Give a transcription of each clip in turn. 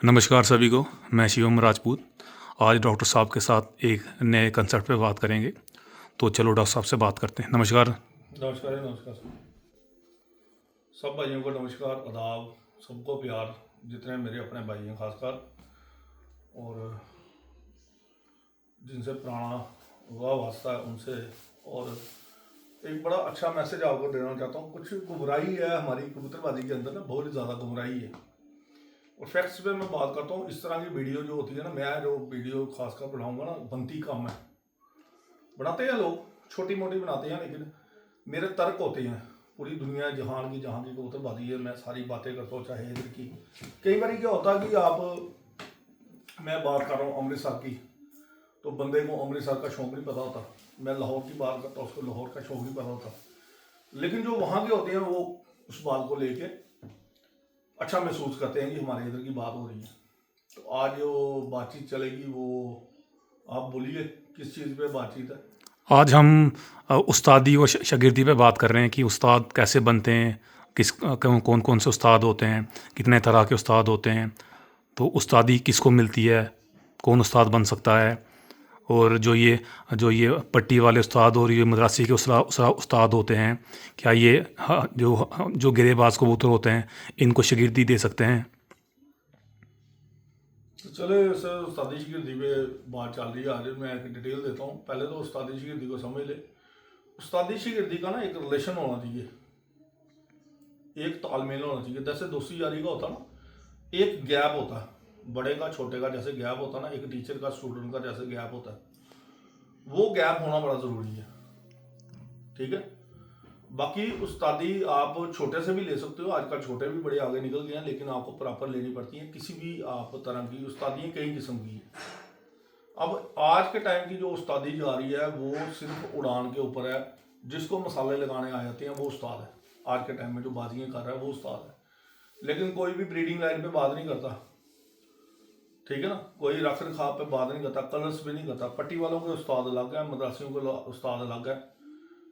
नमस्कार सभी को। मैं शिवम राजपूत। आज डॉक्टर साहब के साथ एक नए कंसेप्ट पे बात करेंगे, तो चलो डॉक्टर साहब से बात करते हैं। नमस्कार। नमस्कार जी, नमस्कार सब भाइयों को नमस्कार, आदाब, सबको प्यार, जितने मेरे अपने भाई हैं खासकर, और जिनसे पुराना हुआ वास्ता है उनसे। और एक बड़ा अच्छा मैसेज आपको देना चाहता हूँ। कुछ गुमराही है हमारी कबूतरबाजी के अंदर ना, बहुत ही ज़्यादा गुमराही है। और फैक्ट्स पे मैं बात करता हूँ। इस तरह की वीडियो जो होती है ना, मैं जो वीडियो खासकर बनाऊँगा ना, बनती कम है। बनाते हैं लोग, छोटी मोटी बनाते हैं, लेकिन मेरे तर्क होते हैं। पूरी दुनिया जहान की कबूतरबाजी है, मैं सारी बातें करता हूँ, चाहे इधर की। कई बार क्या होता है कि मैं बात कर रहा हूँ अमृतसर की, तो बंदे को अमृतसर का शौक नहीं पता होता। मैं लाहौर की बात करता हूँ, उसको लाहौर का शौक नहीं पता होता। लेकिन जो वहाँ के होते हैं वो उस बात को लेके अच्छा महसूस करते हैं कि हमारे इधर की बात हो रही है। तो आज जो बातचीत चलेगी वो आप बोलिए, किस चीज़ पे बातचीत है? आज हम उस्तादी व शागिर्दी पे बात कर रहे हैं कि उस्ताद कैसे बनते हैं, कौन कौन से उस्ताद होते हैं, कितने तरह के उस्ताद होते हैं, तो उस्तादी किसको मिलती है, कौन उस्ताद बन सकता है। और जो ये पट्टी वाले उस्ताद और ये मद्रासी के उस्ताद होते हैं, क्या ये जो गिरेबाज कबूतर होते हैं इनको शागिर्दी दे सकते हैं। तो चले सर, उस्तादी शिगिर्दी पे बात चल रही है। आज मैं एक डिटेल देता हूँ। पहले तो उस्तादी शिगिर्दी को समझ ले। उस्तादी शिगिर्दी का ना एक रिलेशन होना चाहिए, एक तालमेल होना चाहिए। जैसे दोस्ती यारी का होता ना, एक गैप होता है बड़े का छोटे का, जैसे गैप होता ना, एक टीचर का स्टूडेंट का जैसे गैप होता है, वो गैप होना बड़ा ज़रूरी है। ठीक है। बाकी उस्तादी आप छोटे से भी ले सकते हो, आजकल छोटे भी बड़े आगे निकल गए हैं, लेकिन आपको प्रॉपर लेनी पड़ती है। किसी भी आप तरह की उस्तादी कई किस्म की है। अब आज के टाइम की जो उस्तादी जा रही है वो सिर्फ उड़ान के ऊपर है। जिसको मसाले लगाने आ जाते हैं वो उस्ताद है। आज के टाइम में जो बाजियाँ कर रहा है वो उस्ताद है। लेकिन कोई भी ब्रीडिंग लाइन पे बात नहीं करता। ठीक है ना, कोई रख रखाव पे बात नहीं करता, कलर्स भी नहीं करता। पट्टी वालों के उस्ताद अलग है, मद्रासियों के उस्ताद अलग है,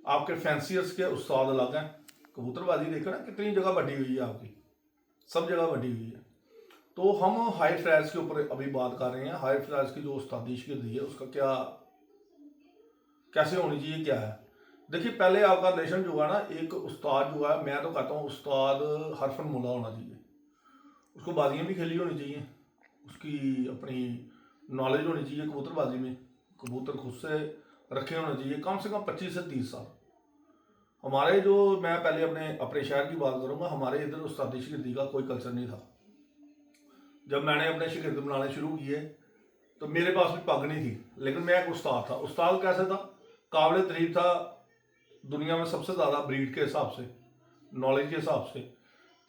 आपके फैंसियर्स के उस्ताद अलग हैं। कबूतरबाजी देखो ना कितनी जगह बढ़ी हुई है आपकी, सब जगह बढ़ी हुई है। तो हम हाई फ्लैट्स के ऊपर अभी बात कर रहे हैं। हाई फ्लैट्स की जो उस्तादी शिगिर्दी है उसका क्या, कैसे होनी चाहिए, क्या है। देखिए, पहले आपका रिलेशन जो है ना, एक उस्ताद जो है, मैं तो कहता हूँ उस्ताद हरफन मुला होना चाहिए। उसको बाजियाँ भी खेली होनी चाहिए, उसकी अपनी नॉलेज होनी चाहिए कबूतरबाजी में, कबूतर खुद से रखे होने चाहिए, कम से कम 25 से 30 साल। हमारे जो, मैं पहले अपने अपने शहर की बात करूँगा, हमारे इधर उस्तादी शिगिर्दी का कोई कल्चर नहीं था। जब मैंने अपने शिगिर्द बनाने शुरू किए तो मेरे पास भी पग नहीं थी, लेकिन मैं एक उस्ताद था। उस्ताद कैसे था? काबिल तारीफ था। दुनिया में सबसे ज़्यादा ब्रीड के हिसाब से, नॉलेज के हिसाब से,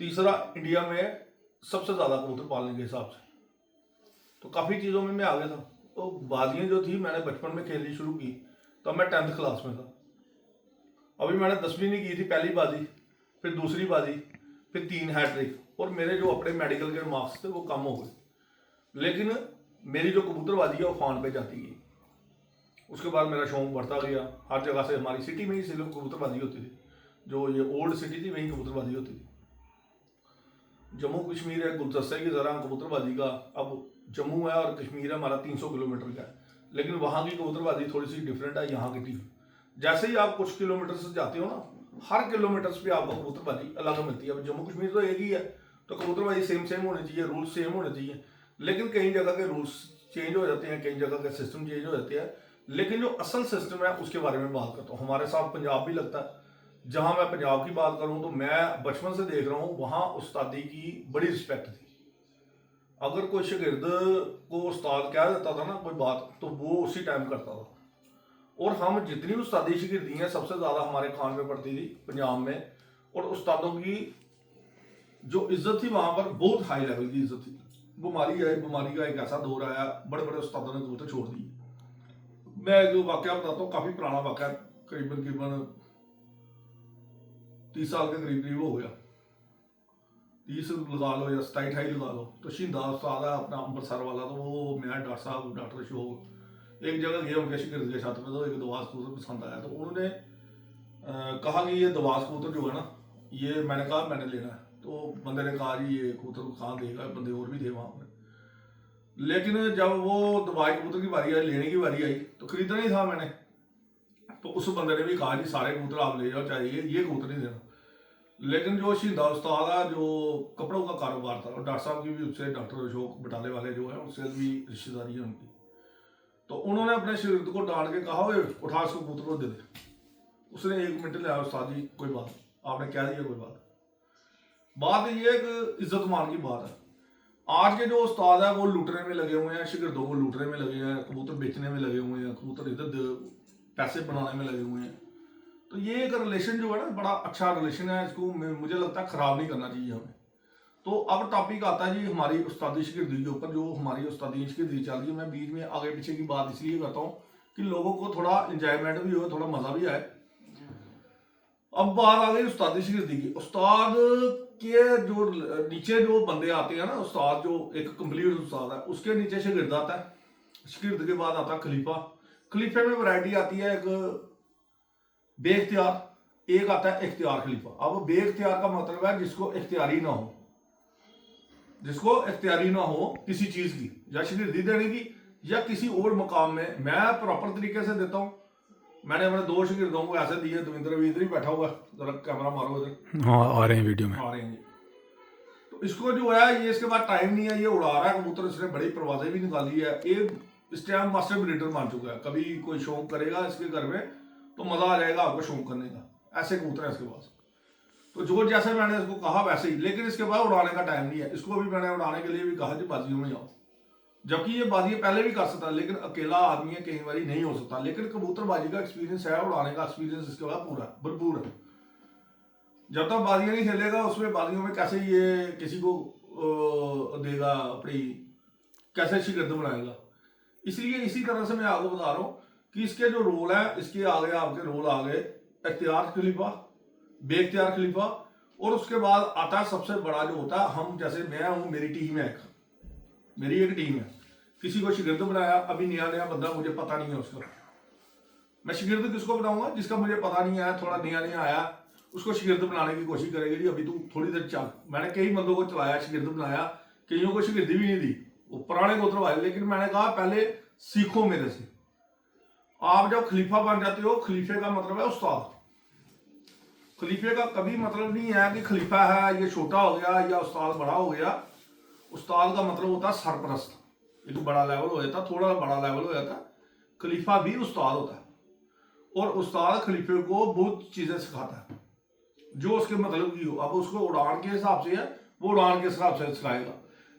तीसरा इंडिया में सबसे ज़्यादा कबूतर पालने के हिसाब से। तो काफ़ी चीज़ों में मैं आगे था। तो बाजियाँ जो थी मैंने बचपन में खेलनी शुरू की, तब मैं 10th क्लास में था। अभी मैंने 10वीं नहीं की थी, पहली बाजी, फिर दूसरी बाजी, फिर 3 हैट्रिक, और मेरे जो अपने मेडिकल के मार्क्स थे वो कम हो गए। लेकिन मेरी जो कबूतरबाजी है वो फान पे जाती गई। उसके बाद मेरा शौक बढ़ता गया। हर जगह से, हमारी सिटी में ही सिर्फ कबूतरबाजी होती थी। जो ये ओल्ड सिटी थी वहीं कबूतरबाजी होती थी। जम्मू कश्मीर है गुलदस्ते की तरह कबूतरबाजी का। अब जम्मू है और कश्मीर है हमारा 300 किलोमीटर का है, लेकिन वहाँ की कबूतरबाजी थोड़ी सी डिफरेंट है यहाँ की। जैसे ही आप कुछ किलोमीटर से जाते हो ना, हर किलोमीटर पे आपको कबूतरबाजी अलग मिलती है। अब जम्मू कश्मीर तो एक ही है, तो कबूतरबाजी सेम सेम होनी चाहिए, रूल्स सेम होने चाहिए। लेकिन कई जगह के रूल्स चेंज हो जाते हैं, कई जगह के सिस्टम चेंज हो जाते हैं। लेकिन जो असल सिस्टम है उसके बारे में बात करता हूँ। हमारे साथ पंजाब भी लगता है। जहाँ मैं पंजाब की बात करूँ तो मैं बचपन से देख रहा हूँ, वहाँ उस्तादी की बड़ी रिस्पेक्ट थी। अगर कोई शागिर्द को उस्ताद कह देता था ना कोई बात, तो वो उसी टाइम करता था। और हम जितनी उस्तादी शिगिर्दी हैं सबसे ज़्यादा हमारे खान में पड़ती थी पंजाब में। और उस्तादों की जो इज्जत थी वहाँ पर बहुत हाई लेवल की इज्जत थी। बीमारी का एक ऐसा दौर आया, बड़े बड़े उस्तादों ने कबूतर छोड़ दिए। मैं जो वाक्य बताता हूँ, काफ़ी पुराना वाक्य, करीबन करीबन 30 साल के करीब करीब हो गया, 30 लगा लो या 27-28 लगा लो। तो शिंदा उस्ताद है अपना अमृतसर वाला, तो वो मैं डॉक्टर साहब डॉक्टर अशोक एक जगह गए उनके शिगिर्द के साथ में, तो एक दवास कबूतर पसंद आया। तो उन्होंने कहा कि ये दवास कबूतर जो है ना, ये मैंने कहा मैंने लेना है। तो बंदे ने कहा जी ये कबूतर कहाँ देगा, बंदे और भी थे वहाँ पर। लेकिन जब वो दुबई कबूतर की बारी आई, लेने की बारी आई, तो खरीदना ही था मैंने। तो उस बंदे ने भी कहा जी सारे कबूतर आप ले जाओ, चाहिए ये कबूतर नहीं देना। लेकिन जो शिंदा उस्ताद है, जो कपड़ों का कारोबार था, और डॉक्टर साहब की भी उससे, डॉक्टर अशोक बटाले वाले जो है उससे भी रिश्तेदारी है उनकी, तो उन्होंने अपने शागिर्द को डांट के कहा, ओए उठा इसको कबूतर को दे दे। उसने 1 मिनट लिया, उस्ताद जी कोई बात नहीं, आपने कह दिया कोई बात ये एक इज्जत मान की बात है। आज के जो उस्ताद है वो लूटने में लगे हुए हैं, शागिर्दों को लूटने में लगे हैं, कबूतर बेचने में लगे हुए हैं, कबूतर इधर पैसे बनाने में लगे हुए हैं। तो ये एक रिलेशन जो है ना, बड़ा अच्छा रिलेशन है, इसको मुझे लगता है ख़राब नहीं करना चाहिए हमें। तो अब टॉपिक आता है जी हमारी उस्तादी शागिर्दी के ऊपर। जो हमारी उस्तादी शागिर्दी चल रही है, मैं बीच में आगे पीछे की बात इसलिए करता हूँ कि लोगों को थोड़ा इंजॉयमेंट भी हो, थोड़ा मज़ा भी आए। अब बात आ गई उस्तादी शागिर्दी की। उस्ताद के जो नीचे जो बंदे आते हैं ना, उस्ताद जो एक कंप्लीट उस्ताद है, उसके नीचे शागिर्द आता है, शागिर्द के बाद आता है खलीफा। खलीफे में वैरायटी आती है, एक बेख्तियार, एक आता है इख्तियार खलीफा। अब बेख्तियार का मतलब है जिसको इख्तियारी ना हो, जिसको इख्तियारी ना हो किसी चीज की, या शागिर्दी देने की या किसी और मकाम में। मैं प्रॉपर तरीके से देता हूँ। मैंने अपने 2 शागिर्दों को ऐसे दिए, दविंद्र भी इधर ही बैठा हुआ, जरा कैमरा मारो इधर, हाँ आ रहे हैं वीडियो में। आ रहे हैं जी। तो इसको जो है, ये इसके बाद टाइम नहीं है, ये उड़ा रहा है कबूतर, इसने बड़ी परवाजें भी निकाली है। ये इस टाइम मास्टर ब्रीडर मान चुका है। कभी कोई शौक करेगा इसके घर में तो मजा आ जाएगा आपको शौक करने का, ऐसे कबूतर है इसके पास। तो जो जैसे मैंने इसको कहा वैसे ही, लेकिन इसके बाद उड़ाने का टाइम नहीं है। इसको अभी मैंने उड़ाने के लिए भी कहा जी बाजियों में जाओ, जबकि ये बाजी पहले भी कर सकता है, लेकिन अकेला आदमी है, कई बार नहीं हो सकता। लेकिन कबूतरबाजी का एक्सपीरियंस है, उड़ाने का एक्सपीरियंस इसके बाद पूरा भरपूर है। जब तक बाजियां नहीं खेलेगा, उसमें बाजियों में कैसे ये किसी को देगा अपनी, कैसे शागिर्द बनाएगा। इसलिए इसी तरह से मैं आपको बता रहा हूँ कि इसके जो रोल है, इसके आगे आपके रोल आ गए इख्तियार खलीफा, बेख्तियार खलीफा, और उसके बाद आता है सबसे बड़ा जो होता है, हम जैसे मैं हूँ, मेरी टीम है, मेरी एक टीम है, किसी को शागिर्द बनाया, अभी नया नया बंदा, मुझे पता नहीं है उसका, मैं शागिर्द किसको बनाऊंगा? जिसका मुझे पता नहीं आया, थोड़ा नया नया आया, उसको शागिर्द बनाने की कोशिश करेगी जी, अभी तू थोड़ी देर चल। मैंने कई बंदों को चलाया, शागिर्द बनाया, कईयों को शागिर्दी भी नहीं दी, वो पुराने गोत्र वाले। लेकिन मैंने कहा पहले सीखो मेरे से। आप जब खलीफा बन जाते हो, खलीफे का मतलब है उस्ताद। खलीफे का कभी मतलब नहीं है कि खलीफा है ये छोटा हो गया या उस्ताद बड़ा हो गया। उस्ताद का मतलब होता है सरपरस्त, एक बड़ा लेवल हो जाता, थोड़ा बड़ा लेवल हो जाता। खलीफा भी उस्ताद होता है, और उस्ताद खलीफे को बहुत चीजें सिखाता है जो उसके मतलब की हो। अब उसको उड़ान के हिसाब से है, वो उड़ान के हिसाब से सिखाएगा।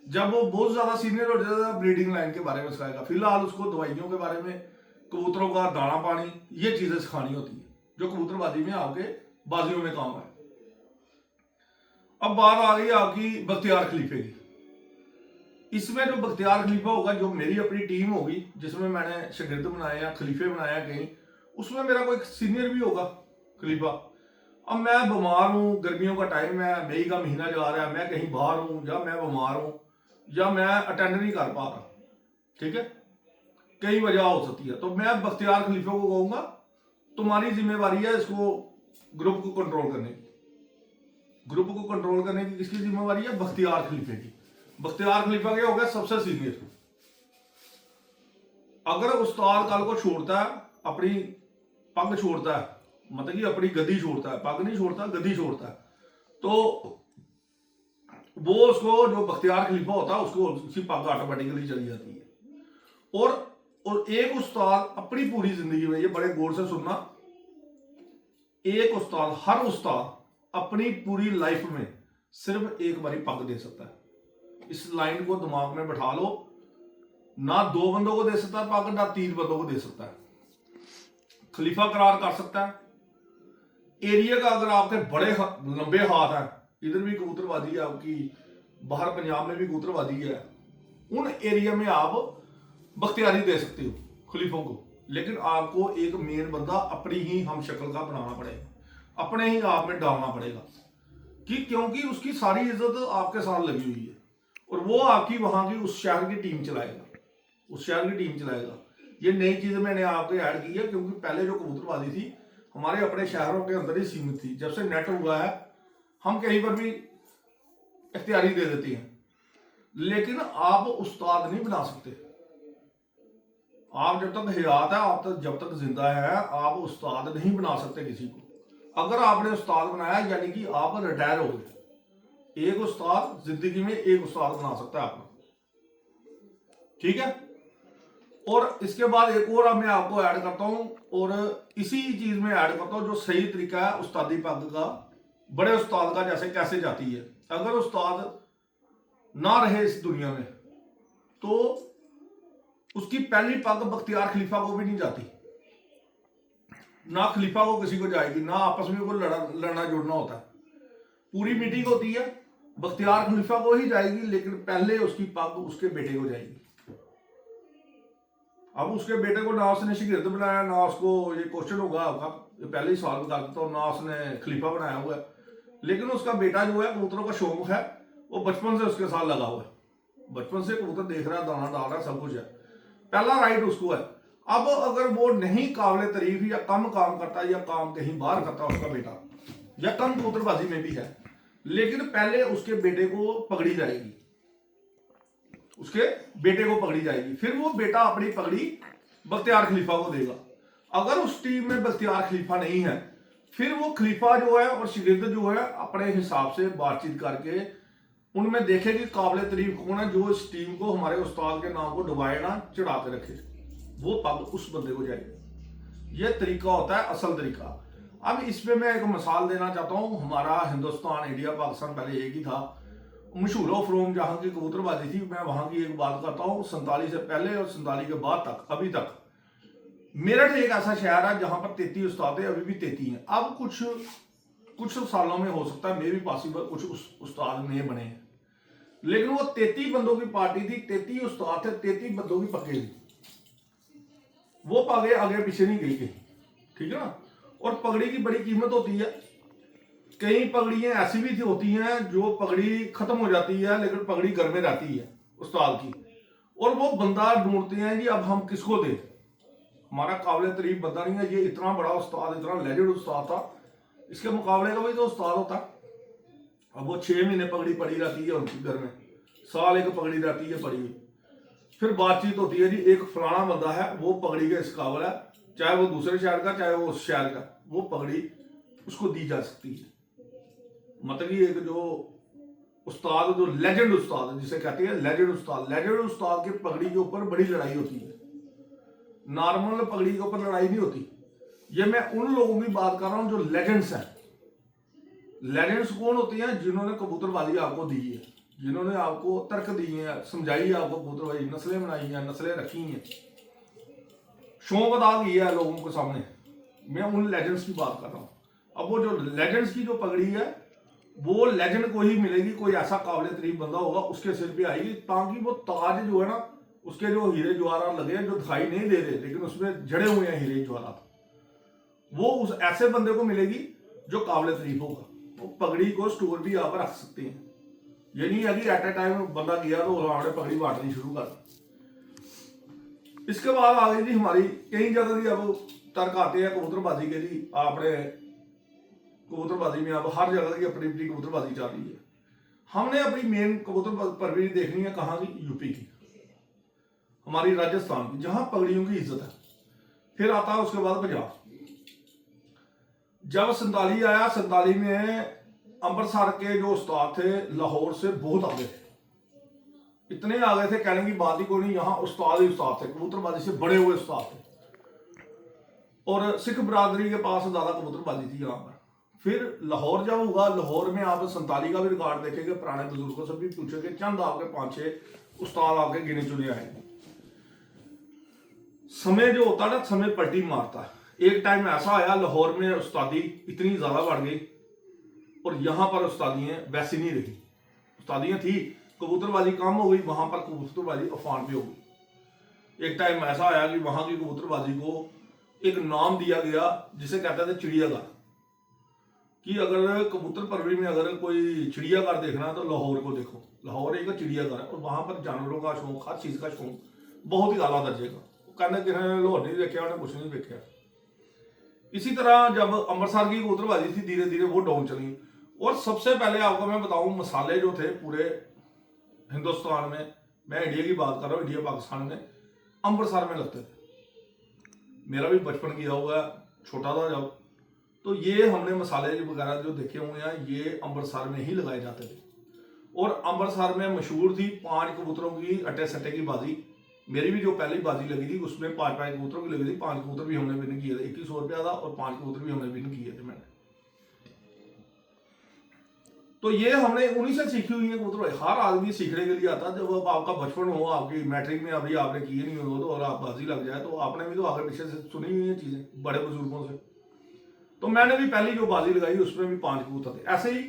जब वो बहुत ज्यादा सीनियर हो जाएगा, ब्रीडिंग लाइन के बारे में सिखाएगा। फिलहाल उसको दवाइयों के बारे में, कबूतरों का दाना पानी, ये चीजें सिखानी होती है जो कबूतरबाजी में आपके बाजियों में काम है। अब बात आ गई आपकी बख्तियार खलीफे की। इसमें जो बख्तियार खलीफा होगा, जो मेरी अपनी टीम होगी, जिसमें मैंने शागिर्द बनाए या खलीफे बनाया कहीं, उसमें मेरा कोई सीनियर भी होगा खलीफा। अब मैं बीमार हूँ, गर्मियों का टाइम है, मई का महीना जा रहा है, मैं कहीं बाहर हूँ, या मैं बीमार हूँ, या मैं अटेंड नहीं कर पा रहा, ठीक है, कई वजह हो सकती है, तो मैं बख्तियार खलीफे को कहूंगा तुम्हारी जिम्मेवारी है इसको, ग्रुप को कंट्रोल करने की। ग्रुप को कंट्रोल करने की किसकी जिम्मेवारी है? बख्तियार खलीफे की। बख्तियार खलीफा क्या हो गया? सबसे सीनियर। अगर उस्ताद कल को छोड़ता है, अपनी पग छोड़ता है, मतलब कि अपनी गद्दी छोड़ता है, पग नहीं छोड़ता, गद्दी छोड़ता है, तो वो उसको, जो बख्तियार खलीफा होता है, उसको उसकी पग ऑटोमेटिकली चली जाती है। और एक उस्ताद अपनी पूरी जिंदगी में, ये बड़े गौर से सुनना, एक उस्ताद, हर उस्ताद अपनी पूरी लाइफ में सिर्फ एक बारी पग दे सकता है। इस लाइन को दिमाग में बैठा लो, ना 2 बंदों को दे सकता है पग, ना 3 बंदों को दे सकता है। खलीफा करार कर सकता है। एरिया का अगर आपके बड़े लंबे हाथ हैं, इधर भी कबूतरबाजी है आपकी, बाहर पंजाब में भी कबूतरबाजी है, उन एरिया में आप बख्तियारी दे सकते हो खलीफों को। लेकिन आपको एक मेन बंदा अपनी ही हम शक्ल का बनाना पड़ेगा, अपने ही आप में डालना पड़ेगा, कि क्योंकि उसकी सारी इज्जत आपके साथ लगी हुई है, और वो आपकी वहां की उस शहर की टीम चलाएगा, उस शहर की टीम चलाएगा। ये नई चीज मैंने आपको ऐड की है, क्योंकि पहले जो कबूतरबाजी थी हमारे अपने शहरों के अंदर ही सीमित थी। जब से नेट हुआ है, हम कहीं पर भी इख्तियारी दे देते हैं। लेकिन आप उस्ताद नहीं बना सकते। आप जब तक हयात है, आप तक जब तक जिंदा है, आप उस्ताद नहीं बना सकते किसी को। अगर आपने उस्ताद बनाया यानी कि आप रिटायर हो गए। एक उस्ताद जिंदगी में एक उस्ताद बना सकता है आपको, ठीक है। और इसके बाद एक और मैं आपको ऐड करता हूं, और इसी चीज में ऐड करता हूं जो सही तरीका है उस्तादी पग का, बड़े उस्ताद का जैसे कैसे जाती है। अगर उस्ताद ना रहे इस दुनिया में तो उसकी पहली पग बख्तियार खलीफा को भी नहीं जाती, ना खलीफा को किसी को जाएगी, ना आपस में कोई लड़ना जुड़ना होता है। पूरी मीटिंग होती है, बख्तियार खलीफा को ही जाएगी, लेकिन पहले उसकी पग उसके बेटे को जाएगी। अब उसके बेटे को ना उसने शागिर्द बनाया, ना उसको, ये क्वेश्चन होगा आपका, ये पहले ही सवाल बता देता हूँ, ना उसने खलीफा बनाया हुआ है, लेकिन उसका बेटा जो है कबूतरों का शौक है, वो बचपन से उसके साथ लगा हुआ है, बचपन से कबूतर देख रहा है, दाना डाल रहा है, सब कुछ है, पहला राइट उसको है। अब अगर वो नहीं काबिल तारीफ या कम काम करता या काम कहीं बाहर करता उसका बेटा, या कम कबूतरबाजी में भी है, लेकिन पहले उसके बेटे को पकड़ी जाएगी, उसके बेटे को पकड़ी जाएगी, फिर वो बेटा अपनी पगड़ी बख्तियार खलीफा को देगा। अगर उस टीम में बख्तियार खलीफा नहीं है, फिर वो खलीफा जो है और शागिर्द जो है अपने हिसाब से बातचीत करके उनमें देखे कि काबिल तारीफ कौन है, जो इस टीम को, हमारे उस्ताद के नाम को डुबाए ना, चढ़ा के रखे, वो पग उस बंदे को जाएगी। ये तरीका होता है असल तरीका। अब इसमें मैं एक मिसाल देना चाहता हूँ। हमारा हिंदुस्तान, इंडिया, पाकिस्तान पहले एक ही था, मशहूर फ्रोम जहाँ की कबूतरबाजी थी। मैं वहां की एक बात करता हूँ, 47 से पहले और 47 के बाद तक, अभी तक मेरठ एक ऐसा शहर है जहां पर 33 उस्ताद है, अभी भी 33 हैं। अब कुछ सालों में हो सकता है मे भी पॉसिबल कुछ उस्ताद नए बने हैं, लेकिन वो 33 बंदों की पार्टी थी, 33 उस्ताद थे, 33 बंदों की पक्के थी, वो पगे आगे पीछे नहीं गई कहीं, ठीक है ना। और पगड़ी की बड़ी कीमत होती है। कई पगड़ियां ऐसी भी होती हैं जो पगड़ी खत्म हो जाती है, लेकिन पगड़ी घर में रहती है उस्ताद की, और वो बंदा ढूंढते हैं जी अब हम किसको दें, हमारा काबिल तारीफ बंदा नहीं है, ये इतना बड़ा उस्ताद, इतना लेजेंड उस्ताद था, इसके मुकाबले का भी तो उस्ताद होता। अब वो 6 महीने पगड़ी पड़ी रहती है उनकी घर में, साल एक पगड़ी रहती है पड़ी हुई, फिर बातचीत होती है जी एक फलाना बंदा है, वो पगड़ी के इस काबिल है, चाहे वो दूसरे शहर का, चाहे वो उस शहर का, वो पगड़ी उसको दी जा सकती है। मतलब कि एक जो उस्ताद, जो लेजेंड उस्ताद जिसे कहते हैं लेजेंड उस्ताद की पगड़ी के ऊपर बड़ी लड़ाई होती है, नॉर्मल पगड़ी के ऊपर लड़ाई नहीं होती। ये मैं उन लोगों की बात कर रहा हूं जो लेजेंड्स हैं। लेजेंड्स कौन होते हैं? जिन्होंने कबूतरबाजी आपको दी है, जिन्होंने आपको तर्क दिए हैं, समझाई है आपको कबूतरबाजी, नस्लें बनाई हैं, नस्लें रखी हैं, शौक अदा किया है लोगों के सामने, मैं उन लेजेंड्स की बात कर रहा हूँ। अब वो जो लेजेंड्स की जो पगड़ी है, वो लेजेंड को ही मिलेगी, कोई ऐसा काबिल तारीफ बंदा होगा उसके सिर पे आएगी, ताकि वो ताज जो है ना, उसके जो हीरे जवाहरात लगे हैं, जो दिखाई नहीं दे रहे लेकिन उसमें जड़े हुए हैं हीरे जवाहरात, वो उस ऐसे बंदे को मिलेगी जो काबिल तारीफ होगा। वो पगड़ी को स्टोर भी यहाँ पर रख सकते हैं। ये नहीं है कि एट ए टाइम बंदा गया तो उन्होंने पगड़ी बांटनी शुरू कर दी। इसके बाद आ गई जी हमारी कई जगह की अब तर्क आते हैं कबूतरबाजी के जी, आपने कबूतरबाजी में अब हर जगह की अपनी अपनी कबूतरबाजी चल रही है। हमने अपनी मेन कबूतर परवरिश देखनी है कहाँ की? यूपी की, हमारी राजस्थान की, जहां पगड़ियों की इज्जत है। फिर आता है उसके बाद पंजाब। जब 47 आया, 47 में अमृतसर के जो उस्ताद थे लाहौर से बहुत आगे थे, इतने आगे थे कहने की बात ही कोई नहीं, यहाँ उस्ताद ही उस्ताद थे, कबूतरबाजी से बड़े हुए उस्ताद थे, और सिख बरादरी के पास ज्यादा कबूतरबाजी थी यहाँ पर। फिर लाहौर जब हुआ, लाहौर में आप 47 का भी रिकॉर्ड देखेंगे, पुराने बुजुर्गों से भी पूछेंगे, चंद आपके 5-6 उस्ताद आपके गिने चुने आएंगे। समय जो होता है ना, समय पलटी मारता है। एक टाइम ऐसा आया लाहौर में उस्तादी इतनी ज्यादा बढ़ गई, और यहां पर उस्तादियां वैसी नहीं रही। उस्तादियां थी, कबूतरबाजी कम हो गई, वहां पर कबूतरबाजी अफान पे हो गई। एक टाइम ऐसा आया कि वहां की कबूतरबाजी को एक नाम दिया गया जिसे कहते थे चिड़ियाघर, कि अगर कबूतर परवरी में अगर कोई चिड़ियाघर देखना है तो लाहौर को देखो। लाहौर एक चिड़ियाघर है, और वहां पर जानवरों का शौक, हर चीज का शौक बहुत ही आला दर्जे का। कहने कि लाहौर नहीं देखा, उन्हें कुछ नहीं देखा। इसी तरह जब अमृतसर की कबूतरबाजी थी, धीरे धीरे वो डाउन चली। और सबसे पहले आपको मैं बताऊं, मसाले जो थे पूरे हिंदुस्तान में, मैं इंडिया की बात कर रहा हूँ, इंडिया पाकिस्तान में अमृतसर में लगते थे। मेरा भी बचपन किया हुआ है, छोटा था जब, तो ये हमने मसाले वगैरह जो देखे हुए हैं ये अमृतसर में ही लगाए जाते थे। और अमृतसर में मशहूर थी 5 कबूतरों की अट्टे सट्टे की बाजी। मेरी भी जो पहली बाजी लगी थी उसमें 5 कबूतरों की लगी थी। 5 कबूतर भी हमने विन किए थे, 2100 रुपया था, और 5 कबूतर भी हमने विन किए थे मैंने। तो ये हमने उन्हीं से सीखी हुई है कबूतर। हर आदमी सीखने के लिए आता है। जब अब आपका बचपन हो, आपकी मैट्रिक में अभी आपने किए नहीं हो तो, और आप बाजी लग जाए तो आपने भी तो आगे पीछे से सुनी हुई है चीजें बड़े बुजुर्गों से। तो मैंने भी पहली जो बाजी लगाई उसमें भी 5 कबूतर थे। ऐसे ही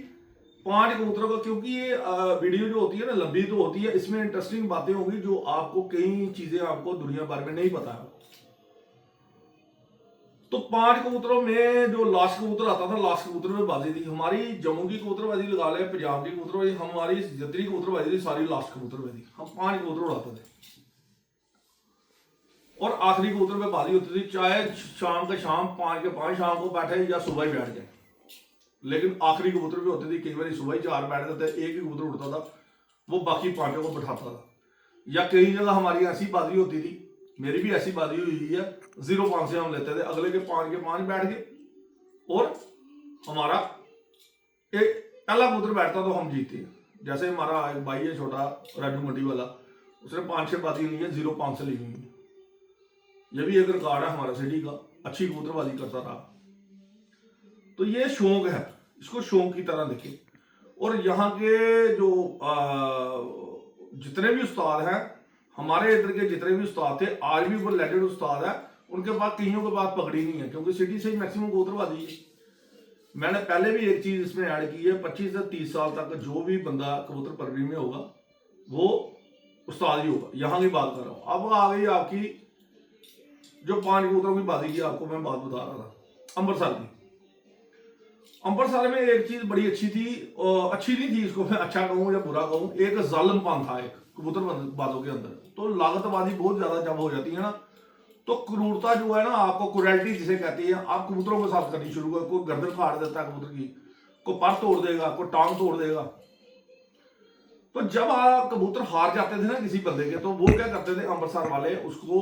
5 कबूतरों का, क्योंकि ये वीडियो जो होती है ना लंबी तो होती है, इसमें इंटरेस्टिंग बातें होंगी जो आपको कई चीजें आपको दुनिया भर में नहीं पता है। तो 5 कबूतरों में जो लास्ट कबूतर आता था, लास्ट कबूतर में बाजी थी हमारी। जम्मू की कबूतरबाजी लगा ले, पंजाब की कबूतरबाजी, हमारी जितनी कबूतरबाजी थी सारी लास्ट कबूतर में थी। हम 5 कबूतर उड़ाते थे और आखिरी कबूतर पे बाजी होती थी, चाहे शाम के शाम 5 के 5 शाम को बैठे या सुबह ही बैठ जाए। लेकिन आखिरी कबूतर भी होती थी, कई बार सुबह ही 4 बैठते थे, एक ही कबूतर उड़ता था, वो बाकी 5 को बैठाता था। या कई जगह हमारी ऐसी बाजी होती थी, मेरी भी ऐसी बाजी हुई है, 0-5 से हम लेते थे, अगले के 5 बैठ गए और हमारा एक पहला कबूतर बैठता तो हम जीतते हैं। जैसे हमारा एक भाई है छोटा, राजू मंडी वाला, उसने 5-6 बाजी ली है, 0-5 से ली हुई है। ये भी एक रिकॉर्ड है हमारा सिटी का, अच्छी कबूतरबाजी करता रहा। तो ये शौक है, इसको शौक की तरह देखें। और यहाँ के जो जितने भी उस्ताद हैं, हमारे इधर के जितने भी उस्ताद थे, आज भी वो लेजेंड उस्ताद है, उनके पास कईयों के पास पकड़ी नहीं है, क्योंकि सिटी से ही मैक्सिमम कबूतरबाजी है। मैंने पहले भी एक चीज इसमें ऐड की है, 25 से 30 साल तक जो भी बंदा कबूतर परवरी में होगा वो उस्ताद ही होगा। यहाँ की बात कर रहा हूँ। अब आ गई आपकी जो 5 कबूतरों की बाजी की आपको मैं बात बता रहा था अमृतसर की। अमृतसर में एक चीज बड़ी अच्छी थी, अच्छी नहीं थी, इसको मैं अच्छा कहूँ या बुरा कहूँ, एक जालिमपन था एक कबूतर बाजों के अंदर। तो लागतबाजी बहुत ज्यादा जब हो जाती है ना, तो क्रूरता जो है ना, आपको क्रूरल्टी जिसे कहती है, आप कबूतरों के साथ करनी शुरू कर। कोई गर्दन काट देता है कबूतर की, कोई पर तोड़ देगा, कोई टांग तोड़ देगा। तो जब आप कबूतर हार जाते थे ना किसी बंदे के, तो वो क्या करते थे अमृतसर वाले, उसको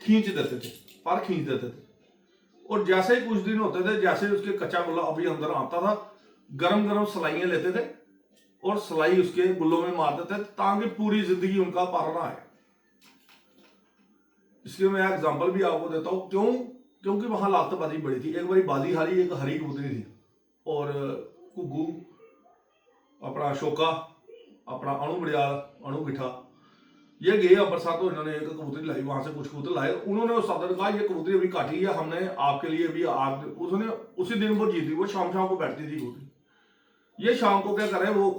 खींच देते थे, पर खींच देते थे। और जैसे ही कुछ दिन होते थे, जैसे उसके कच्चा गुल्ला अभी अंदर आता था, गरम गरम सलाइयां लेते थे और सलाई उसके गुल्लों में मार देते थे, ताकि पूरी जिंदगी उनका पारना है। इसलिए मैं एग्जांपल भी आपको देता हूं, क्यों? क्योंकि वहां लातबाजी बड़ी थी। एक बारी बाजी हारी, एक हरी कबूतरी थी, और घुग्गू, अपना शोका, अपना अणु बड़ियाल, अणु गिठा, ये गए अमृतसर। तो इन्होंने एक कबूतरी लाई, वहां से कुछ कबूतर लाए। उन्होंने उस साधन कहा ये कबूतरी अभी काटी है हमने आपके लिए, भी आप उसने उसी दिन वो जीती। वो शाम शाम को बैठती थी कबूतरी। ये शाम को क्या करे, वो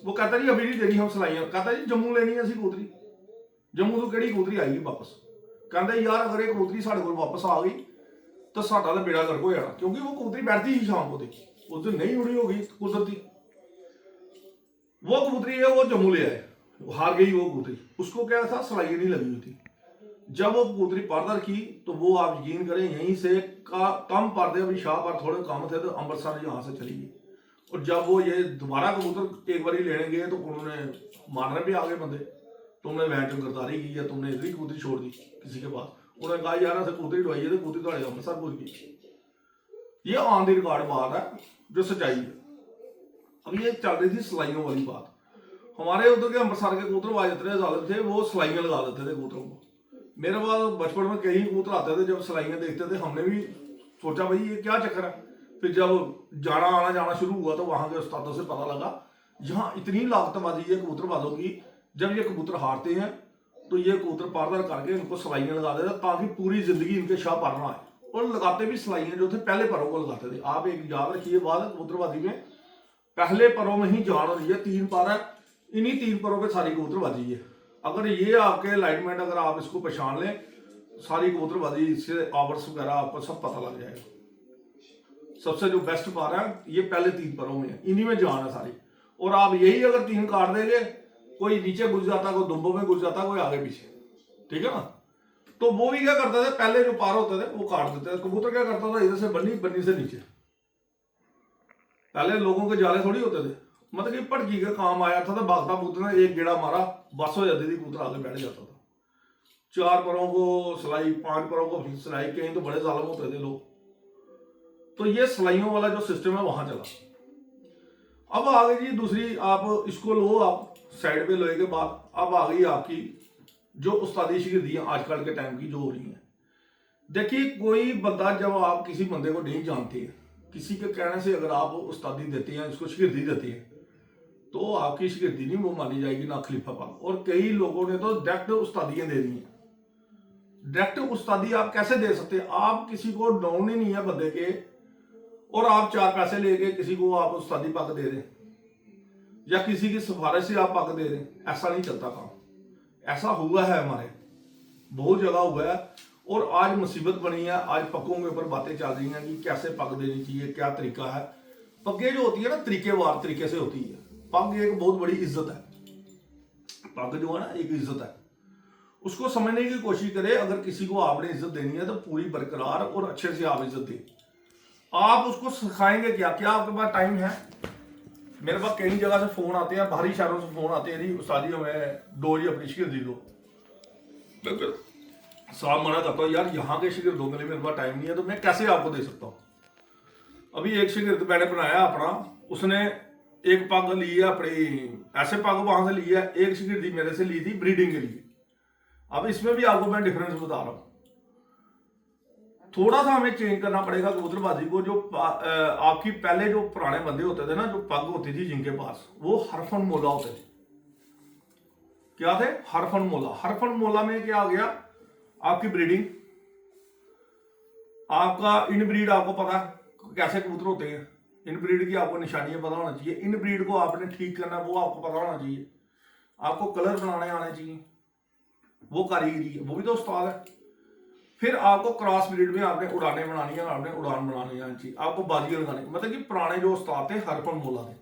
कहता जी अभी नहीं देनी हम सलाइयां, कहता जी जम्मू लेनी है असं कबूतरी, जम्मू तो कड़ी कबूतरी आएगी वापस। कहते यार अगर ये कबूतरी साढ़े को वापस आ गई तो साडा तो बेड़ा गर्क हो जाना, क्योंकि वो कबूतरी बैठती ही शाम को थी, उस दिन नहीं उड़ी होगी कुदरती। वो कबूतरी है वो जम्मू ले आए, हार गई वो कबूतरी। उसको क्या था, सलाइयां नहीं लगी हुई थी। जब वो कबूतरी पर्दर की तो वो आप यकीन करें यहीं से का कम पर्दे, अभी शाह पर थोड़े कम थे, तो अमृतसर यहाँ से चली गई। और जब वो ये दोबारा कबूतर एक बार लेने गए तो उन्होंने मारने पे आ गए बंदे, तुमने वैन चो गिरफ्तारी की या तुमने इधर ही कबूतरी छोड़ दी किसी के पास। उन्होंने कहा यार ऐसे कबूतरी ढवाई है तो कबूतरी थोड़े अमृतसर पहुंच गई। ये ऑन द रिकॉर्ड बात है जो सच्चाई है। अब ये चल रही थी सलाइयों वाली बात। हमारे उधर के अमृतसर के कबूतरबाज इतने जालिम थे, वो सलाइयां लगा देते थे कबूतरों को। मेरे पास बचपन में कई कबूतर आते थे, जब सलाइयां देखते थे हमने भी सोचा भाई ये क्या चक्कर है। फिर जब आना जाना शुरू हुआ तो वहां के उस्तादों से पता लगा यहाँ इतनी लागतबाजी है कबूतरबाजों की। जब ये कबूतर हारते हैं तो ये कबूतर पारदर करके इनको सलाइयां लगा देते ताकि पूरी जिंदगी इनके शाह पारना है। और लगाते भी सलाइयां जो थे पहले परों को लगाते थे। आप एक याद रखिए बात, कबूतरबाजी में पहले परों में ही जान हो रही है। 3 पर है, इन्हीं 3 परों पे सारी कबूतरबाजी है। अगर ये आपके अलाइनमेंट अगर आप इसको पहचान लें, सारी कबूतरबाजी, इससे आवर्स वगैरह आपको सब पता लग जाएगा। सबसे जो बेस्ट पार है ये पहले 3 परों में है, इन्हीं में जान है सारी। और आप यही अगर 3 काट देंगे, कोई नीचे घुस जाता, कोई दुम्बों में घुस जाता, कोई आगे पीछे, ठीक है ना। तो वो भी क्या करते थे, पहले जो पार होते थे वो काट देते थे। कबूतर क्या करता था, इधर से बन्नी, बन्नी से नीचे। पहले लोगों के जाले थोड़ी होते थे, मतलब कि भड़की का काम आया था तो भागता भूगता एक गेड़ा मारा, बस हो जाती थी, कबूतर आगे बैठ जाता था। 4 परों को सिलाई, 5 परों को सिलाई, कहीं तो बड़े जालम होते थे लोग। तो ये सिलाइयों वाला जो सिस्टम है वहां चला। अब आ गई जी दूसरी, आप इसको लो आप साइड पे लोए के बाद, अब आ गई आपकी जो उस्तादी शिगिर्दियां आजकल के टाइम की जो हो रही हैं। देखिए कोई बंदा, जब आप किसी बंदे को नहीं जानते हैं, किसी के कहने से अगर आप उस्तादी देते हैं, उसको शिगिर्दी देते हैं, तो आपकी शिगिर्दी नहीं वो मानी जाएगी, ना खलीफा पाक। और कई लोगों ने तो डायरेक्ट उस्तादियां दे दी हैं। डायरेक्ट उस्तादी आप कैसे दे सकते हैं? आप किसी को डाउन ही नहीं है बंदे के, और आप 4 पैसे लेके किसी को आप उस्तादी पक दे दें, या किसी की सिफारिश से आप पक दे दें, ऐसा नहीं चलता काम। ऐसा हुआ है हमारे बहुत जगह हुआ है, और आज मुसीबत बनी है। आज पकों के ऊपर बातें चल रही हैं कि कैसे पक देनी चाहिए, क्या तरीका है। पगें जो होती है ना, तरीकेवार तरीके से होती है। पग एक बहुत बड़ी इज्जत है। पग जो है ना एक इज्जत है, उसको समझने की कोशिश करें। अगर किसी को आपने इज्जत देनी है तो पूरी बरकरार और अच्छे से आप इज्जत दें। आप उसको सिखाएंगे क्या? क्या आपके पास टाइम है? मेरे पास कई जगह से फोन आते हैं, बाहरी शहरों से फोन आते हैं, जी उस्ताद जी हमें दो जी अपनी शिगिर्दी दो। साहब मना करता हूँ, यार यहाँ के शिगिर्दों के लिए मेरे पास टाइम नहीं है, तो मैं कैसे आपको दे सकता हूँ? अभी एक शिगिर्द मैंने बनाया अपना, उसने एक पग ली है अपनी, ऐसे पग वहां से ली है। एक शिगिर्दी मेरे से ली थी ब्रीडिंग के लिए। अब इसमें भी आपको मैं डिफरेंस बता रहा हूँ। थोड़ा सा हमें चेंज करना पड़ेगा कबूतरबाजी को। जो आपकी पहले जो पुराने बंदे होते थे ना, जो पग होती थी जिनके पास, वो हरफन मोला होते थे। क्या थे? हरफन मोला। हरफन मोला में क्या आ गया? आपकी ब्रीडिंग, आपका इन ब्रीड, आपको पता कैसे कबूतर होते हैं, इन ब्रीड की आपको निशानियां पता होना चाहिए। इन ब्रीड को आपने ठीक करना है, वो आपको पता होना चाहिए। आपको कलर बनाने आने चाहिए, वो कारीगरी है, वो भी तो उस्ताद है। फिर आपको क्रॉस ब्रीड में आपने उड़ाने बनानी है, आपने उड़ान बनानी आनी चाहिए, आपको बाजियां लगानी। मतलब कि पुराने जो उस्ताद थे हरफन मोला थे।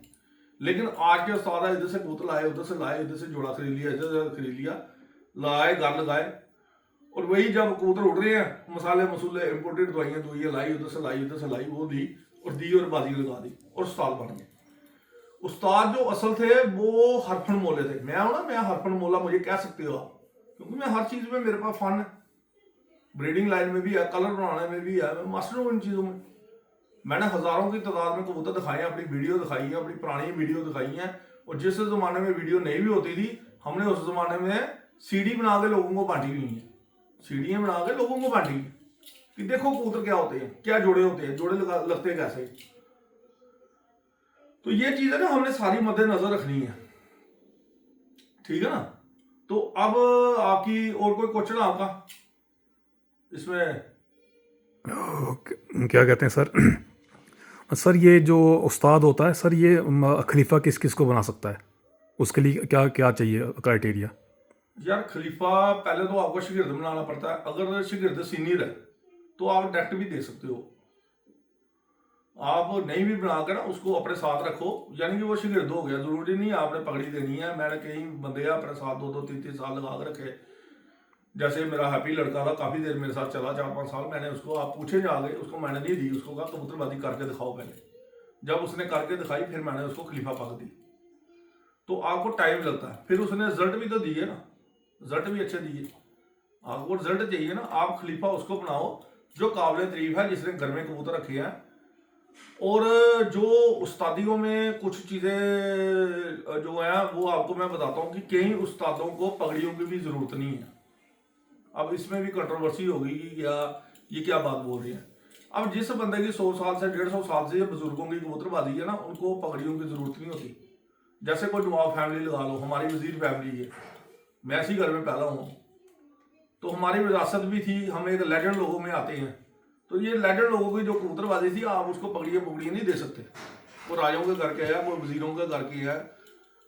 लेकिन आज के उस्ताद है, इधर से कबूतर लाए, उधर से लाए, इधर से जोड़ा खरीद लिया, इधर से खरीद लिया, लाए, घर लगाए, और वही जब कबूतर उड़ रहे हैं, मसाले मसूले इंपोर्टेड दवाइयां दुआइयां लाई, उधर से लाई, उधर से लाई, वो दी और दी और बाजी लगा दी, और उस्ताद बन गए। उस्ताद जो असल थे वो हरफन मोले थे। मैं हूं ना, मैं हरफन मोला मुझे कह सकते हो आप, क्योंकि मैं हर चीज में मेरे पास फन है। ब्रीडिंग लाइन में भी है, कलर बनाने में भी है, मैं मास्टर हूं इन चीजों में। मैंने हजारों की तादाद में कबूतर दिखाए हैं, अपनी वीडियो दिखाई है, अपनी पुरानी वीडियो दिखाई है। और जिस जमाने में वीडियो नहीं भी होती थी, हमने उस जमाने में सीडी बना के लोगों को बांटी हुई है। सीढ़ियां बना के लोगों को बांटी कि देखो कबूतर क्या होते हैं, क्या जोड़े होते हैं, जोड़े लगते हैं कैसे। तो ये चीज है ना, हमने सारी मद्देनजर रखनी है, ठीक है ना। तो अब आपकी और कोई क्वेश्चन आपका इसमें? क्या कहते हैं सर? सर ये जो उस्ताद होता है सर, ये खलीफा किस किस को बना सकता है? उसके लिए क्या क्या चाहिए क्राइटेरिया? यार खलीफा पहले तो आपको शिगिर्द बनाना पड़ता है। अगर शिगिर्द सीनियर है तो आप डायरेक्ट भी दे सकते हो। आप नहीं भी बनाकर ना उसको अपने साथ रखो, यानी कि वो शिगिर्द हो गया। जरूरी नहीं आपने पगड़ी देनी है। मैंने कई बंदे अपने साथ 2-2, 3-3 साल लगा कर रखे। जैसे मेरा हैप्पी लड़का था, काफी देर मेरे साथ चला, 4-5 साल। मैंने उसको, आप पूछे जाओगे, उसको मैंने नहीं दी, उसको कहा कबूतरबाजी करके दिखाओ पहले। जब उसने करके दिखाई फिर मैंने उसको खलीफा पग दी। तो आपको टाइम लगता है। फिर उसने रिजल्ट भी तो दिए ना, रिजल्ट भी अच्छे दिए। आपको रिजल्ट चाहिए ना, आप खलीफा उसको बनाओ जो काबिल तारीफ है, जिसने घर में कबूतर रखे हैं। और जो उस्तादियों में कुछ चीज़ें जो है वो आपको मैं बताता हूँ कि कई उस्तादों को पगड़ियों की भी ज़रूरत नहीं है। अब इसमें भी कंट्रोवर्सी होगी कि क्या ये क्या बात बोल रही है। अब जिस बंदे की 100 साल से 150 साल से बुजुर्गों की कबूतरबाजी है ना, उनको पगड़ियों की ज़रूरत नहीं होती। जैसे कोई नवाब फैमिली लगा लो, हमारी वजीर फैमिली है, मैं इसी घर में पैदा हूँ, तो हमारी विरासत भी थी, हम एक लेजेंड लोगों में आते हैं। तो ये लेजेंड लोगों की जो कबूतरबाजी थी, आप उसको पगड़ियाँ पुगड़ियाँ नहीं दे सकते। वो राजाओं के घर के है, कोई वजीरों के घर की है,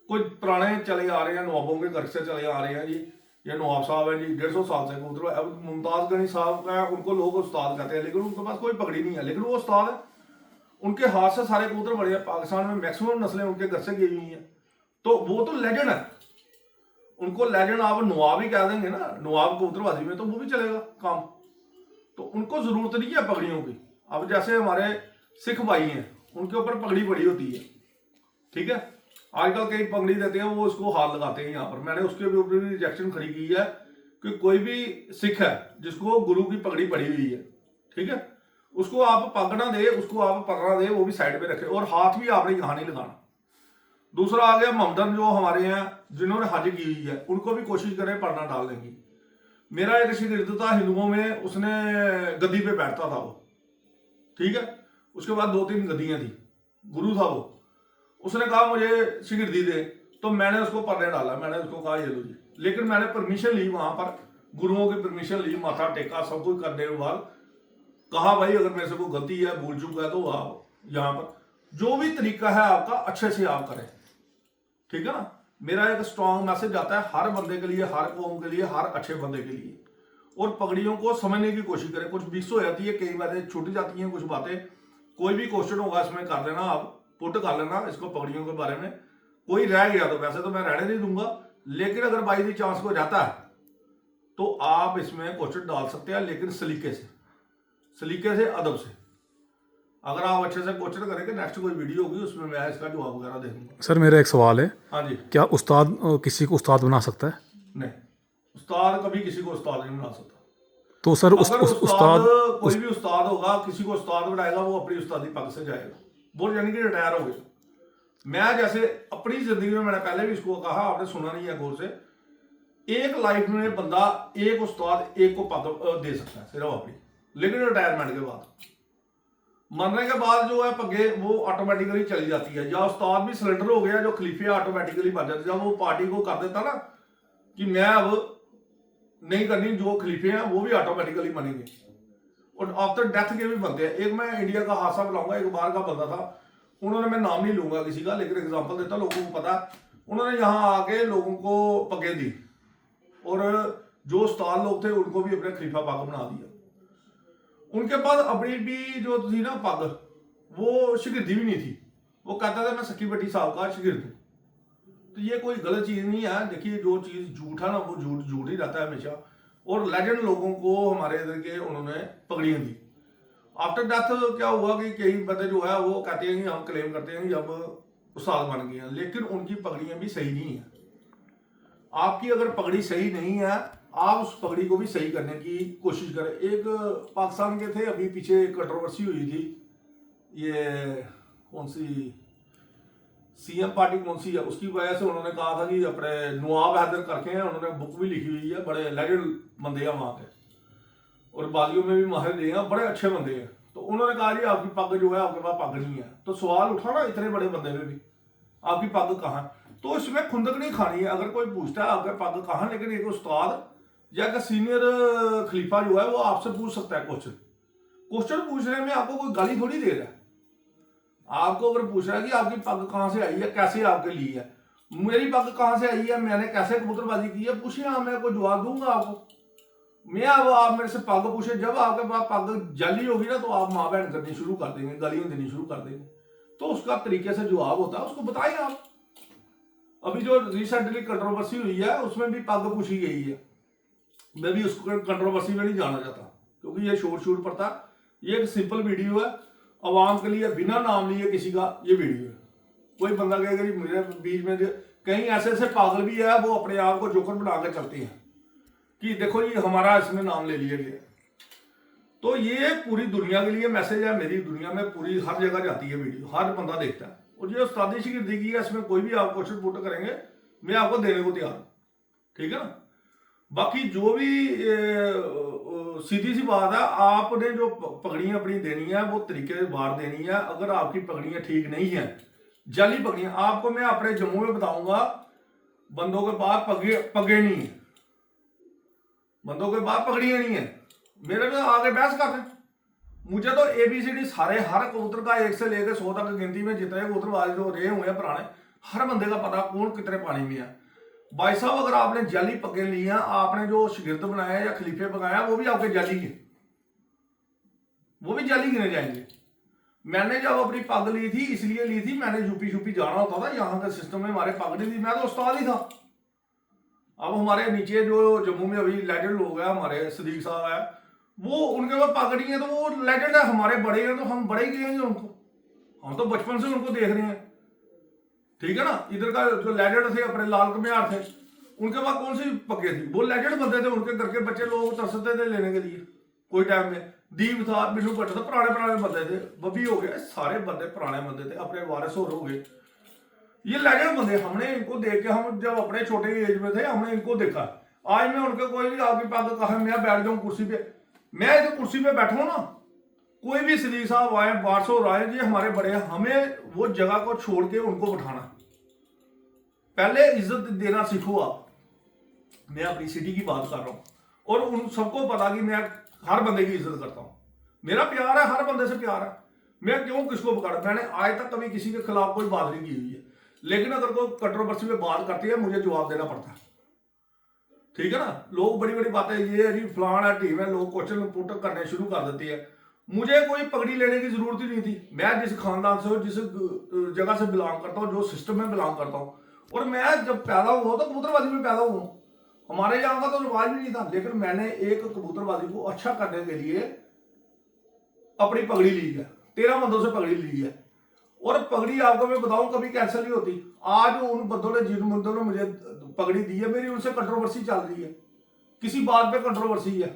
कोई पुराने चले आ रहे हैं, नवाबों के घर से चले आ रहे हैं जी। ये नवाब साहब हैं जी, 150 साल से कबूतर। अब मुमताज गनी साहब का है, उनको लोग उस्ताद कहते हैं, लेकिन उनके पास कोई पगड़ी नहीं है, लेकिन वो उस्ताद है। उनके हाथ से सारे कबूतर बड़े हैं। पाकिस्तान में मैक्सिमम नस्लें उनके घर से गई हुई हैं, तो वो तो लेजेंड है। उनको लेजेंड आप नवाब ही कह देंगे ना, नवाब कबूतरबाजी में, तो वो भी चलेगा काम। तो उनको जरूरत नहीं है पगड़ियों की। अब जैसे हमारे सिख भाई हैं, उनके ऊपर पगड़ी बड़ी होती है, ठीक है। आजकल कई पगड़ी देते हैं, वो उसको हाथ लगाते हैं यहाँ पर। मैंने उसके ऊपर भी रिजेक्शन खड़ी की है कि कोई भी सिख है जिसको गुरु की पगड़ी पड़ी हुई है, ठीक है, उसको आप पग ना दे, उसको आप पगड़ा दे, वो भी साइड पे रखे, और हाथ भी आपने यहाँ नहीं लगाना। दूसरा आ गया मोमडन जो हमारे हैं जिन्होंने हज की हुई है, उनको भी कोशिश करें पर्दा डालने की। मेरा एक शिगिर्द था हिंदुओं में, उसने गद्दी पे बैठता था वो, ठीक है, उसके बाद 2-3 गद्दियां थी, गुरु था वो। उसने कहा मुझे शिगिर्दी दे, तो मैंने उसको पर्दे डाला, मैंने उसको कहा ये लो जी, लेकिन मैंने परमिशन ली वहां पर, गुरुओं की परमिशन ली, माथा टेका, सब कुछ करने के बाद कहा भाई अगर मेरे से कोई गलती है, भूल चुका है, तो आप यहाँ पर जो भी तरीका है आपका अच्छे से आप करें, ठीक है ना। मेरा एक स्ट्रॉन्ग मैसेज आता है हर बंदे के लिए, हर कौम के लिए, हर अच्छे बंदे के लिए। और पगड़ियों को समझने की कोशिश करें, कुछ मिस हो जाती है, कई बातें छूट जाती हैं, कुछ बातें। कोई भी क्वेश्चन होगा इसमें कर लेना, आप पुट कर लेना इसको पगड़ियों के बारे में। कोई रह गया तो वैसे तो मैं रहने नहीं दूंगा, लेकिन अगर बाई दी चांस को जाता है तो आप इसमें क्वेश्चन डाल सकते हैं, लेकिन सलीके से, अदब से। अगर आप अच्छे से क्वेश्चन करेंगे, नेक्स्ट कोई वीडियो होगी उसमें मैं इसका जवाब वगैरह दे दूंगा। सर मेरा एक सवाल है, हाँ जी। क्या उस्ताद किसी को उस्ताद बना सकता है? नहीं, उस्ताद कभी किसी को उस्ताद नहीं बना सकता। तो सर अगर उस्ताद कोई भी उस्ताद होगा, किसी को उस्ताद बनाएगा, वो अपनी उस्तादी पग से जाएगा, वो यानी कि रिटायर हो गया। मैं जैसे अपनी जिंदगी में, मैंने पहले भी इसको कहा, आपने सुना नहीं है गौर से, एक लाइफ में बंदा एक उस्ताद एक को पग दे सकता है सिर्फ अपनी, लेकिन रिटायरमेंट के बाद, मरने के बाद जो है पगे वो ऑटोमेटिकली चली जाती है। या उस्ताद भी सिलेंडर हो गया, जो खलीफे ऑटोमेटिकली बन जाते, जब वो पार्टी को कर देता ना कि मैं अब नहीं करनी, जो खलीफे हैं वो भी ऑटोमेटिकली बनेंगे, और आफ्टर डेथ के भी बनते हैं। एक मैं इंडिया का हादसा बताऊंगा, एक बार का बंदा था, उन्होंने, मैं नाम नहीं लूंगा किसी का, लेकिन एग्जांपल देता, लोगों को पता, उन्होंने यहाँ आके लोगों को पगे दी, और जो उस्ताद लोग थे उनको भी अपने खलीफा पग बना दिया। उनके पास अपनी भी जो थी ना पग, वो शिगिर्दी भी नहीं थी, वो कहता था मैं सखी बटी साहब का शिगिर्द हूँ। तो ये कोई गलत चीज नहीं है। देखिए, जो चीज झूठ है ना, वो झूठ ही रहता है हमेशा। और लेजेंड लोगों को हमारे इधर के उन्होंने पगड़ियां दी। आफ्टर डेथ क्या हुआ कि कई बंदे जो है वो कहते हैं कि हम क्लेम करते हैं कि अब उस्ताद बन गए हैं, लेकिन उनकी पगड़ियां भी सही नहीं है। आपकी अगर पगड़ी सही नहीं है, आप उस पगड़ी को भी सही करने की कोशिश करें। एक पाकिस्तान के थे, अभी पीछे कंट्रोवर्सी हुई थी, ये कौन सी सीएम पार्टी कौन सी है, उसकी वजह से उन्होंने कहा था कि अपने नवाब हैदर करके हैं, उन्होंने बुक भी लिखी हुई है, बड़े लेजेंड बंदे हैं वहाँ के, और बाजियों में भी माहिर रहे हैं, बड़े अच्छे बंदे हैं। तो उन्होंने कहा जी आपकी पग जो है, आपके पास पग नहीं है। तो सवाल उठा ना इतने बड़े बंदे में भी, आपकी पग कहाँ? तो इसमें खुंदक नहीं खानी है। अगर कोई पूछता है आपके पग कहाँ, लेकिन एक उस्ताद या एक सीनियर खलीफा जो है वो आपसे पूछ सकता है क्वेश्चन पूछने में आपको कोई गाली थोड़ी दे रहा है। आपको अगर पूछ रहा है कि आपकी पग कहाँ से आई है, कैसे आपके लिए है, मेरी पग कहाँ से आई है, मैंने कैसे कबूतरबाजी की है, पूछिए, हाँ मैं कोई जवाब दूंगा आपको। मैं अब आप मेरे से पग पूछे, जब आपके पास पग जाली होगी ना, तो आप माँ बहन करनी शुरू कर देंगे, गालियां देनी शुरू कर देंगे। तो उसका तरीके से जवाब होता है, उसको बताइए आप। अभी जो रिसेंटली कंट्रोवर्सी हुई है उसमें भी पग पूछी गई है, मैं भी उसको कंट्रोवर्सी में नहीं जाना चाहता, क्योंकि ये शोर पड़ता। ये एक सिंपल वीडियो है आवाम के लिए, बिना नाम लिए किसी का ये वीडियो है। कोई बंदा कहेगा कि मेरे बीच में कहीं ऐसे ऐसे पागल भी है, वो अपने आप को जोकर बना के चलते हैं कि देखो ये हमारा इसमें नाम ले लिया गया। तो ये पूरी दुनिया के लिए मैसेज है, मेरी दुनिया में पूरी हर जगह जाती है वीडियो, हर बंदा देखता है। और ये उस्तादी शिगिर्दी की है, इसमें कोई भी आप क्वेश्चन पुट करेंगे मैं आपको देने को तैयार हूँ, ठीक है ना। बाकी जो भी सीधी सी बात है, आपने जो पगड़ियां अपनी देनी है वो तरीके बार देनी है। अगर आपकी पगड़ियां ठीक नहीं है, जाली पगड़ियां, आपको मैं अपने जम्मू में बताऊंगा, बंदों के पास पगे नहीं है, बंदों के पास पगड़ियां नहीं है। मेरे में आगे बहस कर रहे हैं। मुझे तो ABCD सारे, हर कबूतर का 1 से लेकर 100 तक गिनती में जितने कबूतरबाज जो रहे हुए हैं पुराने, हर बंदे का पता कौन कितने पानी में है। भाई साहब, अगर आपने जाली पगे ली है, आपने जो शिगिर्द बनाया या खलीफे बनाया, वो भी आपके जाली के, वो भी जाली गिने जाएंगे। मैंने जब अपनी पग ली थी, इसलिए ली थी, मैंने यूपी जाना होता था, यहाँ के सिस्टम में हमारे पग नहीं थी, मैं तो उस्ताद ही था। अब हमारे नीचे जो जम्मू में अभी लेजेंड लोग हैं, हमारे सदीक साहब है, वो उनके पास पग नहीं है, तो वो लेजेंड है। हमारे बड़े हैं तो हम बड़े ही कहेंगे उनको, हम तो बचपन से उनको देख रहे हैं। ठीक है ना। इधर का जो लेजेंड थे अपने लाल कमियार थे, उनके पास कौन सी पक्के थी, वो लेजेंड बंदे थे, उनके घर के बच्चे लोग तरसते थे लेने के लिए कोई टाइम में। दीप था, बिन्नू भट्ट था, पुराने बंदे थे, बबी हो गए, सारे बंदे पुराने बंदे थे, अपने वारिस और हो गए, ये लेजेंड बंदे। हमने इनको देख के, हम जब अपने छोटे एज में थे हमने इनको देखा। आज मैं उनके कोई भी आगे पाग कहा मैं बैठ जाऊं कुर्सी पे, मैं इधर कुर्सी पे बैठा हूं ना, कोई भी सदीक साहब आए, वारसो आए, ये हमारे बड़े हैं, हमें वो जगह को छोड़ के उनको बिठाना। पहले इज्जत देना सीखो आप। मैं अपनी सिटी की बात कर रहा हूँ और उन सबको पता कि मैं हर बंदे की इज्जत करता हूँ, मेरा प्यार है, हर बंदे से प्यार है, मैं क्यों किसको बिगाड़ा। मैंने आज तक कभी किसी के खिलाफ कोई बात नहीं की हुई है, लेकिन अगर कोई कंट्रोवर्सी में बात करती है मुझे जवाब देना पड़ता है, ठीक है ना। लोग बड़ी बड़ी बातें, ये है जी फलान है टीम है, लोग क्वेश्चन पुट करने शुरू कर देते हैं। मुझे कोई पगड़ी लेने की जरूरत ही नहीं थी। मैं जिस खानदान से हूँ, जिस जगह से बिलोंग करता हूँ, जो सिस्टम में बिलोंग करता हूँ, और मैं जब पैदा हुआ तो कबूतरबाजी में पैदा हुआ। हमारे यहाँ का तो रिवाज भी नहीं था, लेकिन मैंने एक कबूतरबाजी को अच्छा करने के लिए अपनी पगड़ी ली है, 13 बंदों से पगड़ी ली है। और पगड़ी आपको मैं बताऊं कभी कैंसिल नहीं होती। आज उन बंदों ने, जिन बंदों ने मुझे पगड़ी दी है, मेरी उनसे कंट्रोवर्सी चल रही है, किसी बात पे कंट्रोवर्सी है,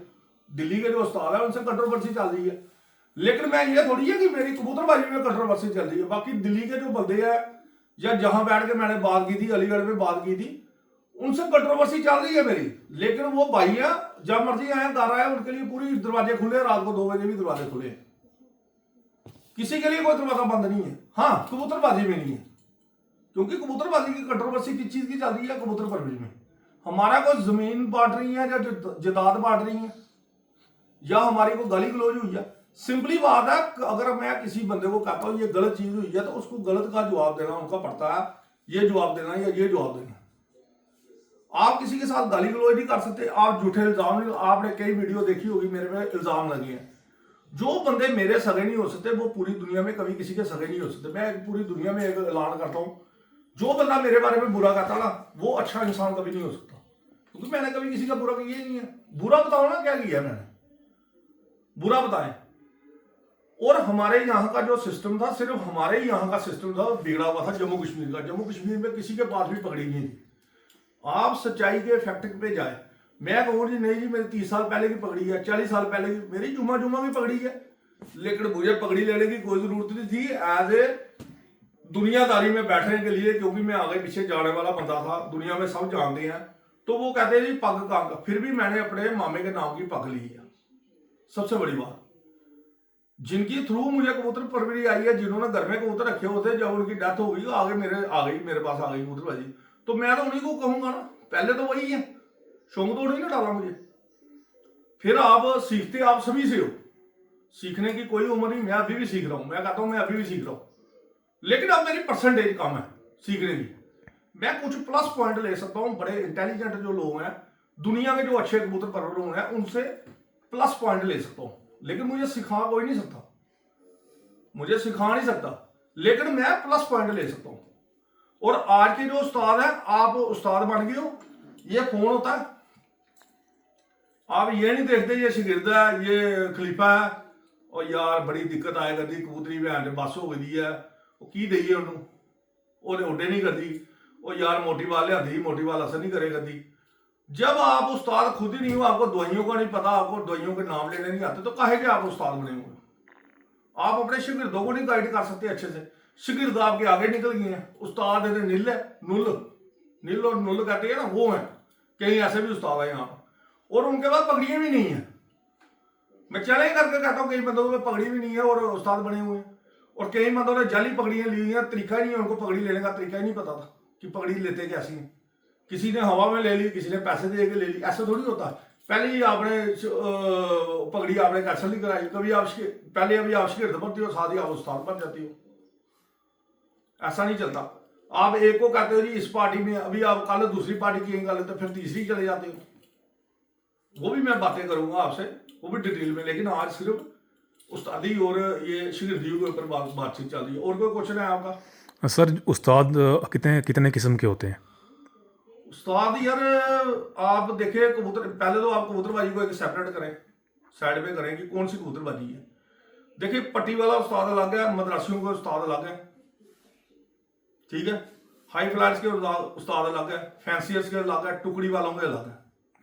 दिल्ली के जो उस्ताद है उनसे कंट्रोवर्सी चल रही है। लेकिन मैं ये थोड़ी है कि मेरी कबूतरबाजी में कंट्रोवर्सी चल रही है। बाकी दिल्ली के जो बंदे हैं, या जहां बैठ के मैंने बात की थी, अलीगढ़ में बात की थी, उनसे कंट्रोवर्सी चल रही है मेरी। लेकिन वो भाई है, जब मर्जी आए घर आए, उनके लिए पूरी दरवाजे खुले, रात को 2 बजे भी दरवाजे खुले, किसी के लिए कोई दरवाजा बंद नहीं है। हाँ, कबूतरबाजी में नहीं है, क्योंकि कबूतरबाजी की कंट्रोवर्सी किस चीज की चल रही है, कबूतर परवरिश में। हमारा कोई जमीन बांट रही है, या जायदाद बांट रही है, या हमारी कोई गाली गलौज हुई है। सिंपली बात है, अगर मैं किसी बंदे को कहता हूं ये गलत चीज हुई है, तो उसको गलत का जवाब देना उनका पड़ता है, ये जवाब देना या ये जवाब देना। आप किसी के साथ गाली गलौज नहीं कर सकते, आप झूठे इल्जाम नहीं। आपने कई वीडियो देखी होगी, मेरे पे इल्जाम लगे हैं। जो बंदे मेरे सगे नहीं हो सकते, वो पूरी दुनिया में कभी किसी के सगे नहीं हो सकते। मैं पूरी दुनिया में एक ऐलान करता हूं, जो बंदा मेरे बारे में बुरा कहता ना, वो अच्छा इंसान कभी नहीं हो सकता, क्योंकि मैंने कभी किसी का बुरा किया ही नहीं है। बुरा बताओ ना, क्या किया मैंने, बुरा बताएं। और हमारे यहाँ का जो सिस्टम था, सिर्फ हमारे ही यहाँ का सिस्टम था, बिगड़ा हुआ था जम्मू कश्मीर का। जम्मू कश्मीर में किसी के पास भी पकड़ी नहीं थी। आप सच्चाई के फैक्ट पे जाए, मैं कहूँ जी नहीं जी मेरी 30 साल पहले की पगड़ी है, 40 साल पहले की, मेरी जुम्मा की पगड़ी है, लेकिन मुझे पगड़ी लेने की कोई जरूरत नहीं थी एज ए दुनियादारी में बैठने के लिए, क्योंकि मैं आगे पीछे जाने वाला बंदा था, दुनिया में सब जानते हैं। तो वो कहते हैं जी पग का, फिर भी मैंने अपने मामे के नाम की पग ली है। सबसे बड़ी बात, जिनकी थ्रू मुझे कबूतर परवरी आई है, जिन्होंने घर में कबूतर रखे होते, जब उनकी डेथ हो गई, आगे मेरे पास आ गई कबूतरबाजी, तो मैं तो उन्हीं को कहूंगा ना, पहले तो वही है, शौक तो नहीं ना डाला मुझे। फिर आप सीखते आप सभी से हो, सीखने की कोई उम्र नहीं, मैं अभी भी सीख रहा हूं, मैं कहता हूं मैं अभी भी सीख रहा हूं, लेकिन अब मेरी परसेंटेज कम है सीखने की। मैं कुछ प्लस पॉइंट ले सकता हूं, बड़े इंटेलिजेंट जो लोग हैं दुनिया में, जो अच्छे कबूतर परवर लोग हैं, उनसे प्लस पॉइंट ले सकता हूं, लेकिन मुझे सिखा कोई नहीं सकता, मुझे सिखा नहीं सकता, लेकिन मैं प्लस पॉइंट ले सकता हूं। और आज के जो उस्ताद है, आप उस्ताद बन गए हो, ये फोन होता है, आप ये नहीं देखते ये शागिर्द है, ये खलीफा है, और यार बड़ी दिक्कत आए करती कबूतरी भैन बस हो गई है, की दईए उन्होंने उड्डे नहीं करती, और यार मोटी वाल लिया, मोटी वाल असर नहीं करे करती। जब आप उस्ताद खुद ही नहीं हो, आपको दवाइयों का नहीं पता, आपको दवाइयों के नाम लेने नहीं आते, तो काहे के आप उस्ताद बने हुए। आप अपने शागिर्दों को नहीं गाइड कर सकते अच्छे से, शागिर्द आपके आगे निकल गए हैं, उस्ताद नील है, नील और नुल कहते हैं ना, वो है। कई ऐसे भी उस्ताद है यहाँ पर, और उनके पास पगड़ियां भी नहीं है। मैं चैलेंज करके कहता हूँ, कई बंदों में पगड़ी भी नहीं है और उस्ताद बने हुए हैं, और कई बंदों ने जाली पगड़ियां ली हैं, तरीका ही नहीं है, उनको पगड़ी लेने का तरीका ही नहीं पता था कि पगड़ी लेते कैसी है। किसी ने हवा में ले ली, किसी ने पैसे दे के ले ली, ऐसा थोड़ी होता है। पहले ही आपने पगड़ी आपने कैंसिल नहीं कराई कभी, आप पहले अभी आप शागिर्द बनती हो, साथ ही आप उस्ताद बन जाती हो, ऐसा नहीं चलता। आप एक को कहते हो जी इस पार्टी में, अभी आप कल दूसरी पार्टी की गल, तो फिर तीसरी चले जाते हो। वो भी मैं बातें करूंगा आपसे, वो भी डिटेल में, लेकिन आज सिर्फ उस्तादी और ये शागिर्दी के ऊपर बातचीत चल रही है। और कोई क्वेश्चन है आपका? सर उस्ताद कितने कितने किस्म के होते हैं? उस्ताद यार आप देखिए, कबूतर पहले तो आप कबूतरबाजी को एक सेपरेट करें, साइड पे करें कि कौन सी कबूतरबाजी है। देखिए पट्टी वाला उस्ताद अलग है, मद्रासियों का उस्ताद अलग है, ठीक है। हाई फ्लाइट्स के उस्ताद अलग है, फैंसियर्स के अलग है, टुकड़ी वालों के अलग है।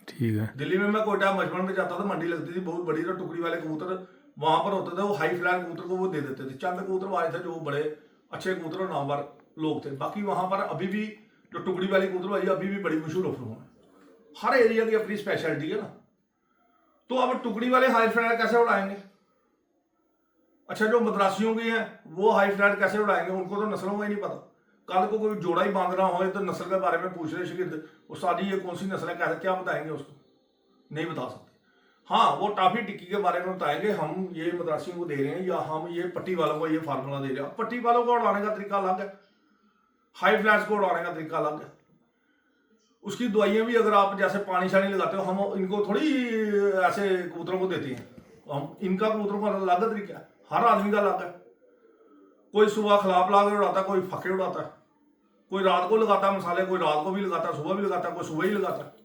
ठीक है। दिल्ली में मैं कोयटा बचपन में जाता था, मंडी लगती थी बहुत बड़ी, तो टुकड़ी वाले कबूतर वहां पर होते थे, वो हाई फ्लाइट कबूतर को वो दे देते थे। चंद कबूतर आए थे जो बड़े अच्छे कबूतर और नामवर लोग थे, बाकी वहां पर अभी भी जो टुकड़ी वाली कबूतर आई अभी भी बड़ी मशहूर ऑफर है। हर एरिया की अपनी स्पेशलिटी है ना। तो अब टुकड़ी वाले हाई फ्लाइट कैसे उड़ाएंगे? अच्छा, जो मद्रासियों की हैं वो हाई फ्लाइट कैसे उड़ाएंगे? उनको तो नस्लों का ही नहीं पता। कल को कोई जोड़ा ही बांध रहा हो तो नस्ल के बारे में पूछ रहे शागिर्द, उस्ताद जी ये कौन सी नस्ल है, कैसे क्या बताएंगे? उसको नहीं बता सकते। हाँ, वो टाफी टिक्की के बारे में बताएंगे, हम ये मद्रासियों को दे रहे हैं या हम ये पट्टी वालों को ये फार्मूला दे रहे हैं। पट्टी वालों को उड़ाने का तरीका अलग है, हाई फ्लाइट्स को उड़ाने का तरीका अलग है। उसकी दवाइयां भी अगर आप जैसे पानी शानी लगाते हो, हम इनको थोड़ी ऐसे कबूतरों को देते हैं, हम इनका कबूतरों का अलग तरीका है, हर आदमी का अलग है। कोई सुबह खिलाफ ला के उड़ाता है, कोई फके उड़ाता है, कोई रात को लगाता है मसाले, कोई रात को भी लगाता है, सुबह भी लगाता है, कोई सुबह ही लगाता है।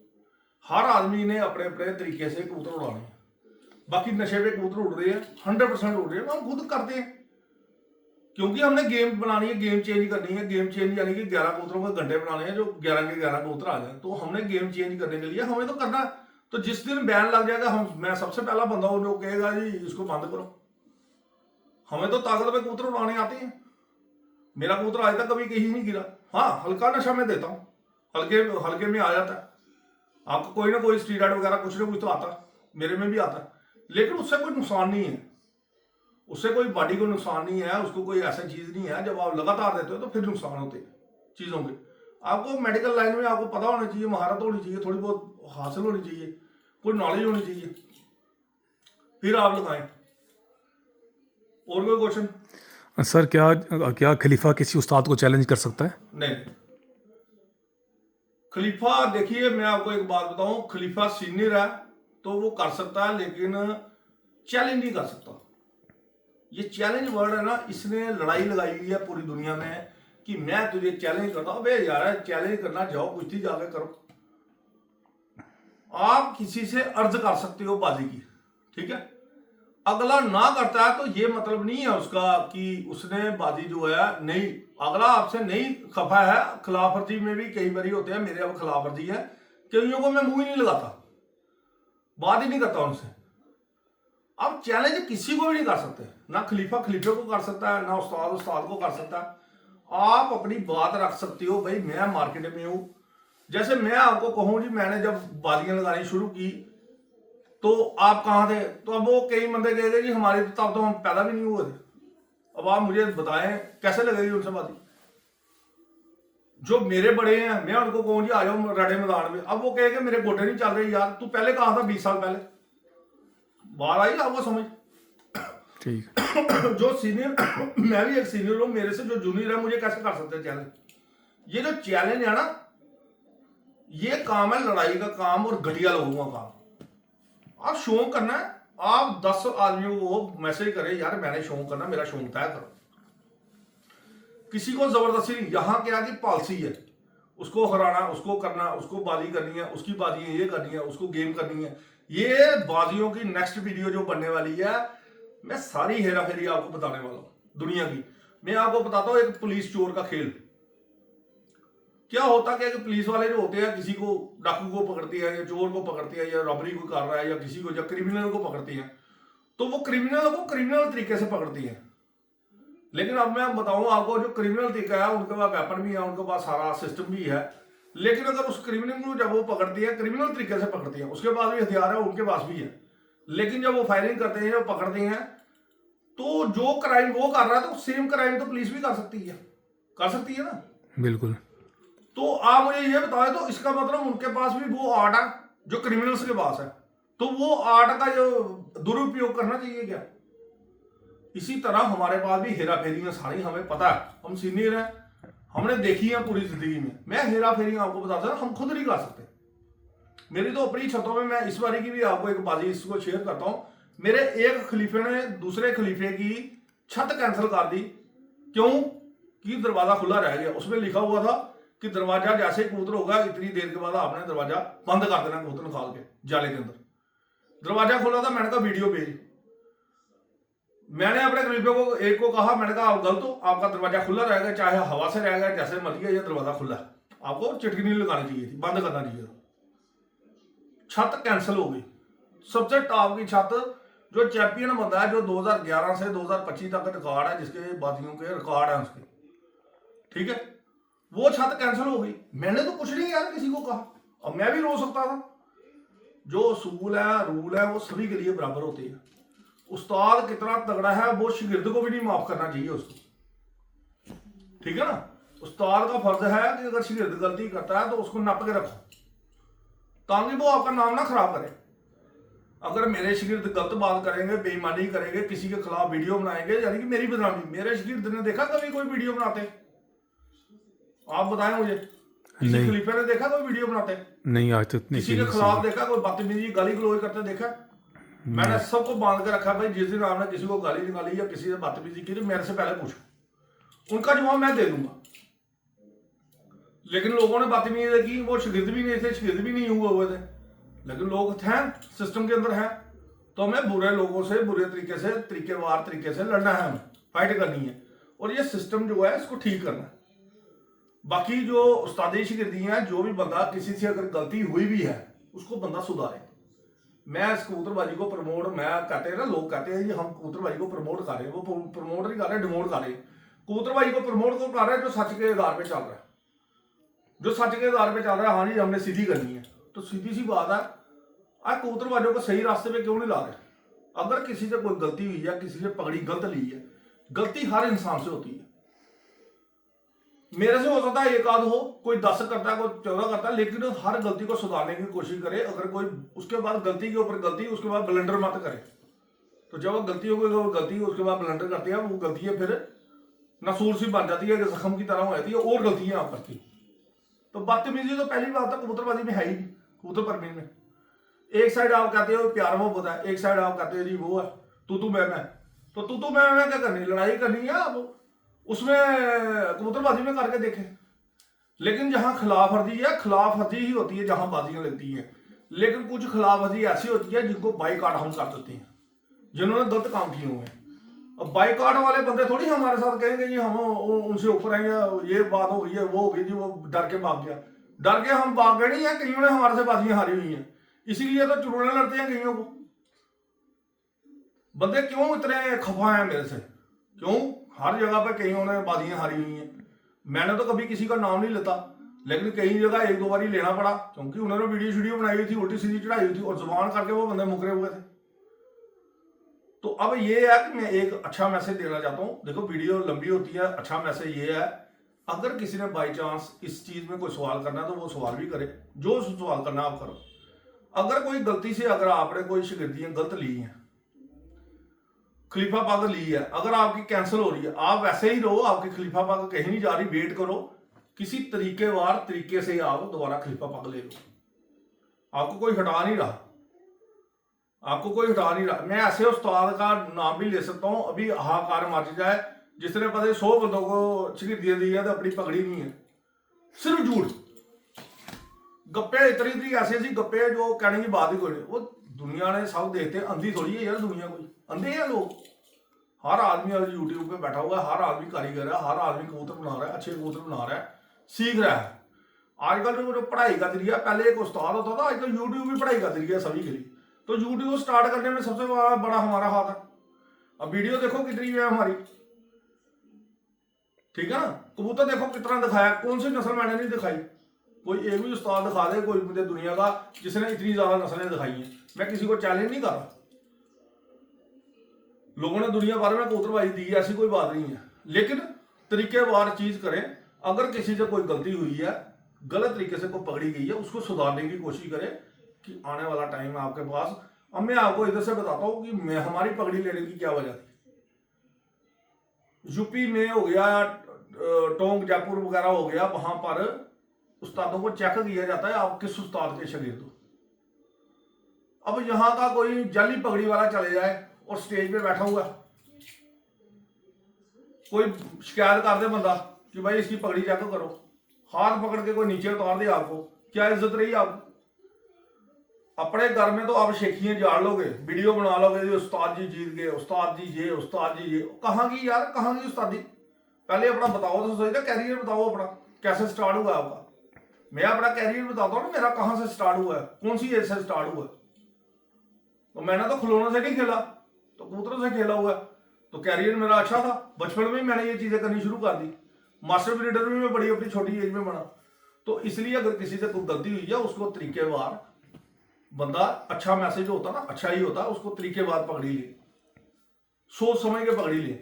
हर आदमी ने अपने अपने तरीके से कबूतर उड़ाने हैं। बाकी नशे पे कबूतर उड़ रहे हैं, 100% उड़ रहे हैं, हम खुद करते हैं क्योंकि हमने गेम बनानी है, गेम चेंज करनी है। गेम चेंज यानी कि 11 कबूतरों को घंटे बनाने हैं जो 11 के 11 कबूतर आ जाए, तो हमने गेम चेंज करने के लिए हमें तो करना है। तो जिस दिन बैन लग जाएगा, मैं सबसे पहला बंदा हूं जो कहेगा जी इसको बंद करो। हमें तो ताकत में कबूतर उड़ाने आते हैं। मेरा कबूतर आज तक कभी कहीं नहीं गिरा। हाँ, हल्का नशा मैं देता हूँ, हल्के में आ जाता है। आपको कोई ना कोई स्टीरॉयड वगैरह कुछ ना कुछ तो आता है, मेरे में भी आता है, लेकिन उससे कोई नुकसान नहीं है, उससे कोई बॉडी को नुकसान नहीं है, उसको कोई ऐसा चीज नहीं है। जब आप लगातार देते हो तो फिर नुकसान होते हैं चीजों के। आपको मेडिकल लाइन में आपको पता होना चाहिए, महारत होनी चाहिए, थोड़ी बहुत हासिल होनी चाहिए, कोई नॉलेज होनी चाहिए, फिर आप लगाएं। और कोई क्वेश्चन? सर क्या खलीफा किसी उस्ताद को चैलेंज कर सकता है? नहीं, खलीफा देखिए मैं आपको एक बात बताऊं, खलीफा सीनियर है तो वो कर सकता है, लेकिन चैलेंज नहीं कर सकता। ये चैलेंज वर्ड है ना, इसने लड़ाई लगाई हुई है पूरी दुनिया में कि मैं तुझे चैलेंज करता हूं। अबे यार, चैलेंज करना जाओ, कुश्ती जाके करो। आप किसी से अर्ज कर सकते हो बाजी की, ठीक है। अगला ना करता है तो ये मतलब नहीं है उसका कि उसने बाजी जो है नहीं, अगला आपसे नहीं खफा है। खिलाफ वर्जी में भी कई बारी होते हैं, मेरे अब खिलाफ वर्जी है, कईयों को मैं मुंह ही नहीं लगाता, बात ही नहीं करता उनसे। आप चैलेंज किसी को भी नहीं कर सकते, ना खलीफा खलीफे को कर सकता है, ना उस्ताद उस्ताद को कर सकता है। आप अपनी बात रख सकते हो, भाई मैं मार्केट में हूं। जैसे मैं आपको कहूं जी, मैंने जब बाजियां लगानी शुरू की तो आप कहां थे, तो अब वो कई बंदे कहेंगे जी हमारी तब तो हम पैदा भी नहीं हुए थे। अब आप मुझे बताएं कैसे लगेगी उनसे बाजी? जो मेरे बड़े हैं मैं उनको कहूं जी आ जाओ रड़े मैदान में, अब वो कहेंगे मेरे गोडे नहीं चल रहे यार, तू पहले कहा था 20 साल पहले। बात आई आपको समझ? ठीक। जो सीनियर मैं भी एक सीनियर हूं, मेरे से जो जूनियर है मुझे कैसे कर सकते हैं चैलेंज? ये जो चैलेंज है ना, ये काम है लड़ाई का काम और घटिया लोगों का काम। आप शौक करना है, आप 10 आदमियों को मैसेज करें यार मैंने शौक करना, मेरा शौक तय करो। किसी को जबरदस्ती नहीं। यहां क्या की पॉलिसी है, उसको हराना, उसको करना, उसको बाजी करनी है, उसकी बाजी ये करनी है, उसको गेम करनी है। ये बाजियों की नेक्स्ट वीडियो जो बनने वाली है, मैं सारी हेरा फेरी आपको बताने वाला हूं दुनिया की। मैं आपको बताता हूं एक पुलिस चोर का खेल क्या होता है कि पुलिस वाले जो होते हैं किसी को डाकू को पकड़ती है या चोर को पकड़ती है या रॉबरी को कर रहा है या किसी को या क्रिमिनल को पकड़ती है, तो वो क्रिमिनल को क्रिमिनल तरीके से पकड़ती है। लेकिन अब मैं बताऊं आपको, जो क्रिमिनल तरीका है उनके पास वेपन भी है, उनके पास सारा सिस्टम भी है, लेकिन अगर उस क्रिमिनल को जब वो पकड़ती है क्रिमिनल तरीके से पकड़ती है, उसके पास भी हथियार है, उनके पास भी है, लेकिन जब वो फायरिंग करते हैं, जब पकड़ते हैं, तो जो क्राइम वो कर रहा है तो सेम क्राइम तो पुलिस भी कर सकती है ना। बिल्कुल। तो आप मुझे ये बताएं, तो इसका मतलब उनके पास भी वो आर्ट है जो क्रिमिनल्स के पास है, तो वो आर्ट का जो दुरुपयोग करना चाहिए क्या? इसी तरह हमारे पास भी हेरा फेरियां सारी हमें पता है, हम सीनियर हैं, हमने देखी है पूरी जिंदगी में। मैं हेरा फेरियां आपको बता सकता, हम खुद नहीं कर सकते। मेरी तो अपनी छतों में, मैं इस बारी की भी आपको एक बाजी इसको शेयर करता हूं। मेरे एक खलीफे ने दूसरे खलीफे की छत कैंसिल कर दी, क्यों कि दरवाजा खुला रह गया। उसमें लिखा हुआ था कि दरवाजा जैसे ही कबूतर होगा इतनी देर के बाद आपने दरवाजा बंद कर देना, कबूतर निकाल के जाले के अंदर। दरवाजा खोला था, मैंने कहा वीडियो भेज। मैंने अपने करीबियों को एक को कहा, मैंने कहा आप गलत हो, आपका दरवाजा खुला रहेगा, चाहे हवा से रहेगा, जैसे मर्जी है, ये दरवाजा खुला है, आपको चिटकी नहीं लगानी चाहिए थी, बंद करना चाहिए। छत कैंसिल हो गई, सबसे टॉप की छत, जो चैंपियन बंदा है, जो 2011 से 2025 तक रिकॉर्ड है, जिसके बाजियों के रिकॉर्ड है उसके, ठीक है, वो छत कैंसिल हो गई। मैंने तो कुछ नहीं यार किसी को कहा, अब मैं भी रो सकता था। जो उसूल है, रूल है, वो सभी के लिए बराबर होते हैं। उस्ताद कितना तगड़ा है, वो शागिर्द को भी नहीं माफ करना चाहिए उसको, ठीक है ना। उस्ताद का फर्ज है कि अगर शागिर्द गलती करता है तो उसको नप के रखो, ताकि वो आपका नाम ना खराब करे। अगर मेरे शागिर्द गलत बात करेंगे, बेईमानी करेंगे, किसी के खिलाफ वीडियो बनाएंगे, यानी कि मेरी बदनामी। मेरे शागिर्द ने देखा कभी कोई वीडियो बनाते? आप बताएं मुझे, किसी नहीं खलीफे ने देखा कोई वीडियो बनाते? नहीं, आज तक नहीं किसी के खिलाफ देखा कोई बदतमीजी गाली गलौज करते देखा? मैंने सबको बांध के रखा, भाई जिस दिन आपने किसी को गाली निकाली या किसी से बदतमीजी की तो मेरे से पहले पूछो, उनका जवाब मैं दे दूंगा। लेकिन लोगों ने बदतमीजी की, वो शागिर्द भी नहीं थे, शागिर्द भी नहीं हुए थे, लेकिन लोग थे, सिस्टम के अंदर है, तो हमें बुरे लोगों से बुरे तरीके से, तरीकेवार तरीके से लड़ना है, हमें फाइट करनी है, और ये सिस्टम जो है इसको ठीक करना है। बाकी जो उस्तादी शागिर्दी हैं, जो भी बंदा किसी से अगर गलती हुई भी है उसको बंदा सुधारे। मैं इस कबूतरबाजी को प्रमोट, मैं कहते हैं ना, लोग कहते हैं जी हम कबूतरबाजी को प्रमोट कर रहे हैं, वो प्रमोट नहीं कर रहे, डिमोट कर रहे हैं। कबूतरबाजी को प्रमोट को कर रहे हैं जो सच के आधार पे चल रहा है, जो सच के आधार पे चल रहा है। हाँ जी हमने सीधी करनी है, तो सीधी सी बात है, आज कबूतरबाजों को सही रास्ते पे क्यों नहीं ला रहे? अगर किसी से कोई गलती हुई है, किसी से पगड़ी गलत ली है, गलती हर इंसान से होती है। मेरे से हो सकता है एक आध हो, कोई 10 करता है, कोई 14 करता है, लेकिन हर गलती को सुधारने की कोशिश करे। अगर कोई उसके बाद गलती के ऊपर गलती, उसके बाद ब्लंडर मत करे। तो जब वो गलती हो गई, वो गलती उसके बाद ब्लंडर करती है, वो गलतियां फिर नसूर सी बन जाती है, जख्म की तरह हो जाती है, और गलतियां आप करती। तो बदतमीजी तो पहली बात तो कबूतरबाजी में है ही, कबूतर परमीन में। एक साइड आप कहते हो प्यार मोहब्बत है, एक साइड आप कहते हो जी वो है तू मैं। तो तू मैं क्या करनी, लड़ाई करनी है आप उसमें कबूतरबाजी में करके देखें। लेकिन जहां खिलाफ वर्जी है, खिलाफ वर्जी ही होती है जहां बाजियां लगती हैं। लेकिन कुछ खिलाफ वर्जी ऐसी होती है जिनको बाइकाट हम कर देते हैं, जिन्होंने गलत काम किए हुए हैं। अब बाइकाट वाले बंदे थोड़ी हमारे साथ कहेंगे जी हम उनसे ऊपर आएंगे, ये बात हो गई है, वो हो गई जी, वो डर के भाग गया। डर के हम भाग गए नहीं है, कईयों ने हमारे से बाजियां हारी हुई हैं, इसीलिए तो चुनाने लड़ते हैं कईयों को। बंदे क्यों इतने खफा हैं मेरे से, क्यों? हर जगह पे कईयों ने बाजियां हारी हुई हैं। मैंने तो कभी किसी का नाम नहीं लेता, लेकिन कई जगह एक दो बार ही लेना पड़ा, क्योंकि उन्होंने वीडियो बनाई हुई थी, उल्टी सीधी चढ़ाई हुई थी, और जुबान करके वो बंदे मुकरे हुए थे। तो अब ये है कि मैं एक अच्छा मैसेज देना चाहता हूँ। देखो वीडियो लंबी होती है, अच्छा मैसेज ये है, अगर किसी ने बाई चांस इस चीज में कोई सवाल करना है तो वो सवाल भी करे, जो सवाल करना आप करो। अगर कोई गलती से, अगर आपने कोई शागिर्दियां गलत ली हैं, खलीफा पग ली है, अगर आपकी कैंसिल हो रही है, आप वैसे ही रहो, आपकी खलीफा पग कहीं नहीं जा रही, वेट करो, किसी तरीकेवार तरीके से आप दोबारा खलीफा पग ले लो। आपको कोई हटा नहीं रहा, आपको कोई हटा नहीं रहा। मैं ऐसे उस्ताद का नाम भी ले सकता हूं, अभी हाहाकार मच जाए, जिसने पता 100 बंदों को शागिर्दियां दी है तो अपनी पगड़ी नहीं है, सिर्फ झूठ गप्पे, इतनी ऐसी ऐसी गप्पे जो कहने की बात ही कोई नहीं। वो दुनिया ने सब देखते, अंधी थोड़ी है यार दुनिया, कोई अंधे हैं लोग। हर आदमी आज यूट्यूब पे बैठा हुआ है, हर आदमी कारीगर है, हर आदमी कबूतर बना रहा है, अच्छे कबूतर बना रहा है, सीख रहा है। आजकल जो पढ़ाई का जरिया, पहले एक उस्ताद होता था, आजकल यूट्यूब भी पढ़ाई का जरिया सभी के लिए। तो यूट्यूब स्टार्ट करने में सबसे बड़ा हमारा हाथ है। अब वीडियो देखो कितनी है हमारी, ठीक है ना। कबूतर देखो कितना दिखाया, कौन सी नस्ल मैंने नहीं दिखाई। कोई एक भी उस्ताद दिखा दे कोई मुझे दुनिया का जिसने इतनी ज्यादा नस्लें दिखाई हैं। मैं किसी को चैलेंज नहीं कर रहा, लोगों ने दुनिया भर में कबूतरबाजी दी है, ऐसी कोई बात नहीं है, लेकिन तरीकेवार चीज करें। अगर किसी से कोई गलती हुई है, गलत तरीके से कोई पकड़ी गई है, उसको सुधारने की कोशिश करें कि आने वाला टाइम है आपके पास। अब मैं आपको इधर से बताता हूं कि मैं हमारी पगड़ी लेने की क्या वजह थी। यूपी में हो गया, टोंक जयपुर वगैरह हो गया, वहां पर उस्तादों को चेक किया जाता है आप किस उस्ताद के शागिर्द हो। अब यहां का कोई जाली पगड़ी वाला चले जाए और स्टेज पे बैठा हुआ, कोई शिकायत कर दे बंदा कि भाई इसकी पगड़ी चेक करो, हाथ पकड़ के कोई नीचे उतार दे, आपको क्या इज्जत रही आपको? अपने घर में तो आप शेखियाँ झाड़ लोगे, वीडियो बना लोगे जी उस्ताद जी जीत गए, उस्ताद जी ये, उस्ताद जी ये। कहाँ की यार, कहाँ की उस्तादी? पहले अपना बताओ तो सही था, कैरियर बताओ अपना कैसे स्टार्ट हुआ है आपका। मैं अपना कैरियर बताता हूँ ना, मेरा कहाँ से स्टार्ट हुआ है, कौन सी एज से स्टार्ट हुआ है। तो मैंने तो खिलौनों से नहीं खेला, तो कबूतरों से खेला हुआ है। तो कैरियर मेरा अच्छा था, बचपन में ही मैंने ये चीज़ें करनी शुरू कर दी। मास्टर ब्रीडर भी मैं बड़ी अपनी छोटी एज में बना। तो इसलिए अगर किसी से कोई गलती हुई है, उसको तरीकेवार, बंदा अच्छा मैसेज होता ना, अच्छा ही होता, उसको तरीकेवार पकड़ी ले, सोच समझ के पकड़ी ले,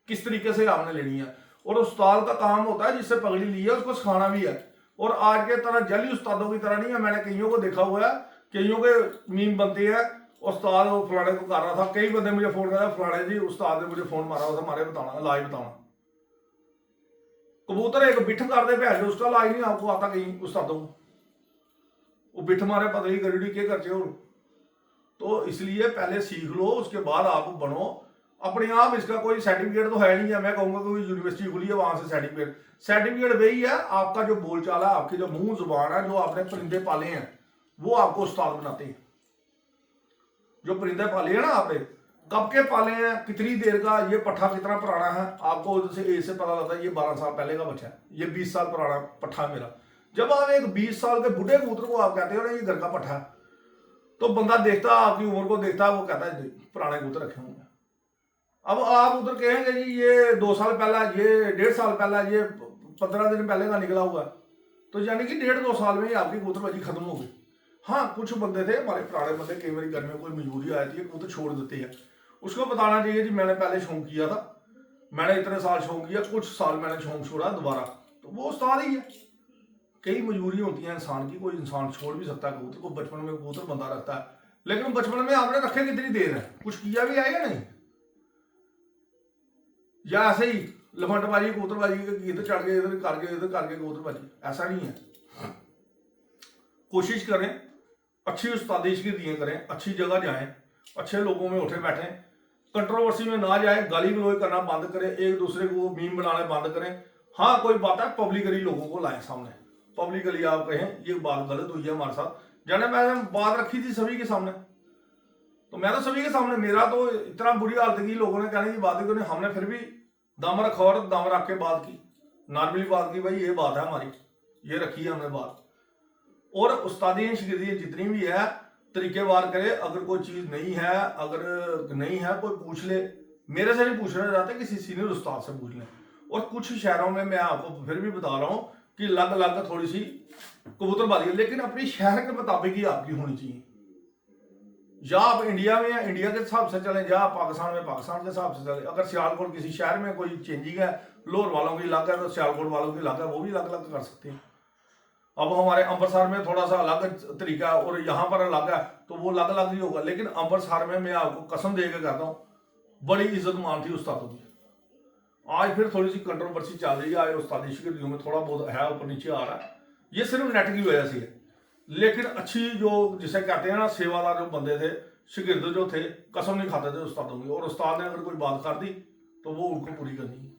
किस तरीके से आपने लेनी है। और उस्ताद का काम होता है जिससे पगड़ी ली है उसको सिखाना भी है। और आज के तरह जली उस्तादों की तरह नहीं है। मैंने कईयों को देखा हुआ है, कईयों के मीम बनते हैं, उस्ताद वो फलाने को कर रहा था। कई बंदे मुझे फोन कर रहे, फलाने जी उस्ताद ने मुझे फोन मारा हुआ था, मारे बताना इलाज बताना। कबूतर एक बिठ कर दे भैन, उसका इलाज नहीं आपको आता कहीं उस्तादों को। वो बिठ मारे पता नहीं करी क्या करते हो। तो इसलिए पहले सीख लो, उसके बाद आप बनो। अपने आप इसका कोई सर्टिफिकेट तो है नहीं है, मैं कहूंगा कोई यूनिवर्सिटी खुली है वहां से सर्टिफिकेट वही है आपका जो बोलचाल है, आपकी जो मुंह जुबान है, जो आपने परिंदे पाले हैं वो आपको उस्ताद बनाते हैं। जो परिंदे पाले हैं ना आपने, कब के पाले हैं, कितनी देर का, ये पट्ठा कितना पुराना है, आपको उधर से एज से पता लगता है ये 12 साल पहले का बच्चा है, ये 20 साल पुराना पट्ठा है मेरा। जब आप एक 20 साल के बुढ़े कबूतर को आप कहते हो ना ये घर का पट्ठा है, तो बंदा देखता आपकी उम्र को देखता है, वो कहता है पुराने कबूतर रखे होंगे। अब आप उधर कहेंगे जी ये 2 साल पहला, ये 1.5 साल पहला, ये 15 दिन पहले का निकला हुआ, तो यानी कि 1.5-2 साल में ही आपकी कबूतरबाजी खत्म हो गई। हाँ, कुछ बंदे थे हमारे पुराने बंदे, कई बार घर में कोई मजबूरी आ जाती है, कबूतर छोड़ देते हैं। उसको बताना चाहिए जी मैंने पहले शौक किया था, मैंने इतने साल शौक किया, कुछ साल मैंने शौक छोड़ा दोबारा, तो वो उस्ताद ही है। कई मजबूरी होती है इंसान की, कोई इंसान छोड़ भी सकता है कबूतर को, बचपन में कबूतर बंदा रखता है, लेकिन बचपन में आपने रखे कितनी देर है, कुछ किया भी है या नहीं, या ऐसे ही लफंटबाजी कबूतरबाजी के इधर चढ़ के इधर करके कबूतरबाजी, ऐसा नहीं है। कोशिश करें, अच्छी उस्तादिश की दिए करें, अच्छी जगह जाएं, अच्छे लोगों में उठे बैठें, कंट्रोवर्सी में ना जाए, गाली गलोच करना बंद करें, एक दूसरे को मीम बनाने बंद करें। हाँ, कोई बात है पब्लिकली लोगों को लाएं सामने, पब्लिकली आप कहें ये बात गलत हुई है हमारे साथ। जाने मैंने बात रखी थी सभी के सामने, तो मैं तो सभी के सामने, मेरा तो इतना बुरी हालत की लोगों ने कहने की बात की, हमने फिर भी दम रखा और दम रख के बात की, नॉर्मली बात की, भाई ये बात है हमारी, ये रखी है हमने बात। और उस्तादी शिगिर्दी जितनी भी है तरीकेवार करे। अगर कोई चीज़ नहीं है, अगर नहीं है कोई पूछ ले, मेरे से नहीं पूछना चाहते, किसी सीनियर उस्ताद से पूछ लें। और कुछ शहरों में मैं आपको फिर भी बता रहा हूँ कि अलग अलग थोड़ी सी कबूतरबाजी है, लेकिन अपनी शहर के मुताबिक ही आपकी होनी चाहिए। या आप इंडिया में इंडिया के हिसाब से चलें, या पाकिस्तान में पाकिस्तान के हिसाब से चलें। अगर सियालकोट किसी शहर में कोई चेंजिंग है, लोअर वालों की अलग है तो सियालकोट वालों की अलग है, वो भी अलग अलग कर सकते हैं। अब हमारे अमृतसर में थोड़ा सा अलग तरीका है और यहाँ पर अलग है, तो वो अलग अलग ही होगा। लेकिन अमृतसर में मैं आपको कसम दे के कहता हूँ, बड़ी इज्जत मान थी उस्तादों की। आज फिर थोड़ी सी कंट्रोवर्सी चल रही है, आज उस्तादी शिगिर्दियों में थोड़ा बहुत है, ऊपर नीचे आ रहा है, ये सिर्फ नेट की वजह से है। लेकिन अच्छी जो जिसे कहते हैं ना सेवादार जो बंदे थे, शिगिर्द जो थे, कसम नहीं खाते थे उस्तादों की, और उस्ताद ने अगर कोई बात कर दी तो वो उनको पूरी करनी है।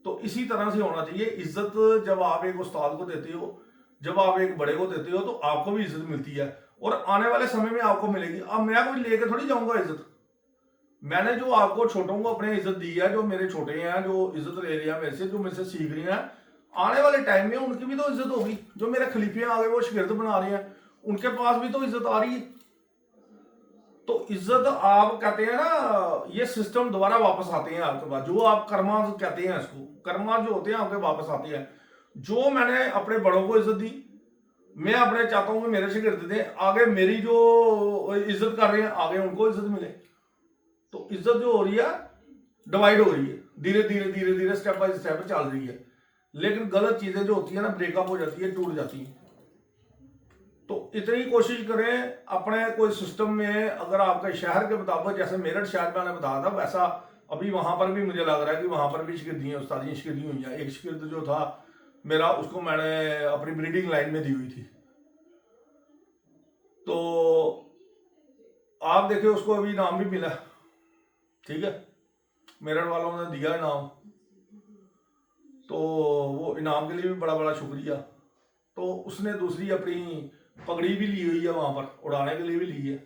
तो इसी तरह से होना चाहिए। इज्जत जब आप एक उस्ताद को देते हो, जब आप एक बड़े को देते हो, तो आपको भी इज्जत मिलती है और आने वाले समय में आपको मिलेगी। अब मैं कोई लेके थोड़ी जाऊंगा इज्जत, मैंने जो आपको छोटों को अपने इज्जत दी है, जो मेरे छोटे हैं, जो इज्जत ले रहे हैं मेरे से, जो मेरे से सीख रही हैं, आने वाले टाइम में उनकी भी तो इज्जत होगी। जो मेरे खलीफे आ गए वो शिगिर्द बना रहे हैं, उनके पास भी तो इज्जत आ रही है। तो इज्जत आप कहते हैं ना, ये सिस्टम दोबारा वापस आते हैं आपके पास, जो आप कर्मा कहते हैं, इसको कर्मा जो होते हैं आपके वापस आते हैं। जो मैंने अपने बड़ों को इज्जत दी, मैं अपने चाहता हूं कि मेरे शिगिर्द दें, आगे मेरी जो इज्जत कर रहे हैं आगे उनको इज्जत मिले। तो इज्जत जो हो रही है डिवाइड हो रही है, धीरे धीरे धीरे धीरे स्टेप बाय स्टेप चल रही है। लेकिन गलत चीजें जो होती है ना, ब्रेकअप हो जाती है, टूट जाती है। तो इतनी कोशिश करें अपने कोई सिस्टम में, अगर आपके शहर के मुताबिक, जैसे मेरठ शहर में मैंने बताया था, वैसा अभी वहां पर भी मुझे लग रहा है कि वहां पर भी शिगिर्दियाँ उस्तादियाँ शिगिर्दी हुई हैं। एक शिगिर्द जो था मेरा, उसको मैंने अपनी ब्रीडिंग लाइन में दी हुई थी, तो आप देखिए उसको अभी इनाम भी मिला, ठीक है, मेरठ वालों ने दिया इनाम, तो वो इनाम के लिए भी बड़ा बड़ा शुक्रिया। तो उसने दूसरी अपनी पगड़ी भी ली हुई है वहां पर, उड़ाने के लिए भी ली है।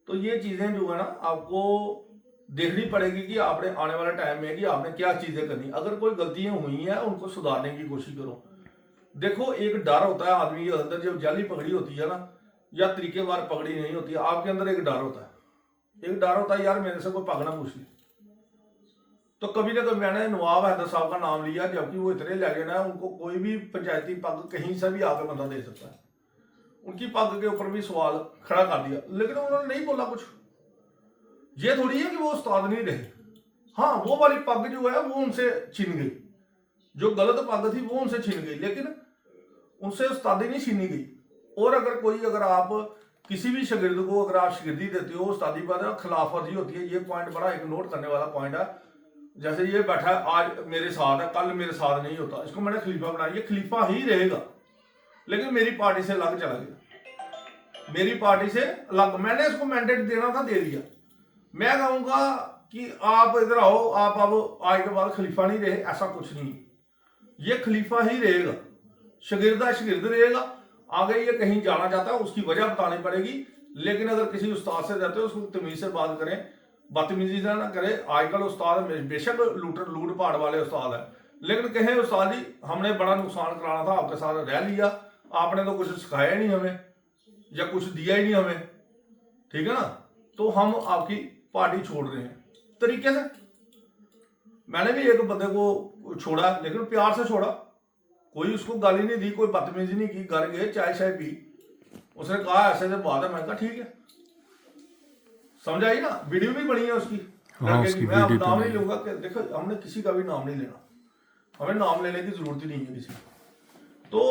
तो ये चीजें जो है ना आपको देखनी पड़ेगी कि आपने आने वाले टाइम में कि आपने क्या चीजें करनी। अगर कोई गलतियां हुई हैं उनको सुधारने की कोशिश करो। देखो एक डर होता है आदमी के अंदर, जब जाली पगड़ी होती है ना या तरीकेवार पगड़ी नहीं होती है, आपके अंदर एक डर होता है, एक डर होता है यार मेरे से कोई पग ना पूछ ले। तो कभी ना कभी मैंने नवाब हैदर साहब का नाम लिया, जबकि वो इतने लेजेंड है, उनको कोई भी पंचायती पग कहीं से भी आकर बंदा दे सकता है। उनकी पग के ऊपर भी सवाल खड़ा कर दिया, लेकिन उन्होंने नहीं बोला कुछ। ये थोड़ी है कि वो उस्ताद नहीं रहे। हाँ वो वाली पग जो है वो उनसे छीन गई, जो गलत पग थी वो उनसे छीन गई, लेकिन उनसे उस्तादी नहीं छीनी गई। और अगर आप किसी भी शागिर्द को अगर आप शागिर्दी देते हो, उस्तादी पर खिलाफ वर्जी होती है। ये पॉइंट बड़ा एक नोट करने वाला पॉइंट है। जैसे ये बैठा है आज मेरे साथ है, कल मेरे साथ नहीं होता, इसको मैंने खलीफा बनाया, ये खलीफा ही रहेगा, लेकिन मेरी पार्टी से अलग चला गया, मेरी पार्टी से अलग। मैंने इसको मैंडेट देना था, दे दिया। मैं कहूंगा कि आप इधर आओ, आप अब आज के बाद खलीफा नहीं रहे, ऐसा कुछ नहीं। ये खलीफा ही रहेगा, शागिर्द शागिर्द रहेगा। आगे ये कहीं जाना चाहता है उसकी वजह बतानी पड़ेगी, लेकिन अगर किसी उस्ताद से जाते हो उसको तमीज से बात करें, बदतमीजी ना करे। आजकल उस्ताद बेशक लूट पाट वाले उस्ताद है, लेकिन कहे उस्ताद जी हमने बड़ा नुकसान कराना था, आपके साथ रह लिया, आपने तो कुछ सिखाया नहीं हमें या कुछ दिया ही नहीं हमें, ठीक है ना, तो हम आपकी पार्टी छोड़ रहे हैं तरीके से। मैंने भी एक बंदे को छोड़ा, लेकिन प्यार से छोड़ा, कोई उसको गाली नहीं दी, कोई बदतमीजी नहीं की। घर गए, चाय शाय पी, उसने कहा ऐसे से बात है, मैं कहा ठीक है, समझ आई ना। वीडियो भी बनी है उसकी, उसकी मैं अब वीडियो नाम बनी नहीं है। लूंगा कि देखो हमने किसी का भी नाम नहीं लेना, हमें नाम लेने की जरूरत ही नहीं है किसी। तो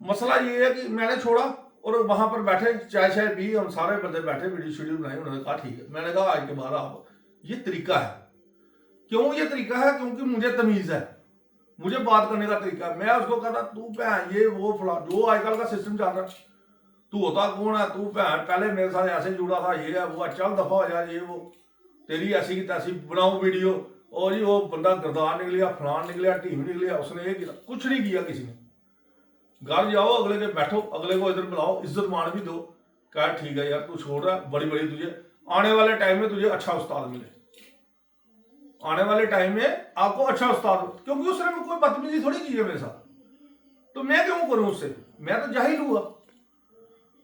मसला ये है कि मैंने छोड़ा और वहां पर बैठे चाय शाय पी, हम सारे बंदे बैठे, वीडियो शीडियो बनाई, उन्होंने कहा ठीक है। मैंने कहा आज के बाद आप, ये तरीका है। क्यों ये तरीका है? क्योंकि मुझे तमीज है, मुझे बात करने का तरीका है। मैं उसको कहता तू भैन ये वो फला, जो आजकल का सिस्टम चल रहा है, तू होता कौन है, तू भैन पहले मेरे साथ ऐसे जुड़ा था, ये है वो है, चल दफा हो जाए, ये वो तेरी ऐसी की तैसी बनाओ वीडियो, और जी वो बंदा गिरदार निकलिया, फलान निकलिया, टीम निकलिया, उसने ये किया, कुछ नहीं किया किसी ने। घर जाओ, अगले के बैठो, अगले को इधर बुलाओ, इज्जत मान भी दो, कह ठीक है यार तू छोड़ रहा है, बड़ी बड़ी तुझे आने वाले टाइम में तुझे अच्छा उस्ताद मिले, आने वाले टाइम में आपको अच्छा उस्ताद, क्योंकि उसने कोई बदतमीजी थोड़ी की है मेरे साथ, तो मैं क्यों करूं उससे, मैं तो जाहिल हुआ।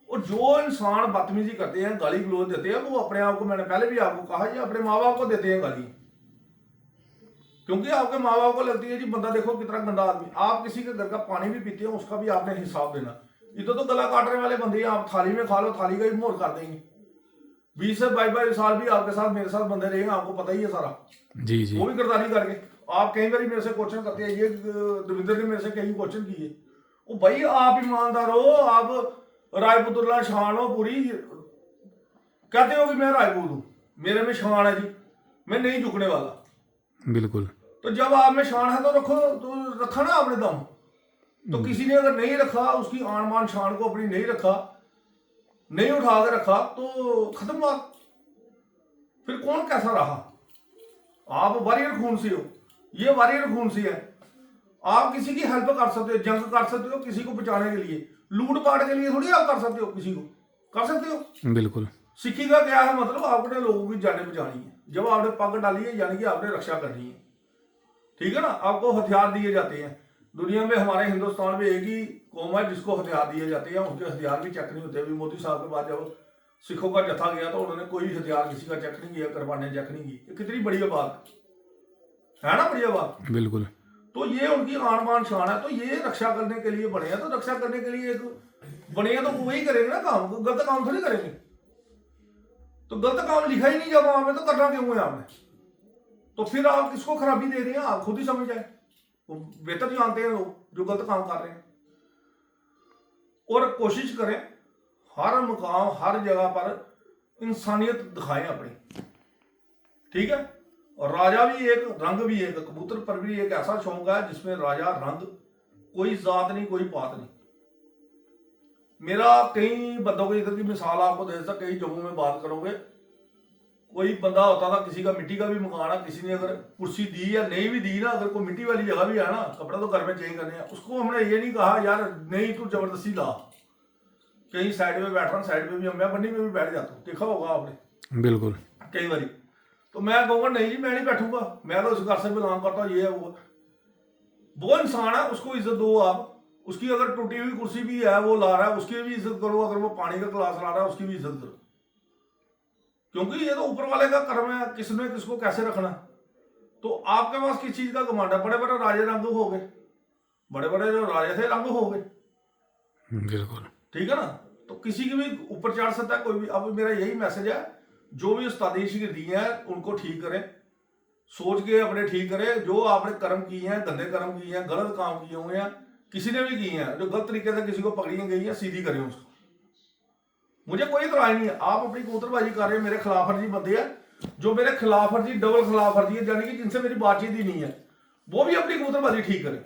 और जो इंसान बदतमीजी करते हैं, गाली गलौज देते हैं, वो अपने आप को, मैंने पहले भी आपको कहा, ये अपने माँ बाप को देते हैं गाली, क्योंकि आपके माँ बाप को लगती है जी बंदा देखो कितना गंदा आदमी। आप किसी के घर का पानी भी पीते हो, उसका भी आपने हिसाब देना। इधर तो गला काटने वाले बंदे हैं, आप थाली में खा लो, थाली का ही मोहर कर देंगे। 20 से 22 साल भी आपके साथ मेरे साथ बंदे रहेंगे, आपको पता ही है सारा, जी जी। वो भी गिरदारी करके। आप कई बार मेरे से क्वेश्चन करते हैं, ये दविंदर ने मेरे से कई क्वेश्चन किए, ओ भाई आप ईमानदार हो, आप राजपुतुल्ला शान हो पूरी, कहते हो कि मैं राजपूत हूं, मेरे में शान है जी, मैं नहीं झुकने वाला। बिल्कुल। तो जब आप में शान है तो रखो, तो रखा ना आपने दम। तो किसी ने अगर नहीं रखा, उसकी आन मान शान को अपनी नहीं रखा, नहीं उठा के रखा, तो खत्म बात। फिर कौन कैसा रहा? आप वॉरियर खून से हो, ये वॉरियर खून से है। आप किसी की हेल्प कर सकते हो, जंग कर सकते हो किसी को बचाने के लिए, लूट पाट के लिए थोड़ी आप कर सकते हो, किसी को कर सकते हो। बिल्कुल। सिक्खी का क्या है मतलब, आपने लोगों की जाने बचानी है। जब आपने पग डाली है यानी कि आपने रक्षा करनी है, ठीक है ना। आपको हथियार दिए जाते हैं, दुनिया में हमारे हिंदुस्तान में एक ही कौम है जिसको हथियार दिए जाते हैं, उनके हथियार भी चेक नहीं होते। अभी मोदी साहब के बाद जब सिखों का जत्था गया तो उन्होंने कोई हथियार किसी का चेक नहीं किया, कुर्बानी चेक नहीं की। कितनी बढ़िया बात है ना, बढ़िया बात। बिल्कुल। तो ये उनकी आन बान शान है, तो ये रक्षा करने के लिए बने हैं। तो रक्षा करने के लिए एक बने हैं तो वही करेंगे ना काम, गलत काम थोड़ी करेंगे। तो गलत काम लिखा ही नहीं जब वहां में, तो करना क्यों है आपने? तो फिर आप किसको खराबी दे रहे हैं, आप खुद ही समझ जाए। वो बेहतर जानते हैं लोग जो गलत काम कर रहे हैं। और कोशिश करें हर मुकाम हर जगह पर इंसानियत दिखाएं अपनी, ठीक है। और राजा भी एक, रंग भी एक, कबूतर पर भी एक ऐसा शौक है जिसमें राजा रंग, कोई जात नहीं, कोई पात नहीं। मेरा कई बंदों को इधर की मिसाल आपको दे सकता, कई जगहों में बात करोगे, कोई बंदा होता था, किसी का मिट्टी का भी मकान है, किसी ने अगर कुर्सी दी या नहीं भी दी ना, अगर कोई मिट्टी वाली जगह भी है ना, कपड़ा तो घर में चेंज करने हैं, उसको हमने ये नहीं कहा यार नहीं तू जबरदस्ती ला, कहीं साइड में बैठ रहा हूँ, साइड में भी मैं बन्नी में भी बैठ जाता हूँ, देखा होगा आपने बिल्कुल। कई बारी। तो मैं कहूँगा नहीं जी मैं नहीं बैठूंगा, मैं तो उस घर से बिलोंग करता हूँ, ये है वो इंसान है, उसको इज्जत दो आप। उसकी अगर टूटी हुई कुर्सी भी है वो ला रहा है, उसकी भी इज्जत करो। अगर वो पानी का गिलास ला रहा है उसकी भी इज्जत करो, क्योंकि ये तो ऊपर वाले का कर्म है, किसने किसको कैसे रखना। तो आपके पास किस चीज का घमंड है? बड़े बड़े राजे रंग हो गए, बड़े बड़े जो राजे थे रंग हो गए, बिल्कुल। ठीक है ना। तो किसी की भी ऊपर चढ़ सकता है कोई भी। अब मेरा यही मैसेज है, जो भी उस्तादी शिगिर्दी हैं उनको ठीक करें, सोच के अपने ठीक करें। जो आपने कर्म किए हैं, गंदे कर्म किए हैं, गलत काम किए हुए हैं, किसी ने भी किए हैं, जो गलत तरीके से किसी को पकड़ी गई है, सीधी करें उसको। मुझे कोई इतराज नहीं है, आप अपनी कबूतरबाजी कर रहे हैं, मेरे खिलाफ वर्जी बंदे हैं जो मेरे खिलाफ वर्जी, डबल खिलाफ वर्जी है, यानी कि जिनसे मेरी बातचीत ही नहीं है, वो भी अपनी कबूतरबाजी ठीक करें।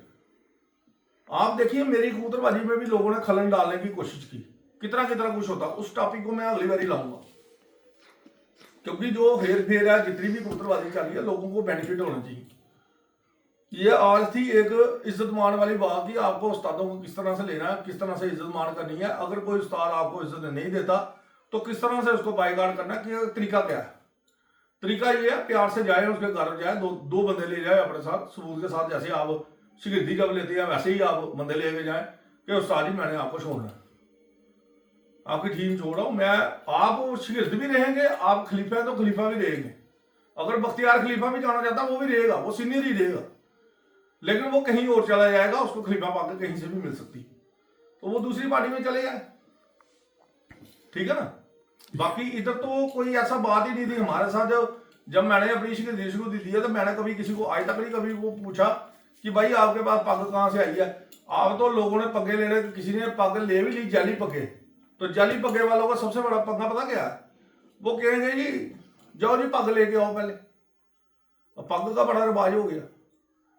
आप देखिए मेरी कबूतरबाजी में भी लोगों ने खलन डालने की कोशिश की, कितना कितना कुछ होता। उस टॉपिक को मैं अगली बारी लाऊंगा, क्योंकि जो हेर फेर है, जितनी भी कबूतरबाजी चल रही है, लोगों को बेनिफिट होना चाहिए। ये आज थी एक इज्जत मान वाली बात कि आपको उस्तादों को किस तरह से लेना है, किस तरह से इज्जत मान करनी है। अगर कोई उस्ताद आपको इज्जत नहीं देता तो किस तरह से उसको बाईकाट करना है, कि तरीका क्या है। तरीका ये है, प्यार से जाए, उसके घर जाए, दो बंदे ले जाए अपने साथ सबूत के साथ, जैसे आप शिगिर्दी जब लेते हैं वैसे ही आप बंदे लेके जाए कि उस्ताद जी मैंने आपको छोड़ना है, आपकी टीम छोड़ रहा हूं मैं। आप शिगिर्द भी रहेंगे, आप खलीफा है तो खलीफा भी रहेंगे। अगर बख्तियार खलीफा भी जाना चाहता वो भी रहेगा, वो सीनियर ही रहेगा, लेकिन वो कहीं और चला जाएगा, उसको खलीफा पाकर कहीं से भी मिल सकती, तो वो दूसरी पार्टी में चले जाए, ठीक है ना। बाकी इधर तो कोई ऐसा बात ही नहीं थी हमारे साथ। जब मैंने अपनी शिगिर्दी शुरू दी है तो मैंने कभी किसी को आज तक नहीं कभी वो पूछा कि भाई आपके पास पग कहाँ से आई है। आप तो लोगों ने पगे ले रहे, किसी ने पग ले भी ली जाली पगे, तो जाली पगे वालों का सबसे बड़ा पग्गा पता क्या है? वो कहेंगे जी जाओ जी पग लेके आओ पहले। पग का बड़ा रिवाज हो गया,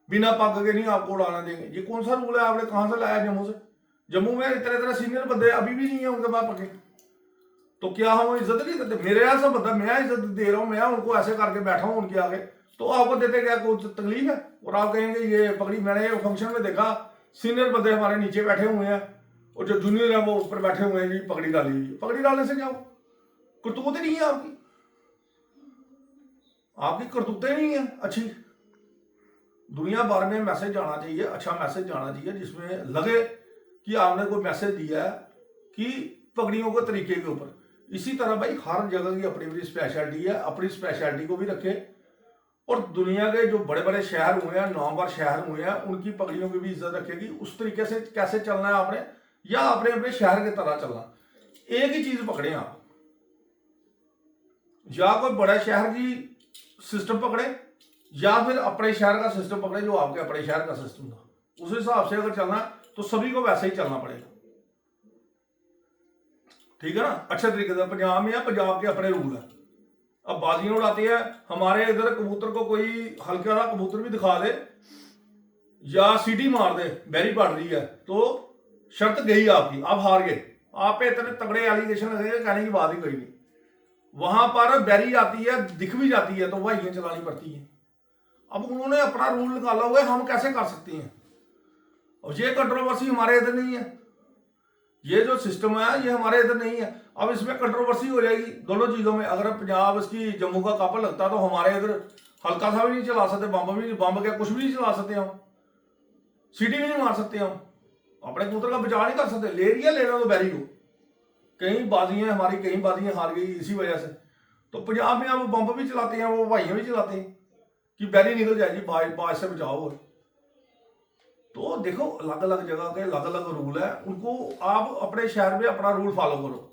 बिना पग के नहीं आपको उड़ाना देंगे। ये कौन सा रूल है? आपने कहां से लाया? जम्मू से? जम्मू में इतने इतने सीनियर बंदे अभी भी नहीं है उनके पास पगे, तो क्या हम इज्जत नहीं देते? मेरे ऐसा बंदा, मैं इज्जत दे रहा हूँ, मैं उनको ऐसे करके बैठा हूँ उनके आगे, तो आपको देते क्या कोई तकलीफ है? और आप कहेंगे ये पगड़ी। मैंने ये फंक्शन में देखा, सीनियर बंदे हमारे नीचे बैठे हुए हैं और जो जूनियर है वो ऊपर बैठे हुए हैं जी, पगड़ी डाली हुई है। पगड़ी डालने से क्या हो? करतूत नहीं है आपकी, आपकी करतूतें नहीं है अच्छी। दुनिया भर में मैसेज जाना चाहिए, अच्छा मैसेज जाना चाहिए, जिसमें लगे कि आपने कोई मैसेज दिया है कि पगड़ियों के तरीके के ऊपर। इसी तरह भाई हर जगह की अपनी अपनी स्पेशलिटी है, अपनी स्पेशलिटी को भी रखे। और दुनिया के जो बड़े बड़े शहर हुए हैं, नामवर शहर हुए हैं, उनकी पगड़ियों की भी इज्जत रखेगी। उस तरीके से कैसे चलना है आपने, या अपने अपने शहर की तरह चलना। एक ही चीज पकड़े आप, या कोई बड़ा शहर की सिस्टम पकड़े या फिर अपने शहर का सिस्टम पकड़े, जो आपके अपने शहर का सिस्टम था। उस हिसाब से अगर चलना तो सभी को वैसे ही चलना पड़ेगा, ठीक है ना। अच्छे तरीके से पंजाब में है, पंजाब के अपने रूल है। अब बाजियां उड़ाती है हमारे इधर, कबूतर को कोई हल्का सा कबूतर भी दिखा दे या सीटी मार दे, बैरी पड़ रही है, तो शर्त गई आपकी, आप हार गए। आप पे इतने तगड़े एलिगेशन लगेंगे, कहने की बात ही कोई नहीं। वहां पर बैरी आती है, दिख भी जाती है, तो वाहियां चलानी पड़ती है। अब उन्होंने अपना रूल निकाला हुआ है, हम कैसे कर सकते हैं? और ये कंट्रोवर्सी हमारे इधर नहीं है, ये जो सिस्टम है ये हमारे इधर नहीं है। अब इसमें कंट्रोवर्सी हो जाएगी दोनों चीजों में। अगर पंजाब इसकी जम्मू का कप लगता तो हमारे इधर हल्का सा भी नहीं चला सकते, बम क्या कुछ भी नहीं चला सकते, हम सीटी भी नहीं मार सकते, हम अपने कबूतर का बचाव नहीं कर सकते। ले रही है, लेना तो बैरी को। कई बाजियां हमारी, कई बाजियां हार गई इसी वजह से। तो पंजाब में अब बम भी चलाते हैं, वो भाइयां भी चलाते हैं कि बैरी निकल जाएगी, बाज से बचाओ। तो देखो अलग अलग जगह के अलग अलग रूल है, उनको आप अपने शहर में अपना रूल फॉलो करो।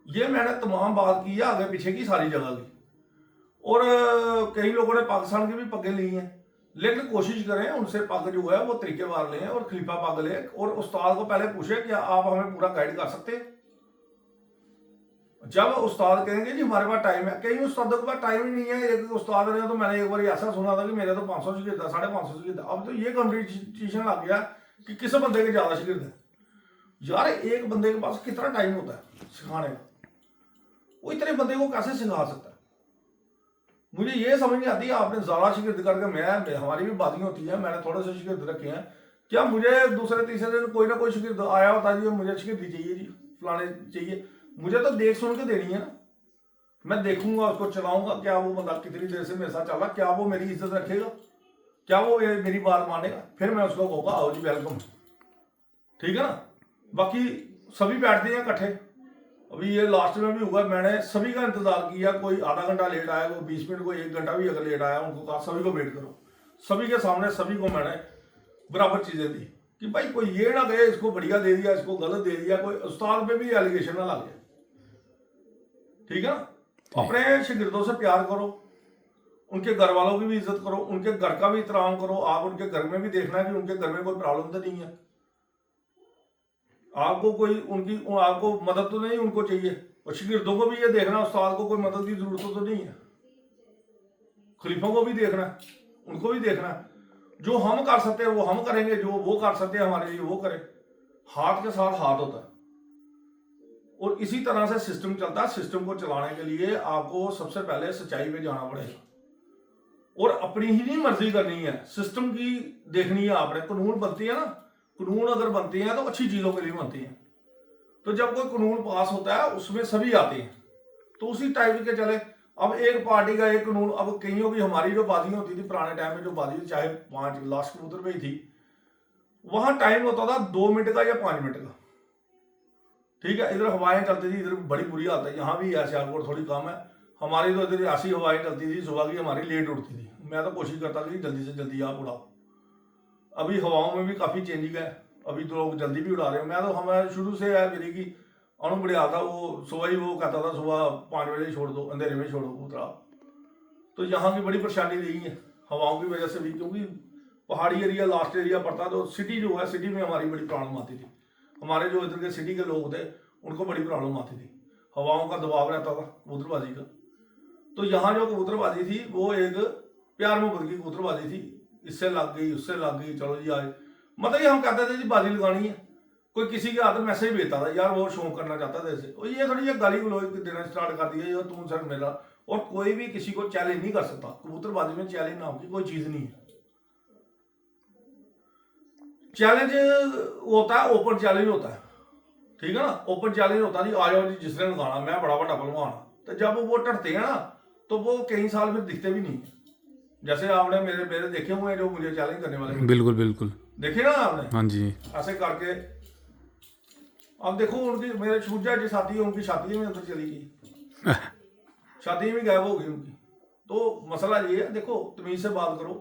ये मैंने तमाम बात की है आगे पीछे की सारी जगह की। और कई लोगों ने पाकिस्तान की भी पगें ली हैं, लेकिन कोशिश करें उनसे पग जो है वो तरीकेवार लें और खलीफा पग लें। और उस्ताद को पहले पूछे कि आप हमें पूरा गाइड कर सकते हैं। जब उस्ताद कहेंगे जी हमारे पास टाइम है, कई उस्तादों के पास टाइम ही नहीं है। एक उस्ताद ने, तो मैंने एक बार ऐसा सुना था कि मेरे तो 500 शिगिर्द है, 550 शिगिर्द है। अब तो ये कंपटीशन लग गया कि किस बंदे के ज्यादा शिगिर्द है। यार एक बंदे के पास कितना टाइम होता है सिखाने का? वो इतने बंदे को कैसे सिखा सकता है? मुझे ये समझ नहीं आती, आपने ज़्यादा शिगिर्द करके हमारी भी बातें होती है, मैंने थोड़े से शिगिर्द रखे हैं, क्या मुझे दूसरे तीसरे दिन कोई ना कोई शिगिर्द आया होता है जी मुझे शिगिर्दी चाहिए जी, फलाने चाहिए, मुझे तो देख सुन के देनी है ना। मैं देखूंगा उसको, चलाऊंगा, क्या वो बंदा कितनी देर से मेरे साथ चल रहा, क्या वो मेरी इज्जत रखेगा, क्या वो मेरी बात मानेगा, फिर मैं उसको कहूँगा आओ जी वेलकम, ठीक है ना। बाकी सभी बैठते हैं इकट्ठे, अभी ये लास्ट में भी हुआ, मैंने सभी का इंतजार किया, कोई आधा घंटा लेट आया, कोई 20 मिनट, कोई 1 घंटा भी अगर लेट आया, उनको कहा सभी को वेट करो, सभी के सामने सभी को मैंने बराबर चीजें दी कि भाई कोई ये ना कहे इसको बढ़िया दे दिया, इसको गलत दे दिया, कोई उस्ताद पे भी एलिगेशन ना लगे, ठीक है ना। अपने शागिर्दों से प्यार करो, उनके घर वालों की भी इज्जत करो, उनके घर का भी एहतराम करो, आप उनके घर में भी देखना है कि उनके घर में कोई प्रॉब्लम तो नहीं है, आपको कोई उनकी आपको मदद तो नहीं उनको चाहिए, और शागिर्दों को भी ये देखना उस्ताद को कोई मदद की जरूरत तो नहीं है, खलीफों को भी देखना है, उनको भी देखना है, जो हम कर सकते हैं वो हम करेंगे, जो वो कर सकते हैं हमारे लिए वो करें, हाथ के साथ हाथ होता है। और इसी तरह से सिस्टम चलता है। सिस्टम को चलाने के लिए आपको सबसे पहले सच्चाई पे जाना पड़ेगा और अपनी ही नहीं मर्जी करनी है, सिस्टम की देखनी है आपने। कानून बनती है ना, कानून अगर बनते हैं तो अच्छी चीजों के लिए बनती हैं, तो जब कोई कानून पास होता है उसमें सभी आते हैं, तो उसी टाइप के चले। अब एक पार्टी का एक कानून, अब कईयों की हमारी जो बाजियां होती थी पुराने टाइम में, जो बाजी चाहे 5 लास्ट कबूतर पे ही थी, वहां टाइम होता था 2 मिनट का या 5 मिनट का, ठीक है। इधर हवाएं चलती थी, इधर बड़ी बुरी हालत है, यहाँ भी है सियालकोट थोड़ी कम है, हमारी तो इधर ऐसी हवाएं चलती थी, सुबह की हमारी लेट उठती थी, मैं तो कोशिश करता था कि जल्दी से जल्दी आप उड़ाओ। अभी हवाओं में भी काफ़ी चेंजिंग है, अभी तो लोग जल्दी भी उड़ा रहे हैं। मैं तो हमारे शुरू से है मेरी की अनु बड़े आता, वो सुबह ही वो कहता था सुबह 5 बजे छोड़ दो, अंधेरे में छोड़ो कबूतरा। तो यहाँ की बड़ी परेशानी रही है हवाओं की वजह से भी, क्योंकि पहाड़ी एरिया लास्ट एरिया पड़ता, तो सिटी जो है, सिटी में हमारी बड़ी प्रॉब्लम आती थी। हमारे जो इधर के सिटी के लोग थे उनको बड़ी प्रॉब्लम आती थी, हवाओं का दबाव रहता था कबूतरबाजी का। तो यहाँ जो कबूतरबाजी थी वो एक प्यार मोहब्बत की कबूतरबाजी थी, इससे लग गई उससे लग गई, चलो जी आज, मतलब ये हम कहते थे जी बाजी लगानी है, कोई किसी के हाथ में मैसेज भेजता था यार वो शौक करना चाहता था ऐसे, और ये थोड़ी गाली गलौज देना स्टार्ट कर दिया, तुम सर मेरा। और कोई भी किसी को चैलेंज नहीं कर सकता, कबूतरबाजी में चैलेंज नाम की कोई चीज नहीं है। चैलेंज होता है, ओपन चैलेंज होता है, ठीक है ना। ओपन चैलेंज होता है जी आ जाओ जी जिसने लगाना, मैं बड़ा बड़ा पहलवान, तो जब वो टटते हैं ना तो वो कई साल फिर दिखते भी नहीं। जैसे आपने मेरे मेरे देखे हुए हैं जो मुझे चैलेंज करने वाले, बिल्कुल बिल्कुल देखे ना आपने, हाँ जी। ऐसे करके अब देखो उनकी, मेरे छूजा जो साथी है उनकी छाती में अंदर चली गई, छाती में गायब हो गई उनकी। तो मसला ये है, देखो तमीज से बात करो।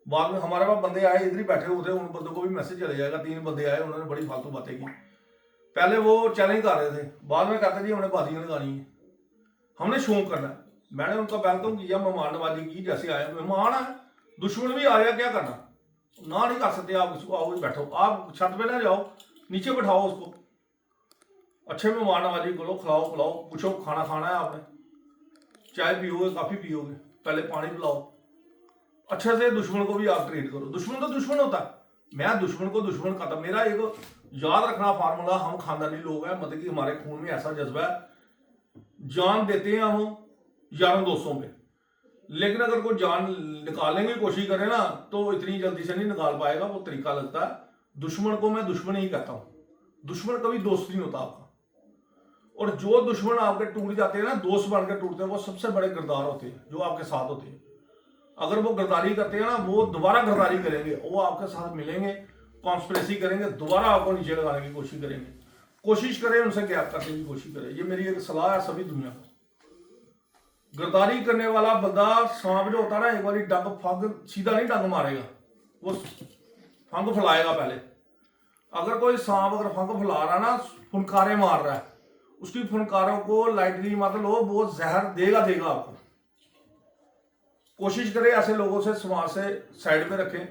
बाद में हमारे पास बंदे आए, इधर ही बैठे हुए थे, उन बंदों को भी मैसेज चले जाएगा, 3 बंदे आए, उन्होंने बड़ी फालतू बातें की। पहले वो चैलेंज कर रहे थे, बाद में कहते जी हमने बाजियां लगानी है, हमने शौक करना है। मैंने उनका वेलकम किया, मेहमान नवाजी की, जैसे आया मेहमान है, दुश्मन भी आया, क्या करना, ना नहीं कर सकते आप उसको, आओ बैठो, आप छत पे ना जाओ, नीचे बैठाओ उसको, अच्छे मेहमान नवाजी करो, खिलाओ पिलाओ, पूछो खाना खाना है आपने, चाय पियोगे काफ़ी पियोगे, पहले पानी पिलाओ, अच्छे से दुश्मन को भी आप ट्रीट करो। दुश्मन तो दुश्मन होता है, मैं दुश्मन को दुश्मन कहता, मेरा एक याद रखना फार्मूला, हम खानदानी लोग हैं, मतलब कि हमारे खून में ऐसा जज्बा है, जान देते हैं हम यारों दोस्तों पे, लेकिन अगर कोई जान निकालने की कोशिश करे ना तो इतनी जल्दी से नहीं निकाल पाएगा, वो तरीका लगता है। दुश्मन को मैं दुश्मन ही कहता हूँ, दुश्मन कभी दोस्त नहीं होता आपका। और जो दुश्मन आपके टूट जाते हैं ना, दोस्त बन के टूटते हैं, वो सबसे बड़े किरदार होते हैं जो आपके साथ होते हैं। अगर वो गद्दारी करते हैं ना, वो दोबारा गद्दारी करेंगे, वो आपके साथ मिलेंगे, कॉन्स्पिरेसी करेंगे, दोबारा आपको नीचे लगाने की कोशिश करेंगे। कोशिश करें उनसे गैप करने की कोशिश करें, ये मेरी एक सलाह है सभी दुनिया को। गिरदारी करने वाला बंदा, सांप जो होता है ना, एक बार डंग फंग सीधा नहीं डंग मारेगा, वो फंग फैलाएगा पहले। अगर कोई सांप अगर फंग फैला रहा है ना, फुनकारे मार रहा है, उसकी फुनकारों को लाइटली मत लो, वो जहर देगा देगा आपको। कोशिश करें ऐसे लोगों से समाज से साइड में रखें,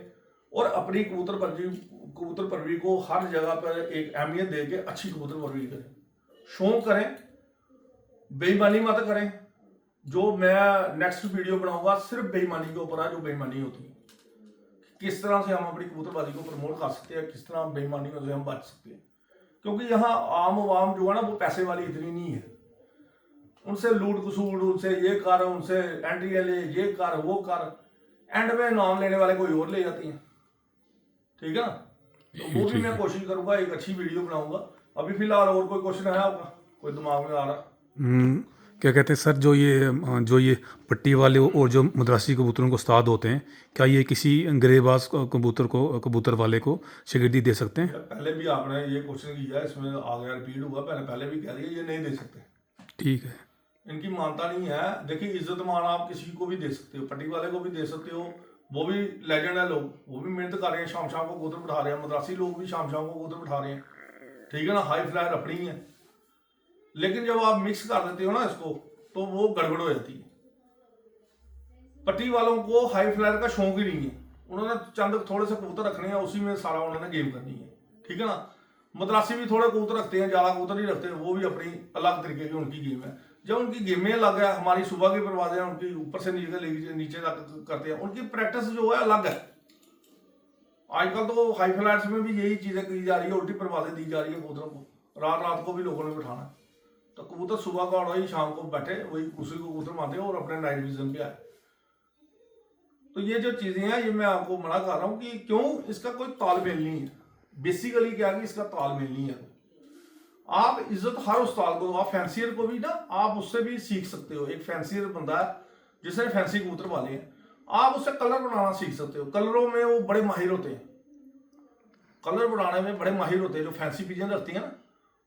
और अपनी कबूतर परवरी को हर जगह पर एक अहमियत दे के अच्छी कबूतर परवरी करें, शौक करें, बेईमानी मत करें। जो मैं नेक्स्ट वीडियो बनाऊंगा सिर्फ बेईमानी के ऊपर है, जो बेईमानी होती है, किस तरह से हम अपनी कबूतरबाजी को प्रमोट कर सकते हैं, किस तरह बेईमानियों से हम बच सकते हैं। क्योंकि यहाँ आम आवाम जो है ना, वो पैसे वाली इतनी नहीं है, उनसे लूट खसूट, उनसे ये कर, उनसे एंट्री ले, ये कर वो कर, एंड में नाम लेने वाले कोई और ले जाती हैं। ठीक है ना, तो वो भी ठीक मैं है। कोशिश करूंगा, एक अच्छी वीडियो बनाऊंगा। अभी फिलहाल और कोई क्वेश्चन है आपका, कोई दिमाग में आ रहा? हम्म, क्या कहते हैं सर, जो ये पट्टी वाले और जो मद्रासी कबूतरों को उस्ताद होते हैं, क्या ये किसी गिरेबाज कबूतर वाले को शागिर्दी दे सकते हैं? यार पहले भी आपने ये क्वेश्चन किया, इसमें आ गया, रिपीट हुआ, पहले पहले भी कह दिया, ये नहीं दे सकते, ठीक है। इनकी मानता नहीं है। देखिए इज्जत मान आप किसी को भी दे सकते हो, पट्टी वाले को भी दे सकते हो, वो भी लेजेंड है, लोग वो भी मेहनत कर रहे हैं, शाम शाम को कबूतर बिठा रहे हैं, मद्रासी लोग भी शाम शाम को कबूतर बिठा रहे हैं। ठीक है ना, हाई फ्लायर अपनी है। लेकिन जब आप मिक्स कर देते हो ना इसको, तो वो गड़बड़ हो जाती है। पट्टी वालों को हाई फ्लायर का शौक ही नहीं है, उन्होंने चंद थोड़े से कबूतर रखने हैं, उसी में सारा उन्होंने गेम करनी है। ठीक है ना, मद्रासी भी थोड़े कबूतर रखते हैं, ज़्यादा कबूतर नहीं रखते, वो भी अपनी अलग तरीके की उनकी गेम है। जब उनकी गेमें अलग है, हमारी सुबह की परवाजें उनकी ऊपर से नीचे तक करते हैं, उनकी प्रैक्टिस जो है अलग है। आजकल तो हाई फ्लायर्स में भी यही चीज़ें की जा रही है, उल्टी परवाजें दी जा रही है कबूतरों को, रात रात को भी लोगों ने बिठाना है। तो कबूतर सुबह का उड़ा ही शाम को बैठे, वही उसी को कबूतर मारते हैं और अपने नाइट विजन पे आए। तो ये जो चीज़ें हैं, ये मैं आपको मना कर रहा हूँ कि क्यों, इसका कोई तालमेल नहीं है। बेसिकली क्या है कि इसका तालमेल नहीं है। आप इज्जत हर उस्ताद को दो, आप फैंसियर को भी ना, आप उससे भी सीख सकते हो। एक फैंसियर बंदा है जिसने फैंसी कबूतर पाले हैं, आप उससे कलर बनाना सीख सकते हो। कलरों में वो बड़े माहिर होते हैं, कलर बनाने में बड़े माहिर होते हैं। जो फैंसी पिजन रखती है ना,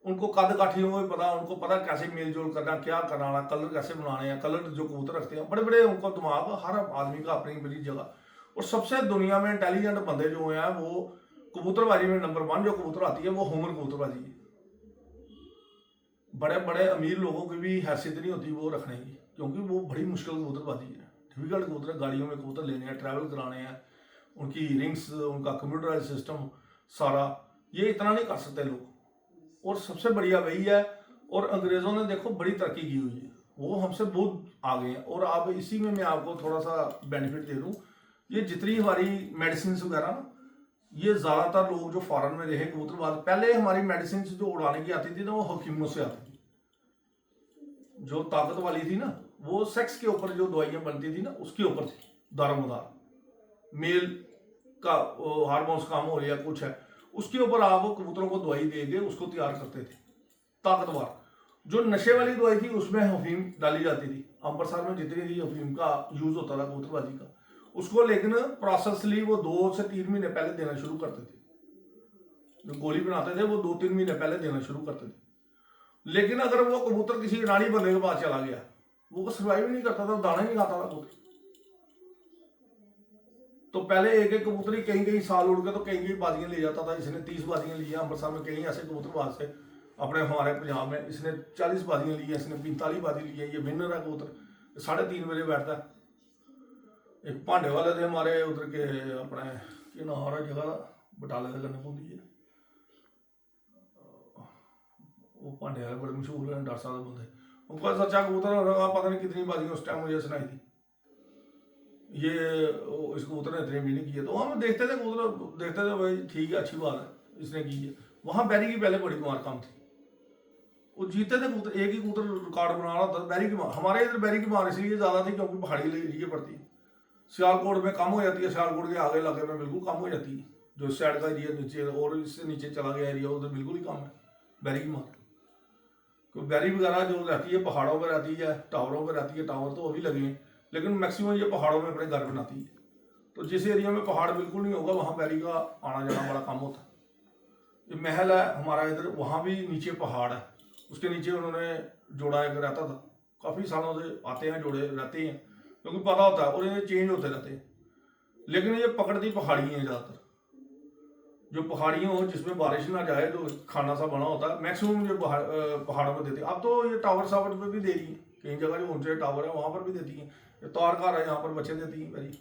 उनको कद काठियों को भी पता, उनको पता कैसे मेल जोल करना, क्या कराना, कलर कैसे बनाने हैं। कलर जो कबूतर रखते हैं बड़े बड़े, उनको दिमाग, हर आदमी का अपनी बड़ी जगह। और सबसे दुनिया में इंटेलिजेंट बंदे जो हैं, वो कबूतरबाजी में नंबर 1 जो कबूतर आती है, वो होमर कबूतरबाजी है। बड़े बड़े अमीर लोगों की भी हैसियत नहीं होती वो रखने की, क्योंकि वो बड़ी मुश्किल कबूतरबाजी है, डिफिकल्ट कबूतर। गाड़ियों में कबूतर लेने हैं, ट्रैवल कराने हैं, उनकी रिंग्स, उनका कंप्यूटराइज सिस्टम सारा, ये इतना नहीं कर सकते लोग। और सबसे बढ़िया वही है। और अंग्रेज़ों ने देखो बड़ी तरक्की की हुई है, वो हमसे बहुत आगे हैं। और अब इसी में मैं आपको थोड़ा सा बेनिफिट दे दूँ, ये जितनी हमारी मेडिसिन वगैरह ना, ये ज़्यादातर लोग जो फॉरेन में रहे कबूतरबाज, पहले हमारी मेडिसिन जो उड़ाने की आती थी ना, वो हकीमों से आती थी। जो ताकत वाली थी ना, वो सेक्स के ऊपर जो दवाइयाँ बनती थी ना, उसके ऊपर थी दारोमदार। मेल का हार्मोन्स काम हो रही है, कुछ है, उसके ऊपर आप कबूतरों को दवाई दे के उसको तैयार करते थे ताकतवर। जो नशे वाली दवाई थी उसमें अफीम डाली जाती थी। अमृतसर में जितनी थी अफीम का यूज होता था कबूतरबाजी का, उसको लेकिन प्रोसेसली वो 2 से 3 महीने पहले देना शुरू करते थे। जो गोली बनाते थे वो 2-3 महीने पहले देना शुरू करते थे। लेकिन अगर वो कबूतर किसी रानी बंदे के पास चला गया, वो सर्वाइव नहीं करता था, दाना नहीं खाता था कबूतर। तो पहले एक एक कबूतर ही कहीं कहीं साल उड़ के तो कहीं कहीं बाजियां ले जाता था। इसने 30 बाजियां ली हैं अमृतसर में, कहीं ऐसे कबूतरबाज से अपने हमारे पंजाब में, इसने 40 बाजियां ली हैं, इसने 45 बाजी ली है, ये विनर है कबूतर। 3:30 बजे बैठता है। एक भांडे वाले थे हमारे उधर के, अपने कि नाम है जगह बटाले के कन्ने होंगी है, वो भांडे वाले बड़े मशहूर हैं, डॉक्टर साहब बंदे। उनका सच्चा कबूतर होगा, पता नहीं कितनी बाजियां उस टाइम मुझे सुनाई थी। ये इस कबूतर ने इतने भी नहीं किए। तो हम देखते थे कबूतर, देखते थे भाई ठीक है, अच्छी बात है, इसने की है। वहाँ बैरी की पहले बड़ी मार कम थी, वो जीते थे कबूतर, एक ही कबूतर रिकॉर्ड बना रहा होता। बैरी की मार हमारे इधर बैरी की मार इसलिए ज़्यादा थी क्योंकि पहाड़ी एरिया पड़ती है। सियालकोट में कम हो जाती है, सियालकोट के आगे इलाके में बिल्कुल कम हो जाती है। जो इस साइड का एरिया नीचे और इससे नीचे चला गया एरिया, उधर बिल्कुल ही कम है बैरी की मार। क्योंकि बैरी वगैरह जो रहती है पहाड़ों पर रहती है, टावरों पर रहती है। टावर तो अभी लगे हैं, लेकिन मैक्सिमम ये पहाड़ों में अपने घर बनाती है। तो जिस एरिया में पहाड़ बिल्कुल नहीं होगा, वहाँ बैरी का आना जाना बड़ा कम होता है। ये महल है हमारा इधर, वहाँ भी नीचे पहाड़ है, उसके नीचे उन्होंने जोड़ा एक रहता था। काफ़ी सालों से आते हैं, जोड़े रहते हैं, क्योंकि पता होता है और ये चेंज होते रहते हैं। लेकिन ये पकड़ती पहाड़ी हैं ज़्यादातर, जो पहाड़ियों हो जिसमें बारिश ना जाए, जो खाना सा बना होता है, मैक्सिमम जो पहाड़ों में देती है। अब तो ये टावर सावर पर भी दे रही है, कई जगह जो ऊंचे टावर है वहाँ पर भी देती हैं। ये तार कार है, यहाँ पर बच्चे देती हैं बैरी।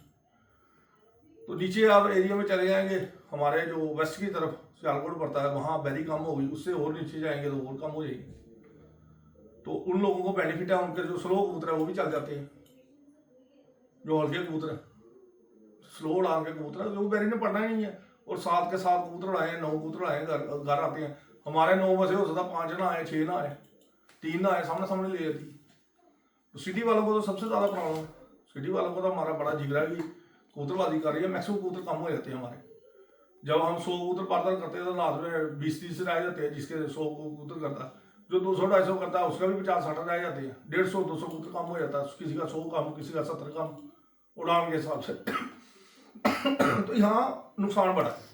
तो नीचे आप एरिया में चले जाएंगे, हमारे जो वेस्ट की तरफ सियालकोट पड़ता है, वहाँ बैरी कम होगी, उससे और नीचे जाएंगे तो और कम हो जाएगी। तो उन लोगों को बेनिफिट है, उनके जो स्लो कबूतर है वो भी चल जाते हैं। जो हल्के कबूतर है, स्लो उड़ान के कबूतर है, जो बैरी ने पढ़ना ही नहीं है। और 7 के 7 कबूतर उड़ाए, 9 कबूतर उड़ाए, घर आते हैं। हमारे 9 में से हो सकता 5 ना आए, 6 ना आए, 3 ना आए, सामने सामने ले जाती है। तो सिटी वालों को तो सबसे ज़्यादा प्रॉब्लम है। सिटी वालों को तो हमारा बड़ा जिगरा है कि कबूतरबाजी कर रही है, मैक्सिमम कबूतर कम हो जाते हैं हमारे। जब हम 100 कबूतर पार करते हैं तो लास्ट में 20-30 रह जाते हैं, जिसके 100 कबूतर करता है। जो 200-250 करता है उसका भी 50-60 रह जाते हैं। 150-200 कबूतर कम हो जाता है, किसी का 100 कम, किसी का 70 कम, उड़ान के हिसाब से। तो यहाँ नुकसान बड़ा है।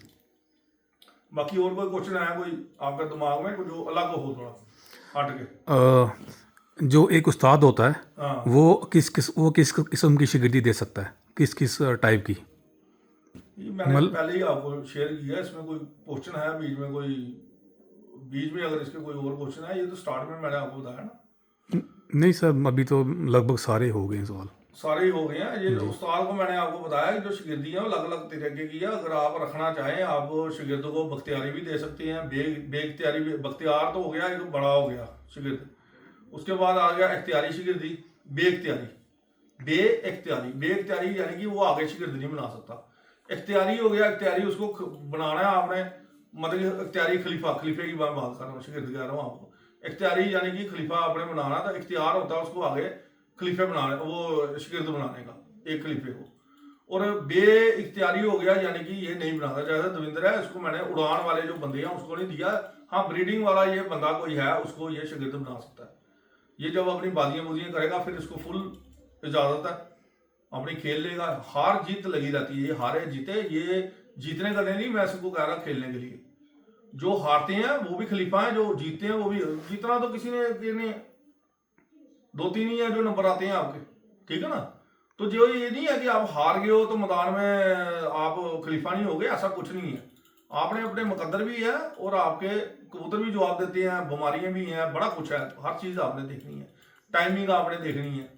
बाकी और कोई क्वेश्चन है कोई आपके दिमाग में, कोई जो अलग हो थोड़ा हट के? जो एक उस्ताद होता है हाँ, वो किस किस्म की शिगिर्दी दे सकता है, किस किस टाइप की? ये मैंने मल पहले ही आपको शेयर किया। इसमें कोई क्वेश्चन है बीच में, कोई बीच में अगर इसके कोई और क्वेश्चन है? ये तो स्टार्ट में मैंने आपको बताया ना, नहीं सर, अभी तो लगभग सारे हो गए हैं सवाल। सारे ही हो गए हैं। ये जी। उस्ताद को मैंने आपको बताया कि जो शिगिर्दी है वो अलग अलग तरीके की है। अगर आप रखना चाहें, आप शिगिर्द को बख्तियारी भी दे सकते हैं, बेख्तियारी भी। बख्तियार तो हो गया, एक बड़ा हो गया शिगिर्द। उसके बाद आ गया इख्तियारी शिगिर्दी, बेख्तियारी। बेख्तियारी यानी कि वो आगे शिगिर्द नहीं बना सकता। इख्तियारी हो गया, इख्तियारी उसको बनाना है आपने, मतलब इख्तियारी खलीफे की बात कर रहा हूँ, शिगिर्द कह रहा हूँ आपको। इख्तियारी यानी कि खलीफा आपने बनाना, तो इख्तियार होता है उसको आगे खलीफे बनाने, वो शिगिर्द बनाने का, एक खलीफे को। और बे इख्तियारी हो गया यानी कि ये नहीं बनाता। जैसे दविंदर है, इसको मैंने उड़ान वाले जो बंदे हैं उसको नहीं दिया। हाँ, ब्रीडिंग वाला ये बंदा कोई है, उसको ये शिगिर्द बना सकता है। ये जब अपनी बाजियां बुजियां करेगा फिर इसको फुल इजाजत है, अपनी खेल लेगा। हार जीत लगी रहती है, ये हारे जीते, ये जीतने का नहीं, मैं इसको कह रहा खेलने के लिए। जो हारते हैं वो भी खलीफा हैं, जो जीतते हैं वो भी। जीतना तो किसी ने 2-3 ही है जो नंबर आते हैं आपके, ठीक है ना। तो जो ये नहीं है कि आप हार गए हो तो मैदान में आप खलीफा नहीं हो गए, ऐसा कुछ नहीं है। आपने अपने मुकद्दर भी है और आपके कबूतर भी जवाब देते हैं, बीमारियां भी हैं, बड़ा कुछ है। हर चीज़ आपने देखनी है, टाइमिंग आपने देखनी है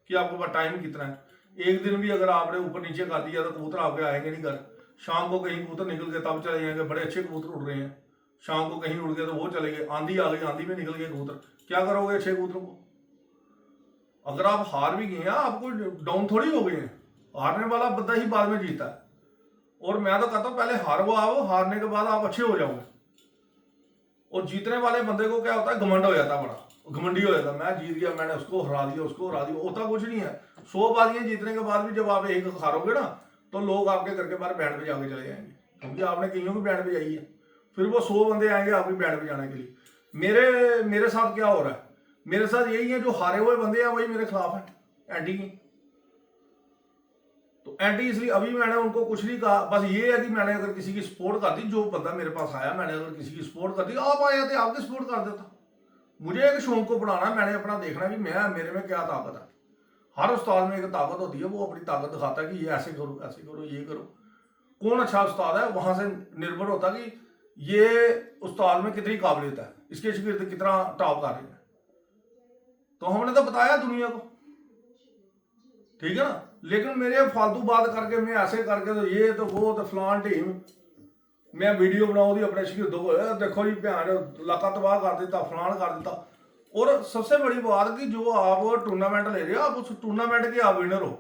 कि आपके पास टाइम कितना है। एक दिन भी अगर आपने ऊपर नीचे कर दिया तो कबूतर आपके आएंगे नहीं घर। शाम को कहीं कबूतर निकल गए तब चले जाएंगे, बड़े अच्छे कबूतर उड़ रहे हैं। शाम को कहीं उड़ गए तो वो चले गए, आंधी आ गई, आंधी में निकल गए कबूतर, क्या करोगे अच्छे कबूतरों को? अगर आप हार भी गए हैं, आपको डाउन थोड़ी हो गए हैं। हारने वाला बंदा ही बाद में जीता है। और मैं तो कहता हूँ पहले हारो आओ, हारने के बाद आप अच्छे हो जाओगे। और जीतने वाले बंदे को क्या होता है, घमंड हो जाता है, बड़ा घमंडी हो जाता है। मैं जीत गया, मैंने उसको हरा दिया, उसको हरा दिया। होता कुछ नहीं है। 100 बाजियां जीतने के बाद भी जब आप एक हारोगे ना, तो लोग आपके घर के बाहर बैंड बजा के चले जाएंगे, क्योंकि आपने कईयों की बैंड बजाई है। फिर वो 100 बंदे आएंगे आपकी बैंड बजाने के लिए। मेरे साथ क्या हो रहा है, मेरे साथ यही है, जो हारे हुए बंदे हैं वही मेरे खिलाफ है, एंटी की। तो एंटी इसलिए अभी मैंने उनको कुछ नहीं कहा, बस ये है कि मैंने अगर किसी की सपोर्ट कर दी, जो बंदा मेरे पास आया, मैंने अगर किसी की सपोर्ट कर दी, आप आ जाते, आपकी सपोर्ट कर देता। मुझे एक शौक को बढ़ाना, मैंने अपना देखना कि मैं, मेरे में क्या ताकत है। हर उस्ताद में एक ताकत होती है, वो अपनी ताकत दिखाता है कि ये ऐसे करो, ऐसे करो, ये करो। कौन अच्छा उस्ताद है वहां से निर्भर होता कि ये उस्ताद में कितनी काबिलियत है, इसके शिगिर्द कितना टॉप कर रहे हैं। तो हमने तो बताया दुनिया को, ठीक है ना। लेकिन मेरे फालतू बात करके, मैं ऐसे करके, तो ये तो वो तो फलान टीम, मैं वीडियो बनाऊँ दी अपने शिगिर्दों को, देखो जी भैन इलाका तबाह कर देता, फलान कर देता। और सबसे बड़ी बात कि जो आप टूर्नामेंट ले रहे हो, आप उस टूर्नामेंट के आप विनर हो।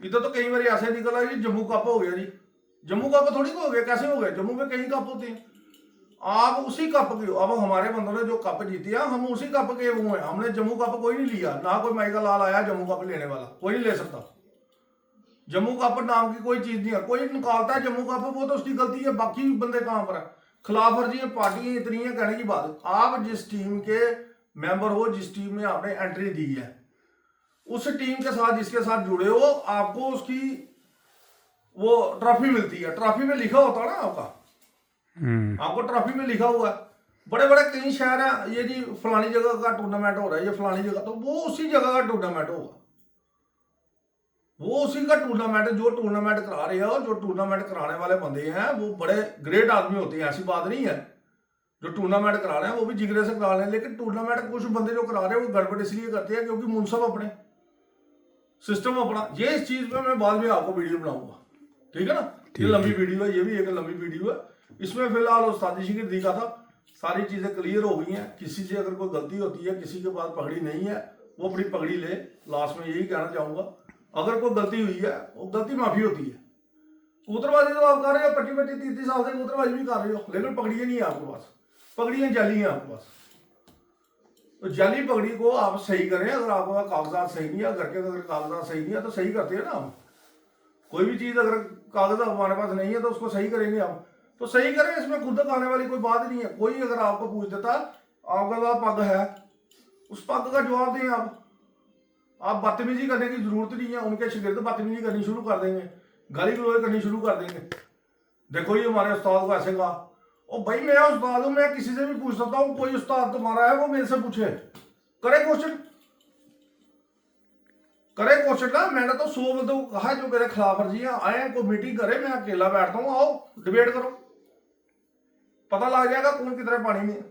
इधर तो कई बार ऐसे निकला जी, जम्मू कप हो गया जी। जम्मू कप थोड़ी हो गया, कैसे हो गया? जम्मू में कई कप होते हैं, आप उसी कप की। अब हमारे बंदों ने जो कप जीती है, हम उसी कप के वो हैं। हमने जम्मू कप कोई नहीं लिया, ना कोई माइकल लाल आया जम्मू कप लेने वाला, कोई नहीं ले सकता। जम्मू कप नाम की कोई चीज नहीं है, कोई निकालता है जम्मू कप वो तो उसकी गलती है, बाकी बंदे कहां पर है? खिलाफ वर्जियां पार्टियां इतनी है, कहने की बात। आप जिस टीम के मेंबर हो, जिस टीम में आपने एंट्री दी है, उस टीम के साथ जिसके साथ जुड़े हो, आपको उसकी वो ट्रॉफी मिलती है। ट्रॉफी में लिखा होता है ना आपका, आपको ट्रॉफी में लिखा हुआ है। बड़े बड़े कई शहर हैं, ये जी फलानी जगह का टूर्नामेंट हो रहा है, ये फलानी जगह, तो वो उसी जगह का टूर्नामेंट होगा, वो उसी का टूर्नामेंट। जो टूर्नामेंट करा रहे हो, जो टूर्नामेंट कराने वाले बंदे हैं वो बड़े ग्रेट आदमी होते हैं, ऐसी बात नहीं है। जो टूर्नामेंट करा रहे हैं वो भी जिगरे से करा रहे हैं। लेकिन टूर्नामेंट कुछ बंदे जो करा रहे हैं वो गड़बड़ इसलिए करते हैं क्योंकि मुनसब अपने, सिस्टम अपना। ये इस चीज पे मैं बाद में आपको वीडियो बनाऊंगा, ठीक है ना। ये लंबी वीडियो है, ये भी एक लंबी वीडियो है। इसमें फिलहाल उस्तादी शिगिर्दी का था, सारी चीजें क्लियर हो गई हैं। किसी से अगर कोई गलती होती है, किसी के पास पगड़ी नहीं है, वो अपनी पगड़ी ले। लास्ट में यही कहना चाहूंगा, अगर कोई गलती हुई है, वो गलती माफी होती है। कबूतरबाजी तो आप कर रहे हो, 25-30 साल से कबूतरबाजी भी कर रहे हो, लेकिन पगड़ियां नहीं है आपके पास, पगड़ियां जाली हैं आपके पास। तो जाली पगड़ी को आप सही करें। अगर आपका कागजात सही नहीं है, घर के अगर कागजात सही नहीं है तो सही करते हैं ना हम। कोई भी चीज़ अगर कागज हमारे पास नहीं है तो उसको सही करेंगे हम, तो सही करें। इसमें खुद आने वाली कोई बात नहीं है। कोई अगर आपको पूछ देता आपका पास पग है, उस पग का जवाब दें आप बदतमीजी करने की जरूरत नहीं है। उनके शागिर्द बदतमीजी करनी शुरू कर देंगे, गाली गलौज करनी शुरू कर देंगे। देखो ये हमारे उस्ताद को ऐसे कहा। ओ भाई मैं उस्ताद हूं, मैं किसी से भी पूछ सकता हूँ। कोई उस्ताद तुम्हारा है वो मेरे से पूछे, करे क्वेश्चन, करे क्वेश्चन ना। मैंने तो 100 बंदों को कहा जो मेरे खिलाफ वर्जियां आए हैं, कोई मीटिंग करे, मैं अकेला बैठता हूँ, आओ डिबेट करो, पता लग जाएगा कौन कितने पानी में।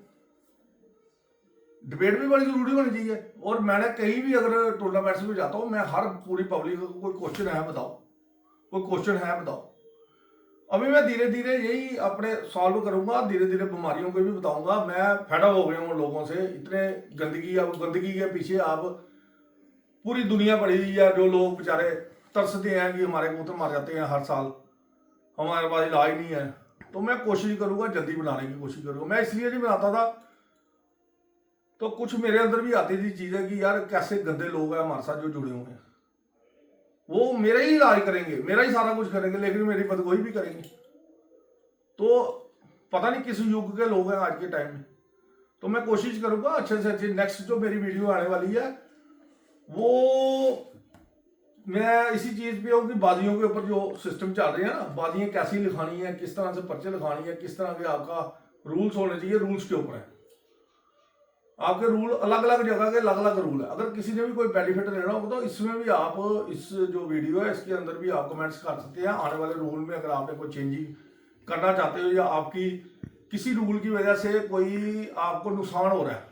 डिबेट भी बड़ी जरूरी होनी चाहिए। और मैंने कहीं भी अगर टूर्नामेंट्स में जाता हूँ, मैं हर पूरी पब्लिक को कोई क्वेश्चन है बताओ, कोई क्वेश्चन है बताओ। अभी मैं धीरे धीरे यही अपने सॉल्व करूंगा, धीरे धीरे बीमारियों को भी बताऊंगा। मैं फेडअप हो गया हूँ लोगों से, इतने गंदगी। अब गंदगी के पीछे आप पूरी दुनिया पड़ी हुई है। जो लोग बेचारे तरसते हैं कि हमारे कबूतर मार जाते हैं हर साल, हमारे पास इलाज नहीं है। तो मैं कोशिश करूंगा, जल्दी बनाने की कोशिश करूंगा। मैं इसलिए नहीं बनाता था, तो कुछ मेरे अंदर भी आती थी चीज़ें कि यार कैसे गंदे लोग हैं हमारे साथ जो जुड़े हुए हैं, वो मेरा ही इलाज करेंगे, मेरा ही सारा कुछ करेंगे, लेकिन मेरी बदगोई भी करेंगे। तो पता नहीं किस युग के लोग हैं आज के टाइम में। तो मैं कोशिश करूंगा अच्छे से अच्छी नेक्स्ट जो मेरी वीडियो आने वाली है वो मैं इसी चीज़ पे हूँ कि बाजियों के ऊपर जो सिस्टम चल रहे हैं ना, बाजियाँ कैसी लिखानी है, किस तरह से पर्चे लिखानी है, किस तरह के आपका रूल्स होने चाहिए, रूल्स के ऊपर है। आपके रूल अलग अलग जगह के अलग अलग रूल है। अगर किसी ने भी कोई बेनिफिट लेना हो तो इसमें भी आप इस जो वीडियो है इसके अंदर भी आप कमेंट्स कर सकते हैं। आने वाले रूल में अगर आपने कोई चेंजिंग करना चाहते हो या आपकी किसी रूल की वजह से कोई आपको नुकसान हो रहा है,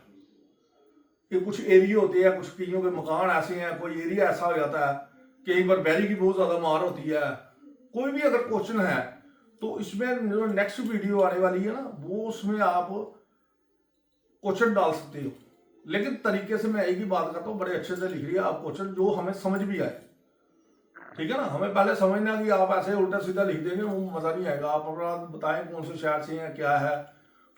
कि कुछ एरिया होते हैं, कुछ कईयों के मकान ऐसे हैं, कोई एरिया ऐसा हो जाता है, कई बार बैरी की बहुत ज़्यादा मार होती है, कोई भी अगर क्वेश्चन है तो इसमें जो नेक्स्ट वीडियो आने वाली है ना वो उसमें आप क्वेश्चन डाल सकते हो। लेकिन तरीके से मैं एक ही बात करता हूँ, बड़े अच्छे से लिख रही है आप क्वेश्चन, जो हमें समझ भी आए। ठीक है ना, हमें पहले समझना कि आप ऐसे उल्टा सीधा लिख देंगे वो मज़ा नहीं आएगा। आप अपना बताएं कौन से शहर से हैं, क्या है,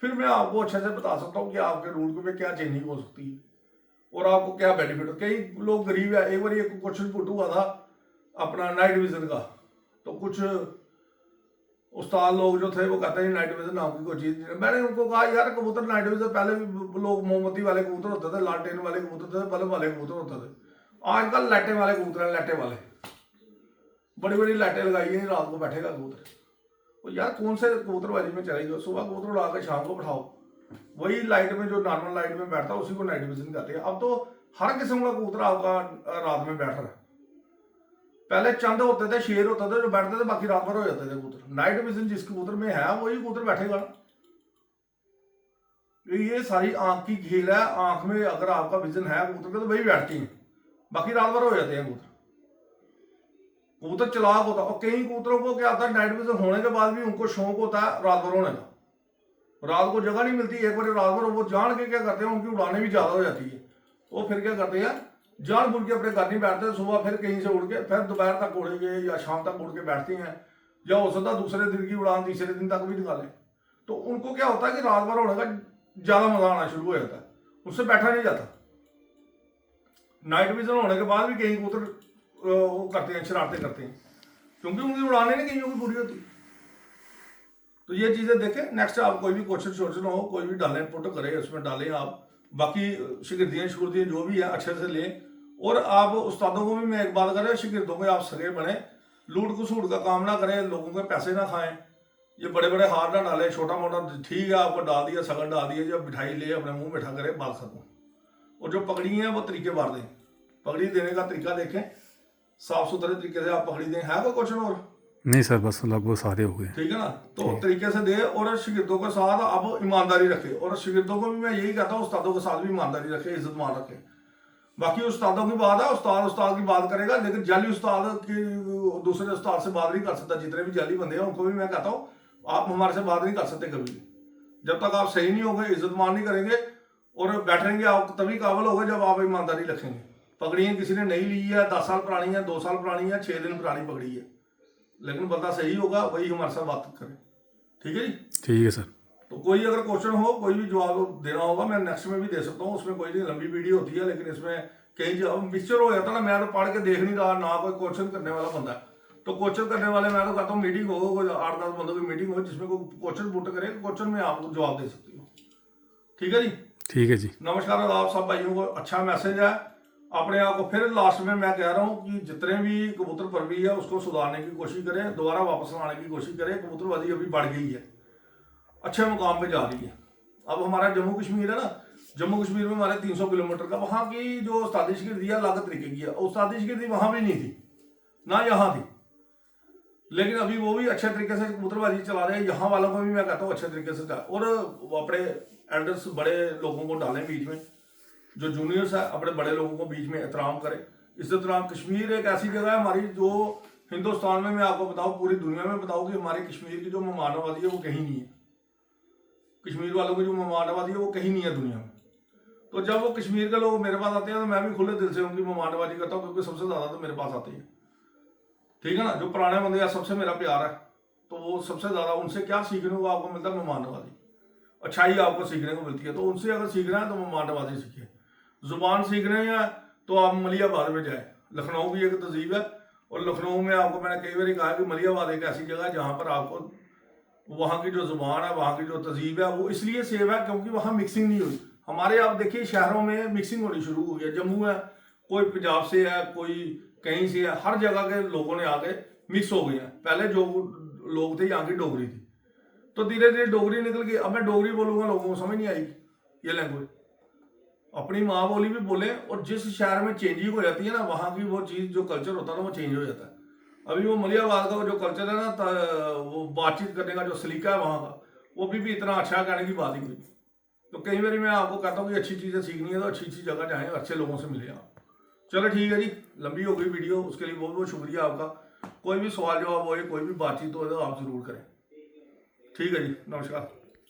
फिर मैं आपको अच्छे से बता सकता हूँ कि आपके रूल पे क्या चेंजिंग हो सकती है और आपको क्या बेनिफिट हो। कई लोग गरीब है। एक बार एक क्वेश्चन पुट हुआ था अपना नाइट विजन का, तो कुछ उस्ताद लोग जो थे वो कहते हैं नाइट विजन नाम की कोई चीज़ नहीं है। मैंने उनको कहा यार कबूतर नाइट विजन पहले भी लोग मोमबत्ती वाले कबूतर होते थे, लालटेन वाले कबूतर थे, बल्ब वाले कबूतर होते थे। आजकल लाइटें वाले कबूतर हैं, लाइटें वाले बड़ी बड़ी लाइटें लगाई हैं, रात को बैठेगा कबूतर। तो यार कौन से कबूतरबाजी में चलेगी। सुबह कबूतर उड़ा के शाम को बैठाओ, वही लाइट में जो नॉर्मल लाइट में बैठता है उसी को नाइट विजन कहते हैं। अब तो हर किस्म का कबूतर आपका रात में बैठ रहा है। पहले चंद होते थे, शेर होते थे जो बैठते थे, बाकी रात भर हो जाते थे कबूतर। नाइट विजन जिस कबूतर में है वही कबूतर बैठेगा। ये सारी आंख की खेल है। आंख में अगर आपका विजन है कबूतर का तो वही बैठती है, बाकी रात भर हो जाते हैं कबूतर। कबूतर चलाक होता है। और कई कबूतरों को क्या होता है, नाइट विजन होने के बाद भी उनको शौक होता है रात भर होने का। रात को जगह नहीं मिलती, एक बार रात भर वो जान के क्या करते हैं, उनकी उड़ाने भी ज्यादा हो जाती है। वो फिर क्या करते हैं, जान बुड़ के अपने घर नहीं बैठते, सुबह फिर कहीं से उड़ के फिर दोपहर तक उड़ेंगे या शाम तक उड़ के बैठते हैं, या हो सकता दूसरे दिन की उड़ान तीसरे दिन तक भी निकालें। तो उनको क्या होता है कि रात भर होने का ज्यादा मजा आना शुरू हो जाता है, उससे बैठा नहीं जाता। नाइट विजन होने के बाद भी कई कबूतर वो करते हैं, शरारतें करते हैं, क्योंकि उनकी उड़ाने नहीं कईयों की पूरी होती। तो ये चीज़ें देखें। नेक्स्ट आप कोई भी क्वेश्चन शोश्चन हो कोई भी डालें, पुट करें, उसमें डालें आप। बाकी शिगिर्दियाँ जो भी है अच्छे से लें। और आप उस्तादों को भी मैं एक बात करें, शिगिर्दों के आप सगे बने, लूट खसूट का काम ना करें, लोगों के पैसे ना खाएं, ये बड़े बड़े हार ना डालें। छोटा मोटा ठीक है आपको डाल दिया, सगन डाल दिया, जब मिठाई ले अपने मुंह बैठा करें, बात खत्म। और जो पगड़ी है वो तरीके बार दें, पगड़ी देने का तरीका देखें, साफ सुथरे तरीके से आप पगड़ी दें। है कोई क्वेश्चन और? नहीं सर, बस लगभग सारे हो गए। ठीक है ना, तो तरीके से दे। और शिगिर्दों के साथ आप ईमानदारी रखें। और शिगिर्दों को भी मैं यही कहता हूँ उस्तादों के साथ भी ईमानदारी रखें, इज्जत मान रखें। बाकी उस्तादों की बात है, उस्ताद की बात करेगा, लेकिन जाली उस्ताद की दूसरे उस्ताद से बात नहीं कर सकता। जितने भी जाली बंदे हैं उनको भी मैं कहता हूँ आप हमारे से बात नहीं कर सकते कभी भी, जब तक आप सही नहीं होंगे, इज्जत मान नहीं करेंगे और बैठेंगे। आप तभी काबिल होगे जब आप ईमानदारी रखेंगे। पगड़ियाँ किसी ने नहीं ली है, 10 साल पुरानी है, 2 साल पुरानी है, 6 दिन पुरानी पगड़ी है, लेकिन बंदा सही होगा वही हमारे साथ बात करे। ठीक है जी, ठीक है सर। तो कोई अगर क्वेश्चन हो, कोई भी जवाब देना होगा, मैं नेक्स्ट में भी दे सकता हूँ, उसमें कोई नहीं, लंबी वीडियो होती है, लेकिन इसमें कई जवाब मिक्सचर हो जाता ना, मैं तो पढ़ के देख नहीं रहा ना, कोई क्वेश्चन करने वाला बंदा है। तो क्वेश्चन करने वाले मैं तो कहता हूँ मीटिंग हो, कोई 8-10 बंदों की मीटिंग हो जिसमें कोई क्वेश्चन पुट करे, क्वेश्चन में आपको जवाब दे सकती हूँ। ठीक है जी, ठीक है जी। नमस्कार आदाब सब भाइयों को। अच्छा मैसेज है अपने आप को। फिर लास्ट में मैं कह रहा हूँ कि जितने भी कबूतर परवी है उसको सुधारने की कोशिश करें, दोबारा वापस लाने की कोशिश करें। कबूतरबाजी अभी बढ़ गई है, अच्छे मुकाम पे जा रही है। अब हमारा जम्मू कश्मीर है ना, जम्मू कश्मीर में हमारे 300 किलोमीटर का, वहाँ की जो उस्तादी शिगिर्दी है अलग तरीके की है। उस्तादी शिगिर्दी वहाँ भी नहीं थी ना यहाँ थी, लेकिन अभी वो भी अच्छे तरीके से कबूतरबाजी चला रहे हैं। यहाँ वालों को भी मैं कहता हूँ अच्छे तरीके से और अपने एल्डर्स बड़े लोगों को डालें बीच में, जो जूनियर्स है अपने बड़े लोगों को बीच में एहतराम करें। इस तरह कश्मीर एक ऐसी जगह है हमारी जो हिंदुस्तान में, मैं आपको बताऊँ पूरी दुनिया में बताऊँ कि हमारे कश्मीर की जो मेहमाननवाजी है वो कहीं नहीं है। कश्मीर वालों की जो मेहमाननवाजी है वो कहीं नहीं है दुनिया में। तो जब वो कश्मीर के लोग मेरे पास आते हैं तो मैं भी खुले दिल से उनकी मेहमाननवाजी करता हूँ, क्योंकि सबसे ज़्यादा तो मेरे पास आते हैं। ठीक है ना, जो पुराने बंदे हैं सबसे मेरा प्यार है, तो वो सबसे ज़्यादा उनसे क्या सीखने को आपको मिलता है, मेहमाननवाजी, अच्छाई आपको सीखने को मिलती है। तो उनसे अगर सीखना है तो मेहमाननवाजी सीखिए। जुबान सीखनी है तो आप मलियाबाद में जाए, लखनऊ की एक तहजीब है, और लखनऊ में आपको मैंने कई बार कहा कि मलियाबाद एक ऐसी जगह है जहाँ पर आपको वहाँ की जो जुबान है, वहाँ की जो तहजीब है वो इसलिए सेव है क्योंकि वहाँ मिक्सिंग नहीं हुई। हमारे आप देखिए शहरों में मिक्सिंग होनी शुरू हुई है। जम्मू है, कोई पंजाब से है, कोई कहीं से है, हर जगह के लोगों ने आके मिक्स हो गए हैं। पहले जो लोग थे यहाँ की डोगरी थी, तो धीरे धीरे डोगरी निकल गई। अब मैं डोगरी बोलूँगा लोगों को समझ नहीं आएगी ये लैंग्वेज। अपनी माँ बोली भी बोले, और जिस शहर में चेंजिंग हो जाती है ना, वहाँ की वो चीज़ जो कल्चर होता है ना वो चेंज हो जाता है। अभी वो मलियाबाद का जो कल्चर है ना, वो बातचीत करने का जो सलीका है वहाँ का, वो भी इतना अच्छा कहने की बात ही नहीं। तो कई बार मैं आपको कहता हूँ कि अच्छी चीज़ें सीखनी है तो अच्छी अच्छी जगह जाएँ, अच्छे लोगों से मिले आप। चलो ठीक है जी, लंबी हो गई वीडियो, उसके लिए बहुत बहुत शुक्रिया आपका। कोई भी सवाल जवाब हो, कोई भी बातचीत हो तो आप ज़रूर करें। ठीक है जी, नमस्कार।